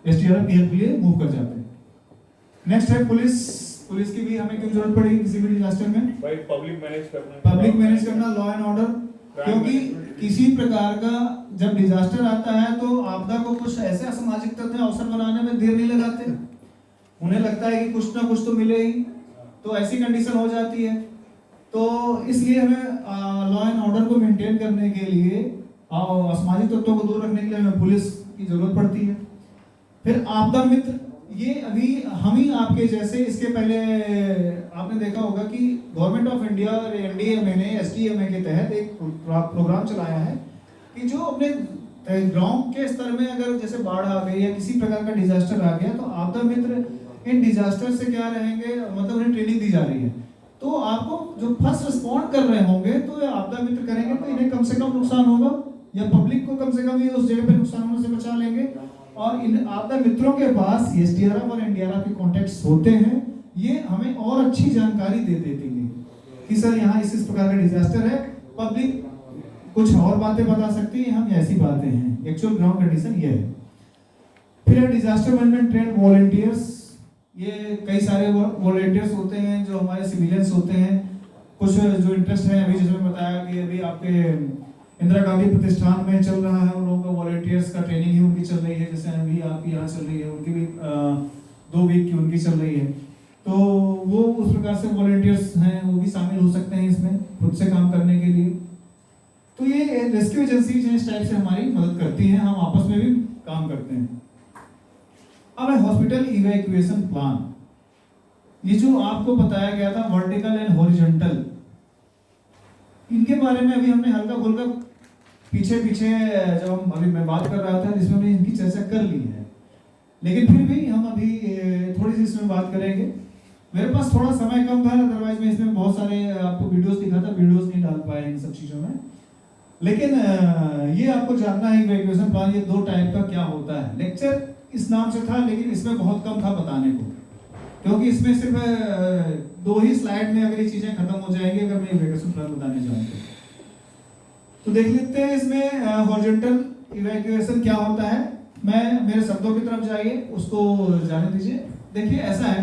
एसडीआरएफ की हेल्प के लिए मूव कर जाते हैं। नेक्स्ट है पुलिस की भी हमें क्यों जरूरत पड़ेगी किसी भी डिजास्टर में? भाई पब्लिक मैनेज करना, लॉ एंड ऑर्डर। क्योंकि किसी प्रकार का जब डिजास्टर आता है तो आपदा को कुछ ऐसे असामाजिक तत्व अवसर बनाने में देर नहीं लगाते, उन्हें लगता है कि कुछ ना कुछ तो मिले ही, तो ऐसी कंडीशन हो जाती है। तो इसलिए हमें लॉ एंड ऑर्डर को मेंटेन करने के लिए असामाजिक तत्वों को दूर रखने के लिए हमें पुलिस की जरूरत पड़ती है। फिर आपदा मित्र, ये अभी हम ही आपके जैसे, इसके पहले आपने देखा होगा कि गवर्नमेंट ऑफ इंडिया और एनडीएमए ने एसडीएमए के तहत एक प्रोग्राम चलाया है कि जो अपने गांव के स्तर में अगर जैसे बाढ़ आ गई या किसी प्रकार का डिजास्टर आ गया तो आपदा मित्र इन डिजास्टर से क्या रहेंगे, मतलब उन्हें ट्रेनिंग दी जा रही है। तो आपको जो फर्स्ट रिस्पॉन्ड कर रहे होंगे तो आपदा मित्र करेंगे तो इन्हें कम से कम नुकसान होगा, या पब्लिक को कम से कम ये उस जगह पे नुकसान होने से बचा लेंगे। और इन आपदा मित्रों के पास एसडीआरएफ और एनडीआरएफ के कॉन्टैक्ट्स होते हैं, ये हमें और अच्छी जानकारी दे देते हैं कि सर यहाँ इस प्रकार का डिजास्टर है। पब्लिक कुछ और बातें बता सकती है, हम ऐसी बातें हैं, एक्चुअल ग्राउंड कंडीशन ये है। फिर डिजास्टर मैनेजमेंट ट्रेंड वॉलंटियर्स, ये कई सारे वॉलंटियर्स होते हैं जो हमारे सिविलियंस होते हैं। कुछ जो इंटरेस्ट है, अभी जैसे मैं बताया कि अभी आपके इंदिरा गांधी प्रतिष्ठान में चल रहा है, उन लोगों का वॉलंटियर्स का ट्रेनिंग ही उनकी चल रही है, जैसे अभी आपकी यहाँ चल रही है, उनकी भी 2 वीक की उनकी चल रही है। तो वो उस प्रकार से वॉलंटियर्स हैं, वो भी शामिल हो सकते हैं इसमें खुद से काम करने के लिए। तो ये रेस्क्यू एजेंसीज इस टाइप से हमारी मदद करती हैं, हम आपस में भी काम करते हैं। अब है हॉस्पिटल इवैक्यूएशन प्लान। ये जो आपको बताया गया था वर्टिकल एंड हॉरिजॉन्टल, इनके बारे में अभी हमने हल्का फुल्का पीछे जब हम अभी मैं बात कर रहा था जिसमें हमने इनकी चर्चा कर ली है, लेकिन फिर भी हम अभी थोड़ी सी इसमें बात करेंगे। मेरे पास थोड़ा समय कम था, अदरवाइज मैं इसमें बहुत सारे आपको वीडियोस दिखाता, वीडियोस नहीं डाल पाए इन सब चीज़ों में। लेकिन ये आपको जानना है इवैक्यूएशन प्लान ये 2 टाइप का क्या होता है। लेक्चर इस नाम से था, लेकिन इसमें बहुत कम था बताने को, क्योंकि इसमें सिर्फ 2 ही स्लाइड में अगर ये चीज़ें खत्म हो जाएंगी अगर मैं इवैक्यूएशन प्लान बताने जाऊँ तो देख लेते हैं इसमें हॉरिजॉन्टल इवैक्यूएशन क्या होता है। मैं मेरे शब्दों की तरफ जाइए, उसको जाने दीजिए। देखिए ऐसा है,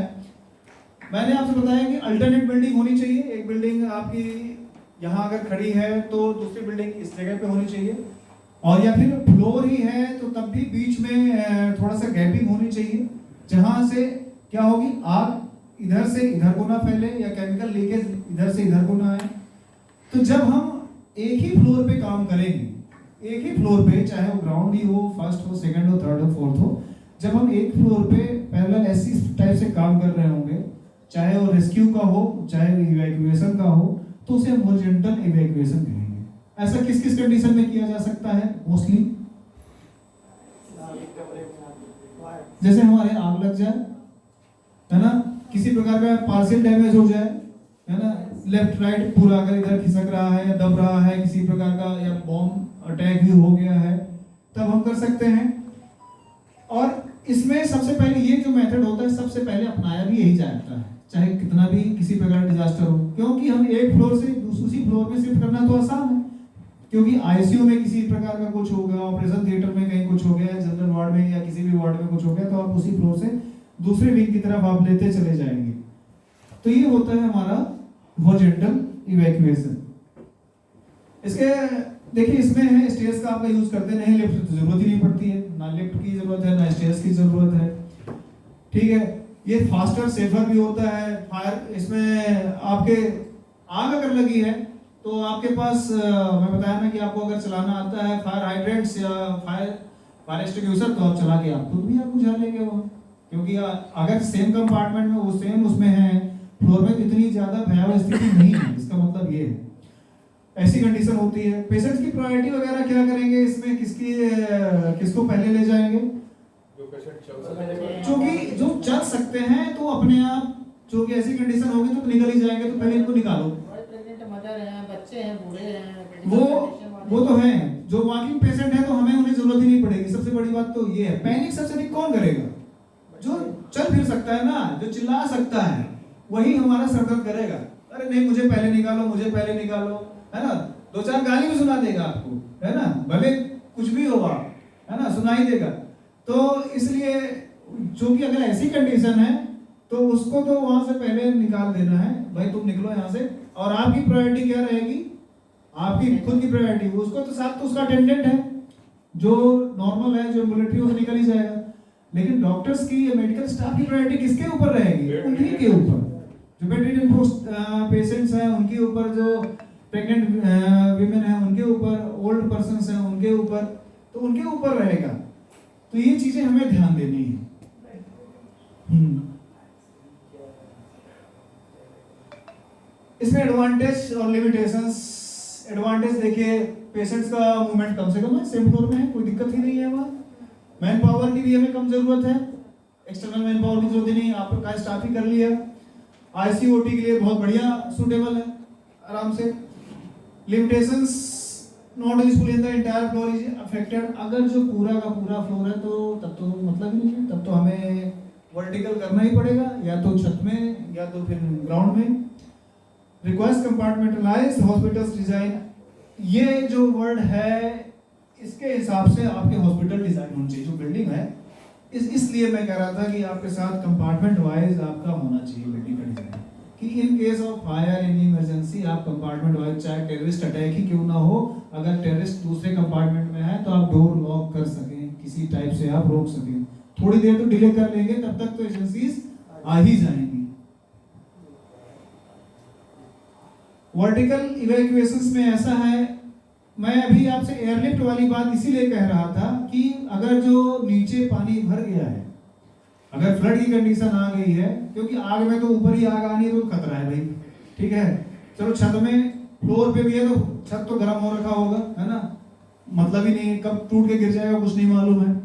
मैंने आपसे बताया कि अल्टरनेट बिल्डिंग होनी चाहिए। एक बिल्डिंग आपकी यहाँ अगर खड़ी है तो दूसरी बिल्डिंग इस जगह पे होनी चाहिए, और या फिर फ्लोर ही है तो तब भी बीच में थोड़ा सा गैपिंग होनी चाहिए, जहाँ से क्या होगी, आग इधर से इधर को ना फैले या केमिकल लीकेज इधर से इधर को ना आए। तो जब हम एक ही फ्लोर पे काम करेंगे, एक ही फ्लोर पे, चाहे वो ग्राउंड ही हो, फर्स्ट हो, सेकंड हो, थर्ड हो, फोर्थ हो, जब हम एक फ्लोर पे पैरेलल ऐसी टाइप से काम कर रहे होंगे, चाहे वो रेस्क्यू का हो, चाहे वो इवैक्यूएशन का हो, तो उसे हम हॉरिजॉन्टल इवैक्यूएशन कहेंगे। ऐसा किस किस कंडीशन में किया जा सकता है? मोस्टली जैसे हमारे आग लग जाए, है ना, किसी प्रकार का पार्शियल डैमेज हो जाए, है ना, लेफ्ट राइट पूरा अगर इधर खिसक रहा है या दब रहा है किसी प्रकार का, या बॉम्ब अटैक भी हो गया है, तब हम कर सकते हैं। और इसमें सबसे पहले ये जो मेथड होता है सबसे पहले अपनाया भी यही जाता है, चाहे कितना भी किसी प्रकार डिजास्टर हो, क्योंकि हम एक फ्लोर से दूसरी फ्लोर में शिफ्ट करना तो आसान है, क्योंकि आईसीयू में किसी प्रकार का कुछ हो गया, ऑपरेशन थिएटर में कहीं कुछ हो गया, जनरल वार्ड में या किसी भी वार्ड में कुछ हो गया, तो आप उसी फ्लोर से दूसरे विंग की तरफ आप लेते चले जाएंगे। तो ये होता है हमारा हॉरिजॉन्टल इवैक्यूएशन। इसके देखिए इसमें है स्टेयर्स का आपका यूज करते नहीं, लिफ्ट की जरूरत ही नहीं पड़ती है, ना लिफ्ट की जरूरत है ना स्टेयर्स की जरूरत है, ठीक है। ये फास्टर सेफर भी होता है। फायर इसमें आपके आग अगर लगी है तो आपके पास मैं बताया ना कि आपको अगर चलाना आता है फायर हाइड्रेंट्स या फायर एक्सटिंग्विशर, तो आप चला के आप खुद भी आग बुझा लेंगे वो, क्योंकि अगर सेम कंपार्टमेंट में वो सेम उसमें है फ्लोर में, इतनी ज्यादा भयावह स्थिति नहीं है। इसका मतलब ये है, ऐसी कंडीशन होती है। पेशेंट्स की प्रायोरिटी वगैरह क्या करेंगे इसमें, किसको पहले ले जाएंगे? जो पेशेंट चल सकते, क्योंकि जो चल सकते हैं तो अपने आप, जो कि ऐसी कंडीशन होगी तो निकल ही जाएंगे, तो पहले इनको निकालो। प्रेग्नेंट मदर हैं, बच्चे हैं, बूढ़े हैं, वो तो है, जो वॉकिंग पेशेंट है तो हमें उन्हें जरूरत ही नहीं पड़ेगी। सबसे बड़ी बात तो ये है। पैनिक सबसे अधिक कौन करेगा? जो चल फिर सकता है ना, जो चिल्ला सकता है, वही हमारा सर दर्द करेगा। अरे नहीं मुझे पहले निकालो, मुझे पहले निकालो, है ना, 2-4 गाली भी सुना देगा आपको, है ना, भले कुछ भी होगा, है ना, सुनाई देगा। तो इसलिए जो कि अगर ऐसी कंडीशन है तो उसको तो वहां से पहले निकाल देना है, भाई तुम निकलो यहाँ से। और आपकी प्रायोरिटी क्या रहेगी? आपकी खुद की प्रायोरिटी, उसको तो साथ तो उसका अटेंडेंट है जो नॉर्मल है, जो मिलिट्री से निकल ही जाएगा। लेकिन डॉक्टर्स की या मेडिकल स्टाफ की प्रायोरिटी किसके ऊपर रहेगी? उन्हीं के ऊपर, जो बेडरिडन पेशेंट्स हैं उनके ऊपर, जो प्रेग्नेंट वीमेन है उनके ऊपर, ओल्ड पर्सन्स हैं उनके ऊपर, तो उनके ऊपर रहेगा। तो ये चीजें हमें ध्यान देनी है। इसमें एडवांटेज और लिमिटेशंस। एडवांटेज देखिए, पेशेंट्स का मूवमेंट कम से कम है, सेम फ्लोर में है, कोई दिक्कत ही नहीं है वहाँ। मैन पावर की भी हमें कम जरूरत है, एक्सटर्नल मैन पावर की जरूरत ही नहीं, आपका स्टाफ ही कर लिया। आईसीओटी के लिए बहुत बढ़िया सूटेबल है, आराम से। Limitations, not useful in the entire floor is affected. अगर जो पूरा का पूरा फ्लोर है तो तब तो मतलब ही नहीं है, तब तो हमें वर्टिकल करना ही पड़ेगा, या तो छत में या तो फिर ग्राउंड में। रिक्वायर्स कंपार्टमेंटलाइज्ड हॉस्पिटल्स डिजाइन, ये जो वर्ड है इसके हिसाब से आपके हॉस्पिटल डिजाइन होने चाहिए। जो बिल्डिंग है इसलिए मैं कह रहा था कि आपके साथ कंपार्टमेंट वाइज आपका होना चाहिए बिल्डिंग का डिजाइन, कि in case of fire in emergency आप कंपार्टमेंट वाइज, चाहे टेररिस्ट अटैक ही क्यों ना हो, अगर टेररिस्ट दूसरे कंपार्टमेंट में है तो आप डोर लॉक कर सकें, किसी टाइप से आप रोक सकें। थोड़ी देर तो डिले कर लेंगे, तब तक तो एजेंसीज आ ही जाएंगी। वर्टिकल इवैक्यूएशंस में ऐसा है, मैं अभी आपसे एयरलिफ्ट वाली बात इसीलिए कह रहा था कि अगर जो नीचे पानी भर गया है अगर फ्लड की कंडीशन आ गई है, क्योंकि आग में तो ऊपर ही आग आनी है तो खतरा है भाई, ठीक है। चलो छत में फ्लोर पे भी है तो छत तो गर्म हो रखा होगा, है ना, मतलब ही नहीं कब टूट के गिर जाएगा कुछ नहीं मालूम है।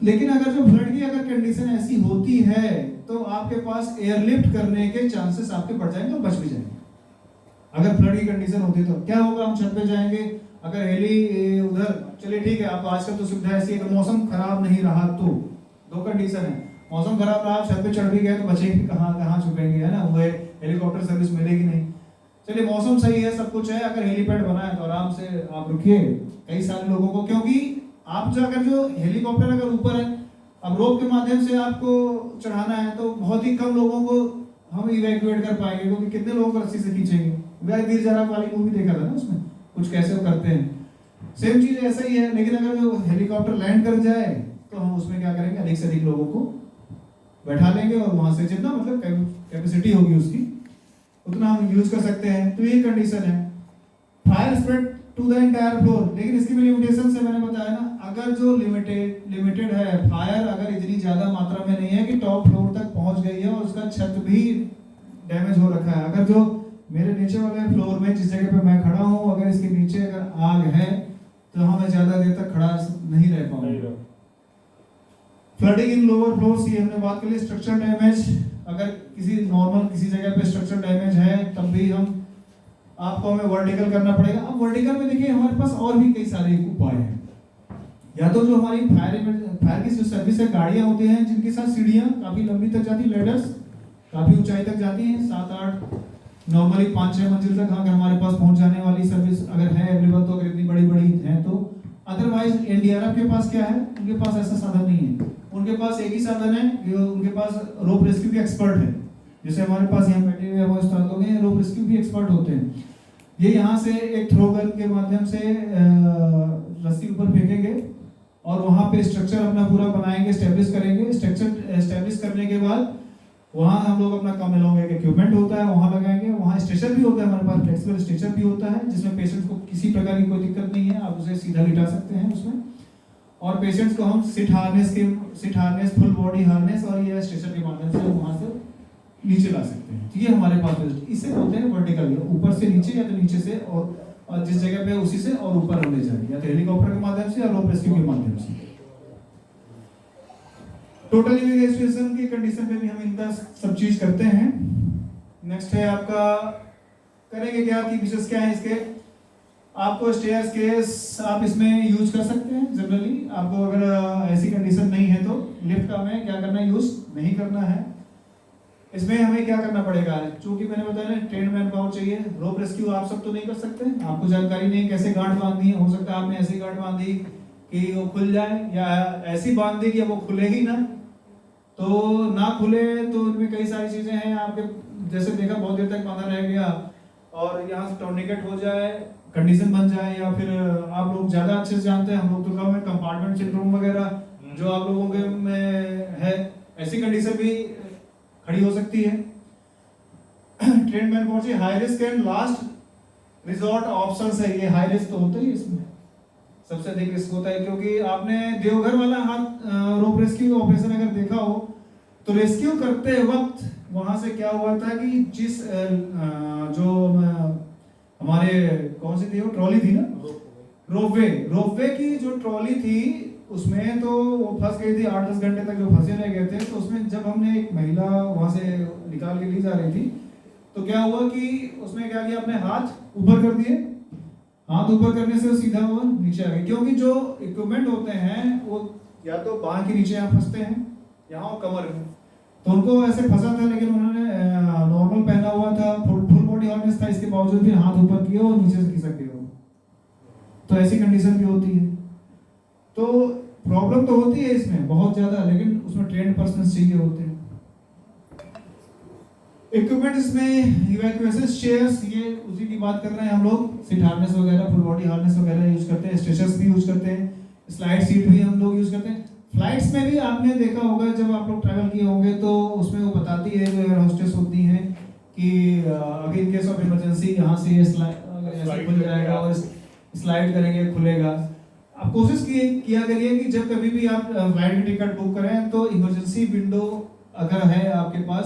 लेकिन अगर जो फ्लड की अगर कंडीशन ऐसी होती है तो आपके पास एयरलिफ्ट करने के चांसेस आपके बढ़ जाएंगे और बच भी जाएंगे। अगर फ्लड की कंडीशन होती तो क्या होगा, हम छत पे जाएंगे, अगर हेली उधर, चलिए ठीक है, आप आजकल तो सुविधा ऐसी है कि मौसम खराब नहीं रहा तो दो कंडीशन है, मौसम खराब रहा, छत पे चढ़ भी गए तो बचेंगे कहाँ छुपेंगे, है ना, वो हेलीकॉप्टर सर्विस मिलेगी नहीं। चलिए मौसम सही है, सब कुछ है, अगर हेलीपैड बना है तो आराम से आप रुकिए। कई सारे लोगों को, क्योंकि आप जो अगर जो हेलीकॉप्टर अगर ऊपर है, अब रोप के माध्यम से आपको चढ़ाना है तो बहुत ही कम लोगों को हम इवैक्यूएट कर पाएंगे, क्योंकि कितने लोगों को रस्सी से खींचेंगे। वह वीर जारा वाली मूवी देखा था ना, उसमें कुछ कैसे वो करते हैं, सेम चीज ऐसा ही है। लेकिन अगर जो हेलीकॉप्टर लैंड कर जाए तो हम उसमें क्या करेंगे, अधिक से अधिक लोगों को बैठा लेंगे और वहां से जितना मतलब कैपेसिटी होगी उसकी उतना हम यूज कर सकते हैं। तो ये कंडीशन है। Fire spread to the entire floor, लेकिन इसकी भी लिमिटेशन से मैंने बताया ना, अगर जो लिमिटेड है फायर, अगर इतनी ज्यादा मात्रा में नहीं है कि टॉप फ्लोर तक पहुंच गई है और उसका छत भी डैमेज हो रखा है, अगर जो मेरे नीचे वाले फ्लोर में जिस जगह पे मैं खड़ा हूं, अगर इसके नीचे अगर आग है तो हमें ज्यादा देर तक खड़ा नहीं रह पाऊंगा। फ्लडिंग इन लोअर फ्लोर्स, ये हमने बात कर ली। स्ट्रक्चर डैमेज, अगर किसी नॉर्मल किसी जगह पे स्ट्रक्चर डैमेज है तब भी हमें वर्टिकल करना पड़ेगा। अब वर्टिकल में देखिए हमारे पास और भी कई सारे उपाय हैं। या तो जो हमारी फायर की जो सर्विस है, गाड़ियां होती हैं जिनके साथ सीढ़ियां काफी लंबी तक जाती, लेडर्स काफी ऊंचाई तक जाती हैं, 7-8 नॉर्मली 5-6 मंजिल तक अगर हमारे पास पहुंच जाने वाली सर्विस अगर है अवेलेबल, तो अगर इतनी बड़ी बड़ी है तो। अदरवाइज एनडीआरएफ के पास क्या है, उनके पास ऐसा साधन नहीं है, उनके पास एक ही साधन है, उनके पास रोप रेस्क्यू के एक्सपर्ट है। जैसे हमारे पास यहाँ बैठे हुए हमारे उस्ताद लोग हैं, रोप रेस्क्यू भी एक्सपर्ट होते हैं। ये यहाँ से एक थ्रो गन के माध्यम से रस्सी ऊपर फेंकेंगे और वहाँ पे स्ट्रक्चर अपना पूरा बनाएंगे, स्टैब्लिश करेंगे। स्ट्रक्चर एस्टैब्लिश करने के बाद वहाँ हम लोग अपना कम लोगों के इक्विपमेंट होता है वहाँ लगाएंगे। वहाँ स्ट्रेचर भी होता है, हमारे पास फ्लेक्सिबल स्ट्रेचर भी होता है जिसमें पेशेंट को किसी प्रकार की कोई दिक्कत नहीं है, आप उसे सीधा लिटा सकते हैं उसमें। और पेशेंट्स को हम sit harness, full body harness और ये स्ट्रेचर के माध्यम से वहाँ से नीचे ला सकते हैं। ठीक है, हमारे पास इसे बोलते हैं वर्टिकल, ऊपर से नीचे या तो नीचे से और जिस जगह पे उसी से और ऊपर हम ले जाएंगे, या तो हेलीकॉप्टर के माध्यम से या रोप रेस्क्यू के माध्यम से। टोटल इवैक्यूएशन की कंडीशन पे भी हम इनका सब चीज करते हैं। नेक्स्ट है आपका, करेंगे क्या कि विशेष क्या है इसके, आपको स्टेयर्स केस आप इसमें यूज कर सकते हैं। जनरली आपको अगर ऐसी कंडीशन नहीं है तो लिफ्ट का हमें क्या करना है, यूज नहीं करना है। इसमें हमें क्या करना पड़ेगा, चूंकि मैंने बताया ना ट्रेन मैन पावर चाहिए। रोप रेस्क्यू आप सब तो नहीं कर सकते, आपको जानकारी नहीं कैसे गांठ बांधनी है। हो सकता है आपने ऐसी गांठ बांधी कि वो खुल जाए, या ऐसी बांध दी कि वो खुलेगी ना, तो ना खुले तो इनमें कई सारी चीजें हैं। आपके जैसे देखा बहुत देर तक बांधा रह गया और यहाँ से टर्निकेट हो जाए, कंडीशन बन जाए, या फिर आप लोग ज्यादा अच्छे से जानते हैं, हम लोग तो कम है कंपार्टमेंट सिंड्रोम वगैरह जो आप लोगों के में है, ऐसी कंडीशन भी खड़ी हो सकती है। ट्रेन मैन पहुंचे, high risk and last resort options है। ये हाई रिस्क तो होता ही इसमें सबसे अधिक रिस्क होता है, क्योंकि आपने देवघर वाला हाथ रोप रेस्क्यू ऑपरेशन अगर देखा हो तो रेस्क्यू करते वक्त वहां से क्या हुआ था कि जिस जो हमारे कौन सी थी वो ट्रॉली थी ना, रोपवे की जो ट्रॉली थी उसमें तो वो फंस गई थी। 8-10 घंटे तक जो फंसे रह गए थे। तो उसमें जब हमने एक महिला वहां से निकाल के ली जा रही थी तो क्या हुआ कि उसने क्या किया, अपने हाथ ऊपर कर दिए। हाथ ऊपर करने से सीधा वो नीचे आ गई, क्योंकि जो इक्विपमेंट होते हैं वो या तो बांह के नीचे यहाँ फंसते हैं, यहाँ और कमर में, तो उनको ऐसे फंसा था। लेकिन उन्होंने नॉर्मल पहना हुआ था, फुल बॉडी हार्नेस था, इसके बावजूद भी हाथ ऊपर किए और नीचे से खिसक गए। तो ऐसी कंडीशन भी होती है। तो प्रॉब्लम तो होती है इसमें बहुत ज्यादा, लेकिन उसमें ट्रेंड पर्सन चाहिए होते हैं। इक्विपमेंट इसमें इवैक्यूएशन चेयर्स, ये उसी की बात कर रहे हैं हम लोग। सीट हार्नेस वगैरह, फुल बॉडी हार्नेस वगैरह यूज करते हैं, स्ट्रेचर्स भी यूज करते हैं, स्लाइड सीट भी हम लोग यूज करते हैं। फ्लाइट्स में भी आपने देखा होगा, जब आप लोग ट्रैवल किए होंगे तो उसमें वो बताती है जो एयर होस्टेस होती हैं कि अगर इन केस ऑफ इमरजेंसी यहाँ से ये स्लाइड खुल जाएगा और स्लाइड करेंगे खुलेगा। आप कोशिश किया करिए कि जब कभी भी आप फ्लाइट की टिकट बुक करें तो इमरजेंसी विंडो अगर है आपके पास,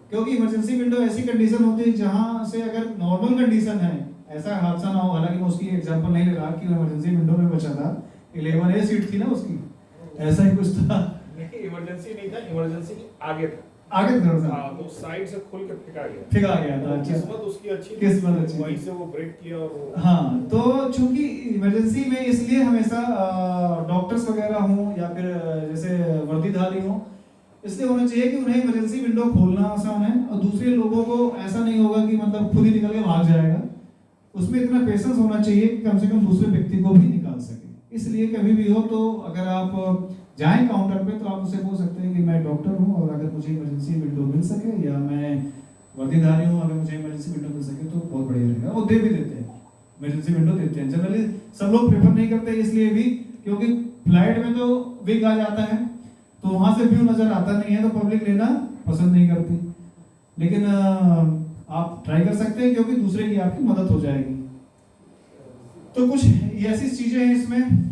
क्योंकि इमरजेंसी विंडो ऐसी कंडीशन होती है जहां से अगर नॉर्मल कंडीशन है, ऐसा हादसा ना हो, हालांकि मैं उसकी एग्जांपल नहीं ले रहा कि वो इमरजेंसी विंडो में बचा था, 11A सीट थी ना उसकी, ऐसा ही कुछ था। नहीं इमरजेंसी नहीं था, इमरजेंसी के आगे था, आगे की तरफ था, हाँ तो साइड से खुल के फेंका गया था। किस्मत उसकी अच्छी थी, किस्मत अच्छी थी। वहीं से वो ब्रेक किया और वो हाँ, तो चूंकि इमरजेंसी में इसलिए हमेशा डॉक्टर्स वगैरह हों या फिर जैसे वर्दीधारी हों, इसलिए होना चाहिए कि उन्हें इमरजेंसी विंडो खोलना आसान है और दूसरे लोगों को ऐसा नहीं होगा कि मतलब खुद ही निकल के भाग जाएगा। उसमें इतना पेशेंस होना चाहिए कि कम से कम दूसरे व्यक्ति को भी निकाल सके। इसलिए कभी भी हो तो अगर आप जाएं काउंटर पे तो आप उससे बोल सकते हैं कि मैं डॉक्टर हूं और अगर मुझे इमरजेंसी विंडो मिल सके, या मैं वर्दीधारी हूं, अगर मुझे इमरजेंसी विंडो मिल सके तो बहुत बढ़िया रहेगा। वो दे भी देते हैं, इमरजेंसी विंडो देते हैं। जनरली सब लोग प्रेफर नहीं करते इसलिए भी, क्योंकि फ्लाइट में तो विग आ जाता है तो वहां से व्यू नजर आता नहीं है, तो पब्लिक लेना पसंद नहीं करती। लेकिन आप ट्राई कर सकते हैं क्योंकि दूसरे की आपकी मदद हो जाएगी। तो कुछ ऐसी चीजें हैं इसमें।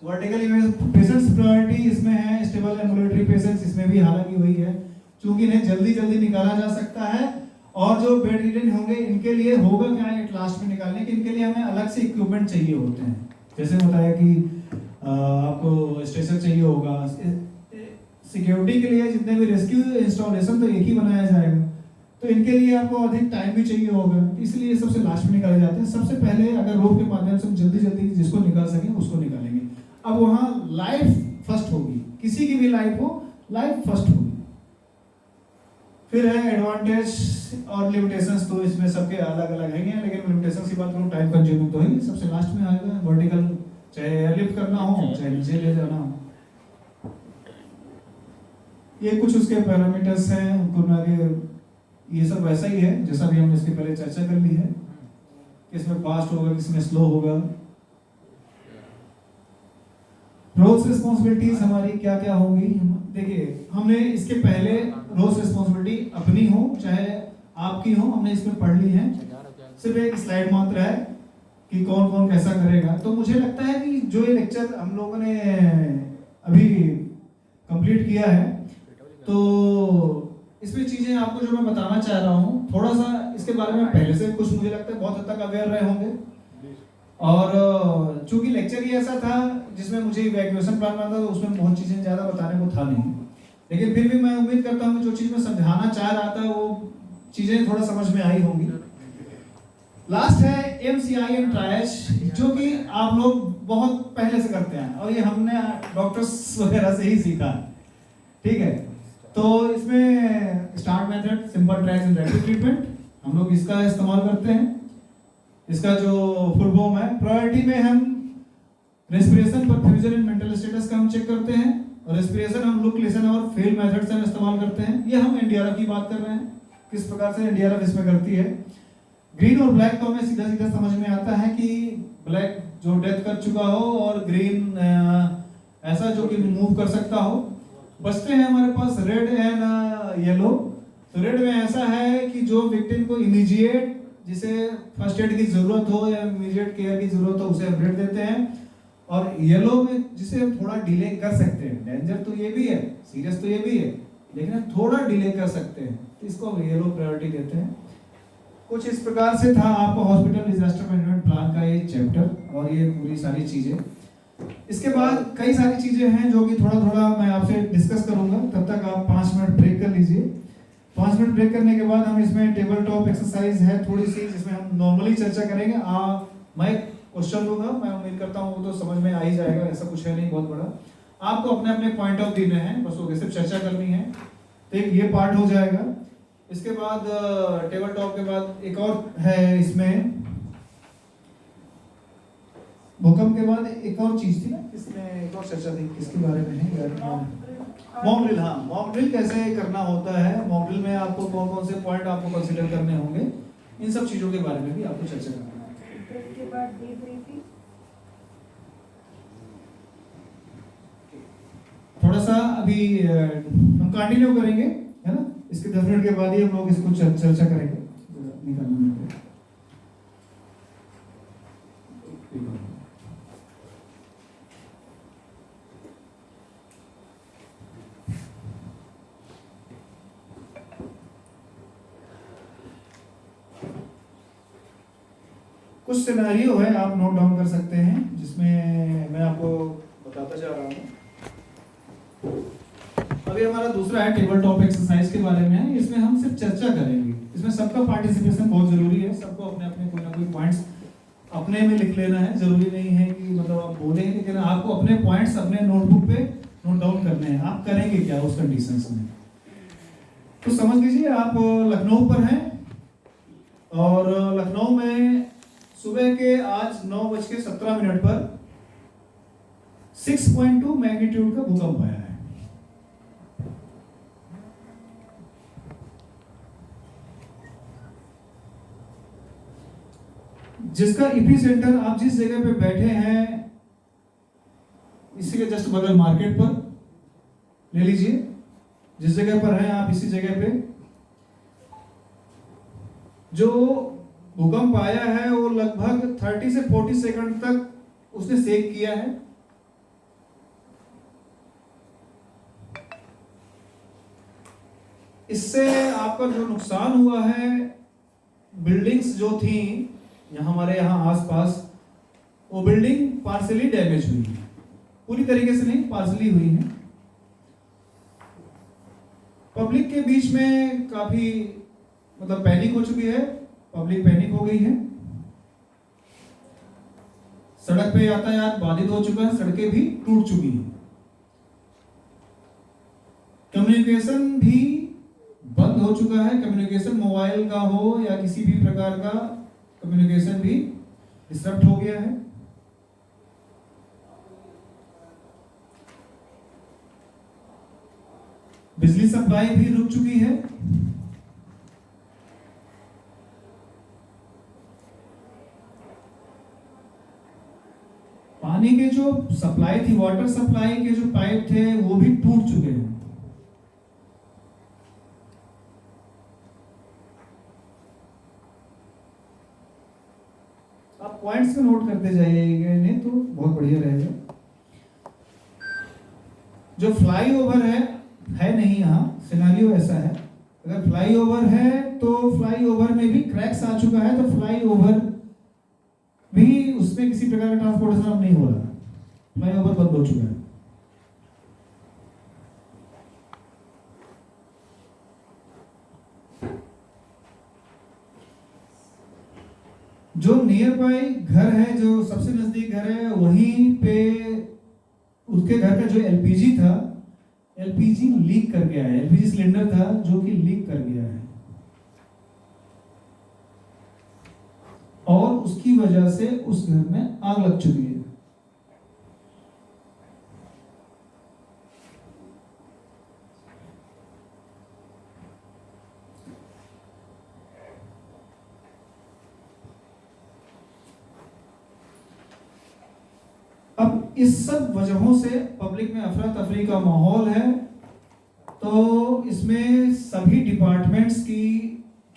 वर्टिकल इमेज पेशेंट्स प्रायोरिटी इसमें है, स्टेबल एम्बुलेटरी पेशेंट्स इसमें भी हालांकि वही है, क्योंकि इन्हें जल्दी जल्दी निकाला जा सकता है। और जो बेड रिडन होंगे इनके लिए होगा क्या है लास्ट में निकालने के, इनके लिए हमें अलग से इक्विपमेंट चाहिए होते हैं। जैसे बताया कि आपको स्ट्रेचर चाहिए होगा, सिक्योरिटी के लिए जितने भी रेस्क्यू इंस्टॉलेशन तो एक ही बनाया जाएगा, तो इनके लिए आपको अधिक टाइम भी चाहिए होगा, इसलिए सबसे लास्ट में निकाले जाते हैं। सबसे पहले अगर रोप के माध्यम से जल्दी जल्दी जिसको निकाल सकें उसको निकालेंगे। अब वहाँ लाइफ फर्स्ट होगी, किसी की भी लाइफ हो, लाइफ फर्स्ट होगी। फिर है एडवांटेज और लिमिटेशंस, तो इसमें सबके अलग अलग हैं, लेकिन लिमिटेशंस की बात करूँ टाइम कंज्यूमिंग तो ही सबसे लास्ट में आएगा। वर्टिकल चाहे एयरलिफ्ट करना हो चाहे नीचे ले जाना हो, ये कुछ उसके पैरामीटर्स हैं। उनको आगे ये सब वैसा ही है जैसा भी हमने इसके पहले चर्चा कर ली है, किसमें फास्ट होगा किसमें स्लो होगा। रोल्स रिस्पॉन्सिबिलिटीज हमारी क्या क्या होंगी, देखिए हमने इसके पहले रोल्स रिस्पॉन्सिबिलिटी अपनी हो चाहे आपकी हो हमने इसमें पढ़ ली है, सिर्फ एक स्लाइड मात्र है कि कौन कौन कैसा करेगा। तो मुझे लगता है कि जो ये लेक्चर हम लोगों ने अभी कंप्लीट किया है, तो इसमें चीजें आपको जो मैं बताना चाह रहा हूँ, थोड़ा सा इसके बारे में पहले से कुछ मुझे लगता है बहुत हद तक अवेयर रहे होंगे। और चूंकि लेक्चर ही ऐसा था जिसमें मुझे इवैक्यूएशन प्लान बना था, तो उसमें बहुत चीजें ज्यादा बताने को था नहीं, लेकिन फिर भी मैं उम्मीद करता हूँ कि जो चीज मैं समझाना चाह रहा था वो चीजें थोड़ा समझ में आई होंगी। लास्ट है MCIM ट्रायज, जो कि आप लोग बहुत पहले से करते हैं और ये हमने डॉक्टर्स वगैरह से ही सीखा, ठीक है। तो इसमें start method, simple tracks and rapid treatment, हम लोग इसका इस्तेमाल करते हैं। इसका जो फुल फॉर्म है, प्रायोरिटी में हम respiration, perfusion and mental status का हम चेक करते हैं, और रेस्पिरेशन हम लुक, लिसन और फील मेथड से हम इस्तेमाल करते हैं। ये हम NDRF की बात कर रहे हैं, किस प्रकार से NDRF इसमें करती है। ग्रीन और ब्लैक तो हमें सीधा सीधा समझ में आता है कि ब्लैक जो डेथ कर चुका हो और ग्रीन ऐसा जो कि मूव कर सकता हो। बचते हैं हमारे पास रेड एंड येलो। तो रेड में ऐसा है कि जो विक्टिम को इमीडिएट, जिसे फर्स्ट एड की जरूरत हो या इमीडिएट केयर की जरूरत हो, उसे हम रेड देते हैं। और येलो में जिसे हम थोड़ा डिले कर सकते हैं, डेंजर तो ये भी है, सीरियस तो ये भी है, लेकिन हम थोड़ा डिले कर सकते हैं, तो इसको हम येलो प्रायोरिटी देते हैं। कुछ इस प्रकार से था आपको हॉस्पिटल डिजास्टर मैनेजमेंट प्लान का ये चैप्टर और ये पूरी सारी चीजें। इसके बाद कई सारी चीजें हैं जो कि थोड़ा थोड़ा मैं आपसे डिस्कस करूंगा, तब तक आप 5 मिनट ब्रेक कर लीजिए। 5 मिनट ब्रेक करने के बाद हम इसमें टेबल टॉप एक्सरसाइज है थोड़ी सी, जिसमें हम नॉर्मली चर्चा करेंगे। मैं क्वेश्चन लूंगा, मैं उम्मीद करता हूँ वो तो समझ में आ ही जाएगा, ऐसा कुछ है नहीं बहुत बड़ा। आपको अपने अपने पॉइंट ऑफ देने हैं, बस वो सिर्फ चर्चा करनी है। तो एक ये पार्ट हो जाएगा। इसके बाद टेबल टॉप के बाद एक और है, इसमें भूकंप के बाद एक और चीज थी ना, इसमें एक और चर्चा थी, किसके बारे में है यार? Mock drill. हाँ, मॉक ड्रिल कैसे करना होता है, मॉक ड्रिल में आपको कौन कौन से पॉइंट आपको कंसीडर करने होंगे, इन सब चीजों के बारे में भी आपको चर्चा करना है। के बाद डीब्रीफिंग, थोड़ा सा अभी हम कंटिन्यू करेंगे, है ना। इसके 10 मिनट के बाद ही हम लोग इसको चर्चा करेंगे। निकालना कुछ सिनेरियो है, आप नोट डाउन कर सकते हैं, जिसमें मैं आपको बताता जा रहा हूँ। अभी हमारा दूसरा है टेबल टॉप एक्सरसाइज के बारे में है। इसमें हम सिर्फ चर्चा करेंगे, इसमें सबका पार्टिसिपेशन बहुत जरूरी है। सबको अपने अपने कोई ना कोई पॉइंट्स अपने में लिख लेना है, जरूरी नहीं है कि मतलब आप बोलेंगे, लेकिन आपको अपने पॉइंट्स अपने नोटबुक पे नोट डाउन करने हैं। आप करेंगे क्या उस कंडीशंस में, तो समझ लीजिए आप लखनऊ पर हैं और लखनऊ में सुबह के आज 9:17 पर 6.2 मैग्नीट्यूड का भूकंप आया है। जिसका इपी सेंटर आप जिस जगह पे बैठे हैं इसी के जस्ट बगल मार्केट पर ले लीजिए। जिस जगह पर हैं आप इसी जगह पे जो भूकंप आया है वो लगभग 30 से 40 सेकंड तक उसने सेक किया है। इससे आपका जो नुकसान हुआ है, बिल्डिंग्स जो थी हमारे यहाँ आसपास, वो बिल्डिंग पार्शियली डैमेज हुई है, पूरी तरीके से नहीं, पार्शियली हुई है। पब्लिक के बीच में काफी मतलब पैनिक हो चुकी है, पब्लिक पैनिक हो गई है। सड़क पे यातायात बाधित हो चुका है, सड़कें भी टूट चुकी हैं। कम्युनिकेशन भी बंद हो चुका है। कम्युनिकेशन मोबाइल का हो या किसी भी प्रकार का कम्युनिकेशन भी डिस्टर्ब हो गया है। बिजली सप्लाई भी रुक चुकी है। पानी के जो सप्लाई थी, वाटर सप्लाई के जो पाइप थे वो भी टूट चुके हैं। आप पॉइंट्स को नोट करते जाइएगा, नहीं तो बहुत बढ़िया रहेगा। जो फ्लाईओवर है नहीं, यहाँ सिनेरियो ऐसा है, अगर फ्लाईओवर है तो फ्लाईओवर में भी क्रैक्स आ चुका है, तो फ्लाईओवर भी उसमें किसी प्रकार का ट्रांसपोर्टेशन अब नहीं हो रहा, फ्लाईओवर बंद हो चुका है। जो नियर बाय घर है, जो सबसे नजदीक घर है, वहीं पे उसके घर का जो एलपीजी था, एलपीजी लीक कर गया है। एलपीजी सिलेंडर था जो कि लीक कर गया है और उसकी वजह से उस घर में आग लग चुकी है। अब इस सब वजहों से पब्लिक में अफरा तफरी का माहौल है, तो इसमें सभी डिपार्टमेंट्स की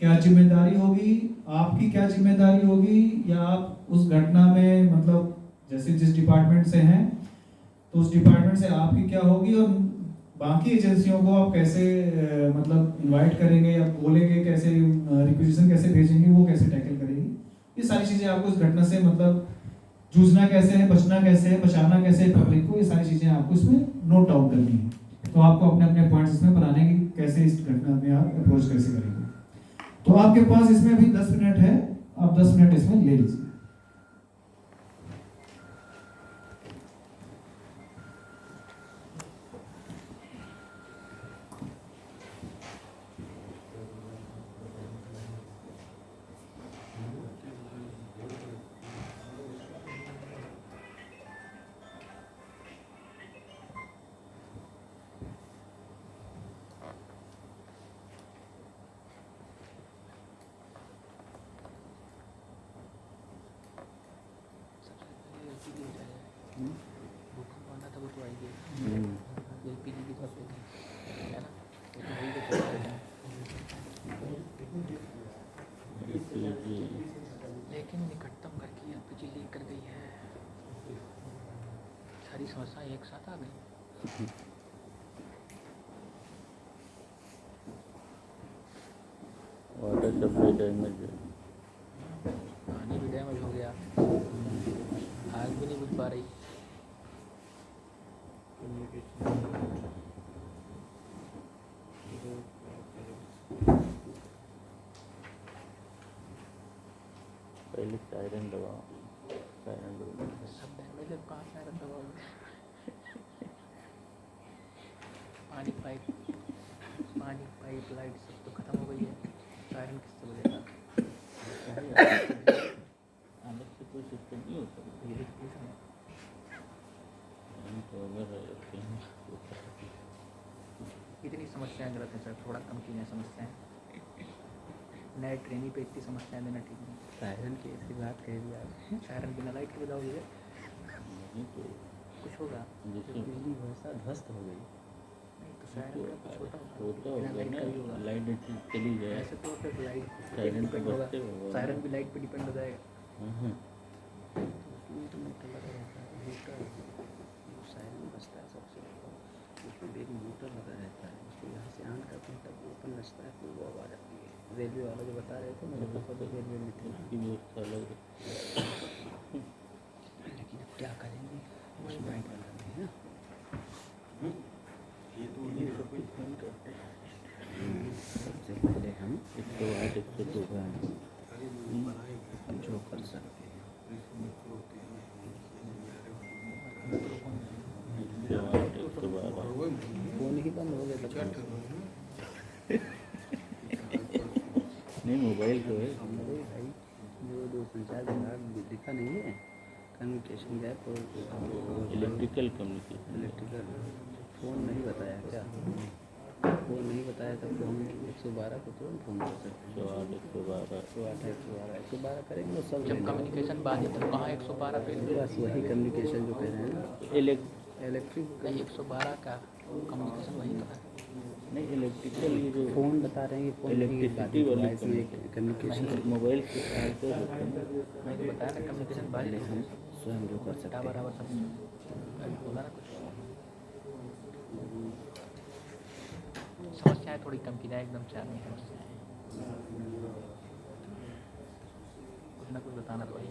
क्या जिम्मेदारी होगी, आपकी क्या जिम्मेदारी होगी, या आप उस घटना में मतलब जैसे जिस डिपार्टमेंट से हैं तो उस डिपार्टमेंट से आपकी क्या होगी, और बाकी एजेंसियों को आप कैसे मतलब इनवाइट करेंगे या बोलेंगे, कैसे रिक्वेजिशन कैसे भेजेंगे, वो कैसे टैकल करेंगे। ये सारी चीज़ें आपको इस घटना से मतलब जूझना कैसे है, बचना कैसे है, बचाना कैसे है पब्लिक को, ये सारी चीज़ें आपको इसमें नोट डाउन करनी है। तो आपको अपने अपने पॉइंट्स इसमें बनाने की कैसे इस घटना में आप अप्रोच कैसे करेंगे। तो आपके पास इसमें भी 10 मिनट है, आप 10 मिनट इसमें ले लीजिए। लेकिन निकटतम घर की एलपीजी लीक कर गई है, सारी समस्या एक साथ आ गई। वाटर सप्लाई डैमेज है, पानी भी डैमेज हो गया, पा रही। पहले सायरन दबाओ, सायरन दबाओ। सब डैमेज है, कहाँ से आ रहा दबाओ। पानी पाइप लाइट सब तो खत्म हो गई है, सायरन किससे बजेगा। अलग से कोई सिस्टम नहीं होता। बिजली की समय हम तो अगर रखते हैं इतनी समस्याएं गलत हैं सर, थोड़ा कम की जाए समस्याएं। नए ट्रेनी पे इतनी समस्याएं देना ठीक नहीं। सायरन की ऐसी बात कह दी आप। सायरन बिना लाइट के बजाओ ये नहीं तो कुछ होगा। जैसे बिजली व्यवस्था ध्वस्त हो गई। नहीं तो सायरन का कुछ होता होता होगा, बिना होगा लाइट ना, का भी होगा। लाइट चली जाए ऐसे तो फिर लाइट सायरन पे डिपेंड होगा, बजते होगा। सायरन भी लाइट पे डिपेंड हो जाएगा। हम्म। उसमें तो मोटर लगा रहता है, मोटर जो सायरन बजता है सबसे उसमें भी एक मोटर लगा रहता है, उसको यहाँ से ऑन करते हैं तब ओपन बजता है, फिर वो आवाज़ आती है। रेलवे वाला जो बता रहे थे मेरे पापा तो रेलवे में थे, उसकी व्यवस्था अलग है। लेकिन अब क्या करेंगे, उस बैंक वाला में है ना। ये सब कुछ फोन करते हैं। सबसे पहले हम 108 102 है जो कर सकते हैं 108 112। फोन ही बंद हो गया तब नहीं मोबाइल तो है। अरे भाई जो संचार विभाग लिखा नहीं है कम्युनिकेशन गैप और इलेक्ट्रिकल कम्युनिकेशन। इलेक्ट्रिकल फ़ोन नहीं बताया क्या, फ़ोन नहीं बताया तब तो हम 112 को तुरंत फ़ोन कर सकते हैं। 108 112 112 करेंगे तो सब जब लेंगे। कम्युनिकेशन बाधित है कहाँ 112 पे बस वही कम्युनिकेशन जो कह रहे हैं ना, इलेक्ट्रिक नहीं 112 का कम्युनिकेशन वही तो है। नहीं इलेक्ट्रिकल ये जो फ़ोन बता रहे हैं कि फ़ोन नहीं इलेक्ट्रिसिटी वाली इसमें कम्युनिकेशन मोबाइल के साथ तो होते हैं। मैं तो बताया ना कम्युनिकेशन पहले बाधित हम स्वयं जो कर सकते टावर हैं। आवर सब होगा ना कुछ समस्याएं थोड़ी कम की जाए, एकदम चार नहीं समस्याएं कुछ ना कुछ बताना तो वही।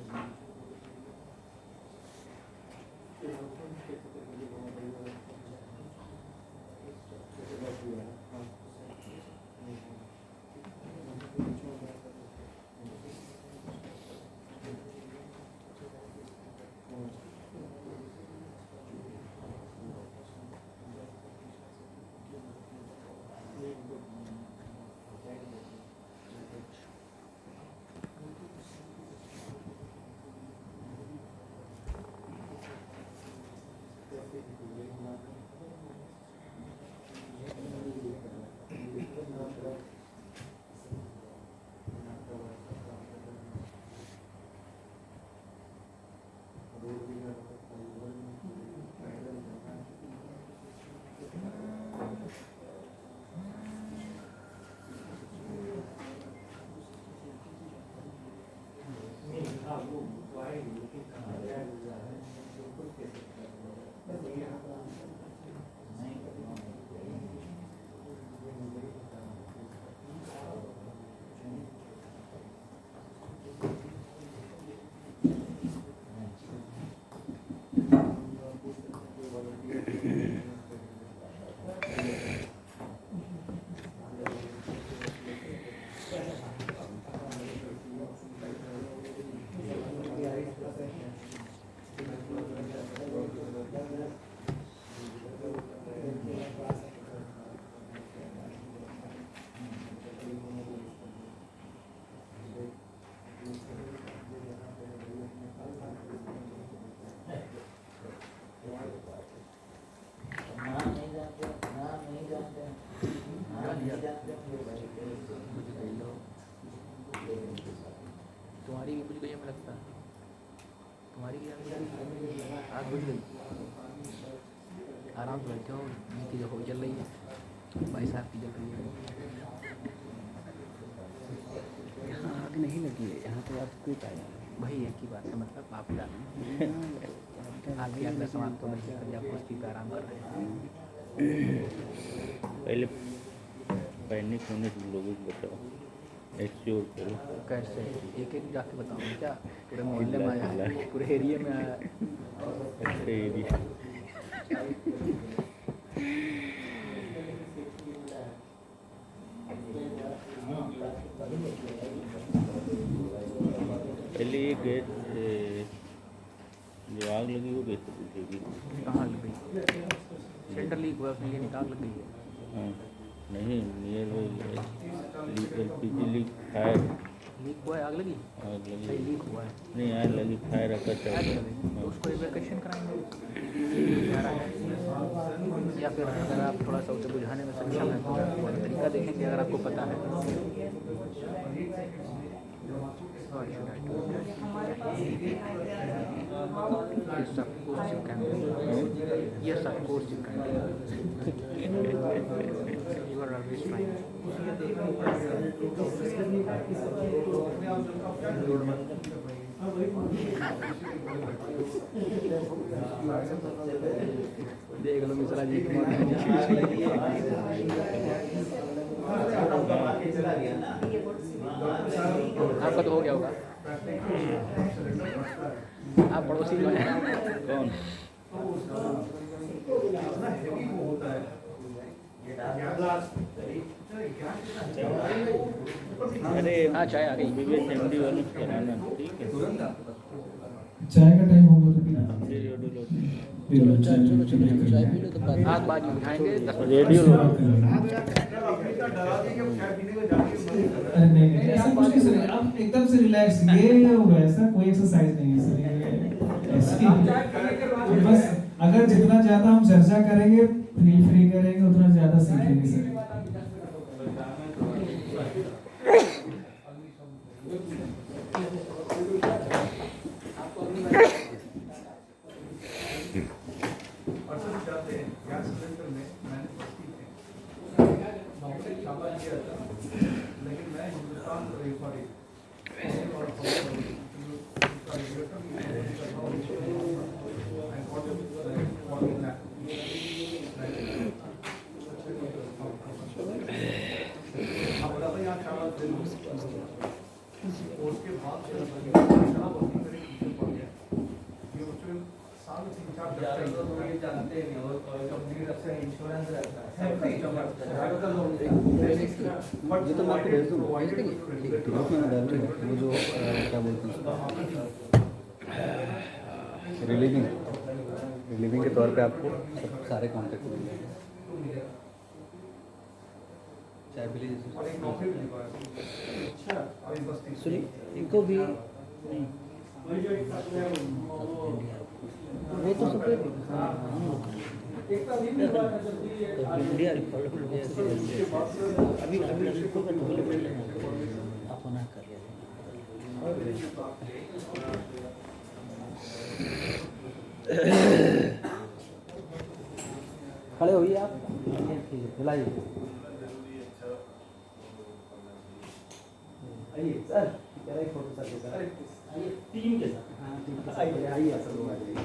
तुम्हारी भी बुझ गई हमें लगता है, तुम्हारी भी आग बुझ गई। आराम से बैठे हो, नीति जो हो जल रही है, भाई साहब की जल रही है। यहाँ आग नहीं लगी है, यहाँ तो आप कोई पाया वही एक ही बात है, मतलब आपका आपकी अगला समाप्त तो नहीं कर, आप कुर्सी पे आराम कर रहे हैं। पहले पैनिक होने से लोगों को बचाओ। एक्सच्योर करो। कैसे एक एक जाके बताऊँ क्या? पूरे मोहल्ले में आया है, पूरे एरिया में आया है। अच्छा ये भी पहले ये गैस जो आग लगी वो कैसे बुझेगी? कहाँ लग गई? सिलेंडर लीक हुआ, उसमें ये निकाल लग गई है। हाँ नहीं near LPG leak fire leak हुआ है, आग लगी? आग सही लगी लीक हुआ है। नहीं आग लगी फायर अकर चल आग रहा लगी तो है। उसको इवैक्यूएशन कराएंगे या फिर अगर आप थोड़ा सा उसे बुझाने में सक्षम है तो और तरीका देखेंगे अगर आपको पता है। Yes, of course you can. Yes, of course you can. You are always trying. देख लो मिश्रा जी आपका तो हो गया होगा। आप पड़ोसी में हैं। कौन? अरे हाँ चाय आ गई। विवेक एमडी वालों से कराना ठीक है। चाय का टाइम होगा तो रेडियो चलो चाय पी लो तो बात हाथ बाजू उठाएंगे 10 मिनट। रेडियो अरे नहीं ऐसा कुछ नहीं सर, आप एकदम से रिलैक्स, ये वैसा कोई एक्सरसाइज नहीं है सर, ये ऐसी बस अगर जितना ज्यादा हम चर्चा करेंगे फ्री करेंगे उतना ज्यादा सीखेंगे सर। ये तो मैं आपको भेज दूँगा, भेज देंगे ग्रुप में डाल देंगे वो जो क्या बोलते हैं रिलीविंग के तौर पे आपको सब सारे कॉन्टेक्ट मिलेंगे। चाय पी लीजिए। सुनिए इनको भी नहीं वो तो सब इंडिया अभी उसको आप मना कर लिया। खड़े होइए आप, हिलाइए। आइए सर, कह रहे फोटो सर के साथ आइए टीम के साथ। हाँ टीम के साथ आइए सर लोग आइए।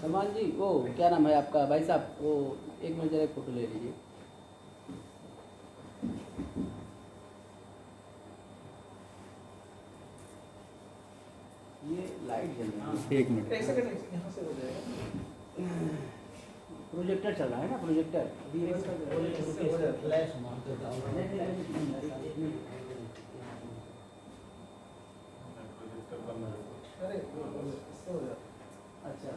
सलमान जी वो क्या नाम है आपका भाई साहब, वो एक मिनट जरा फोटो ले लीजिए। ये लाइट जल रही है, एक मिनट प्रोजेक्टर चल रहा है ना, प्रोजेक्टर अच्छा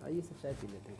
आइए सब चाय पी लेते हैं।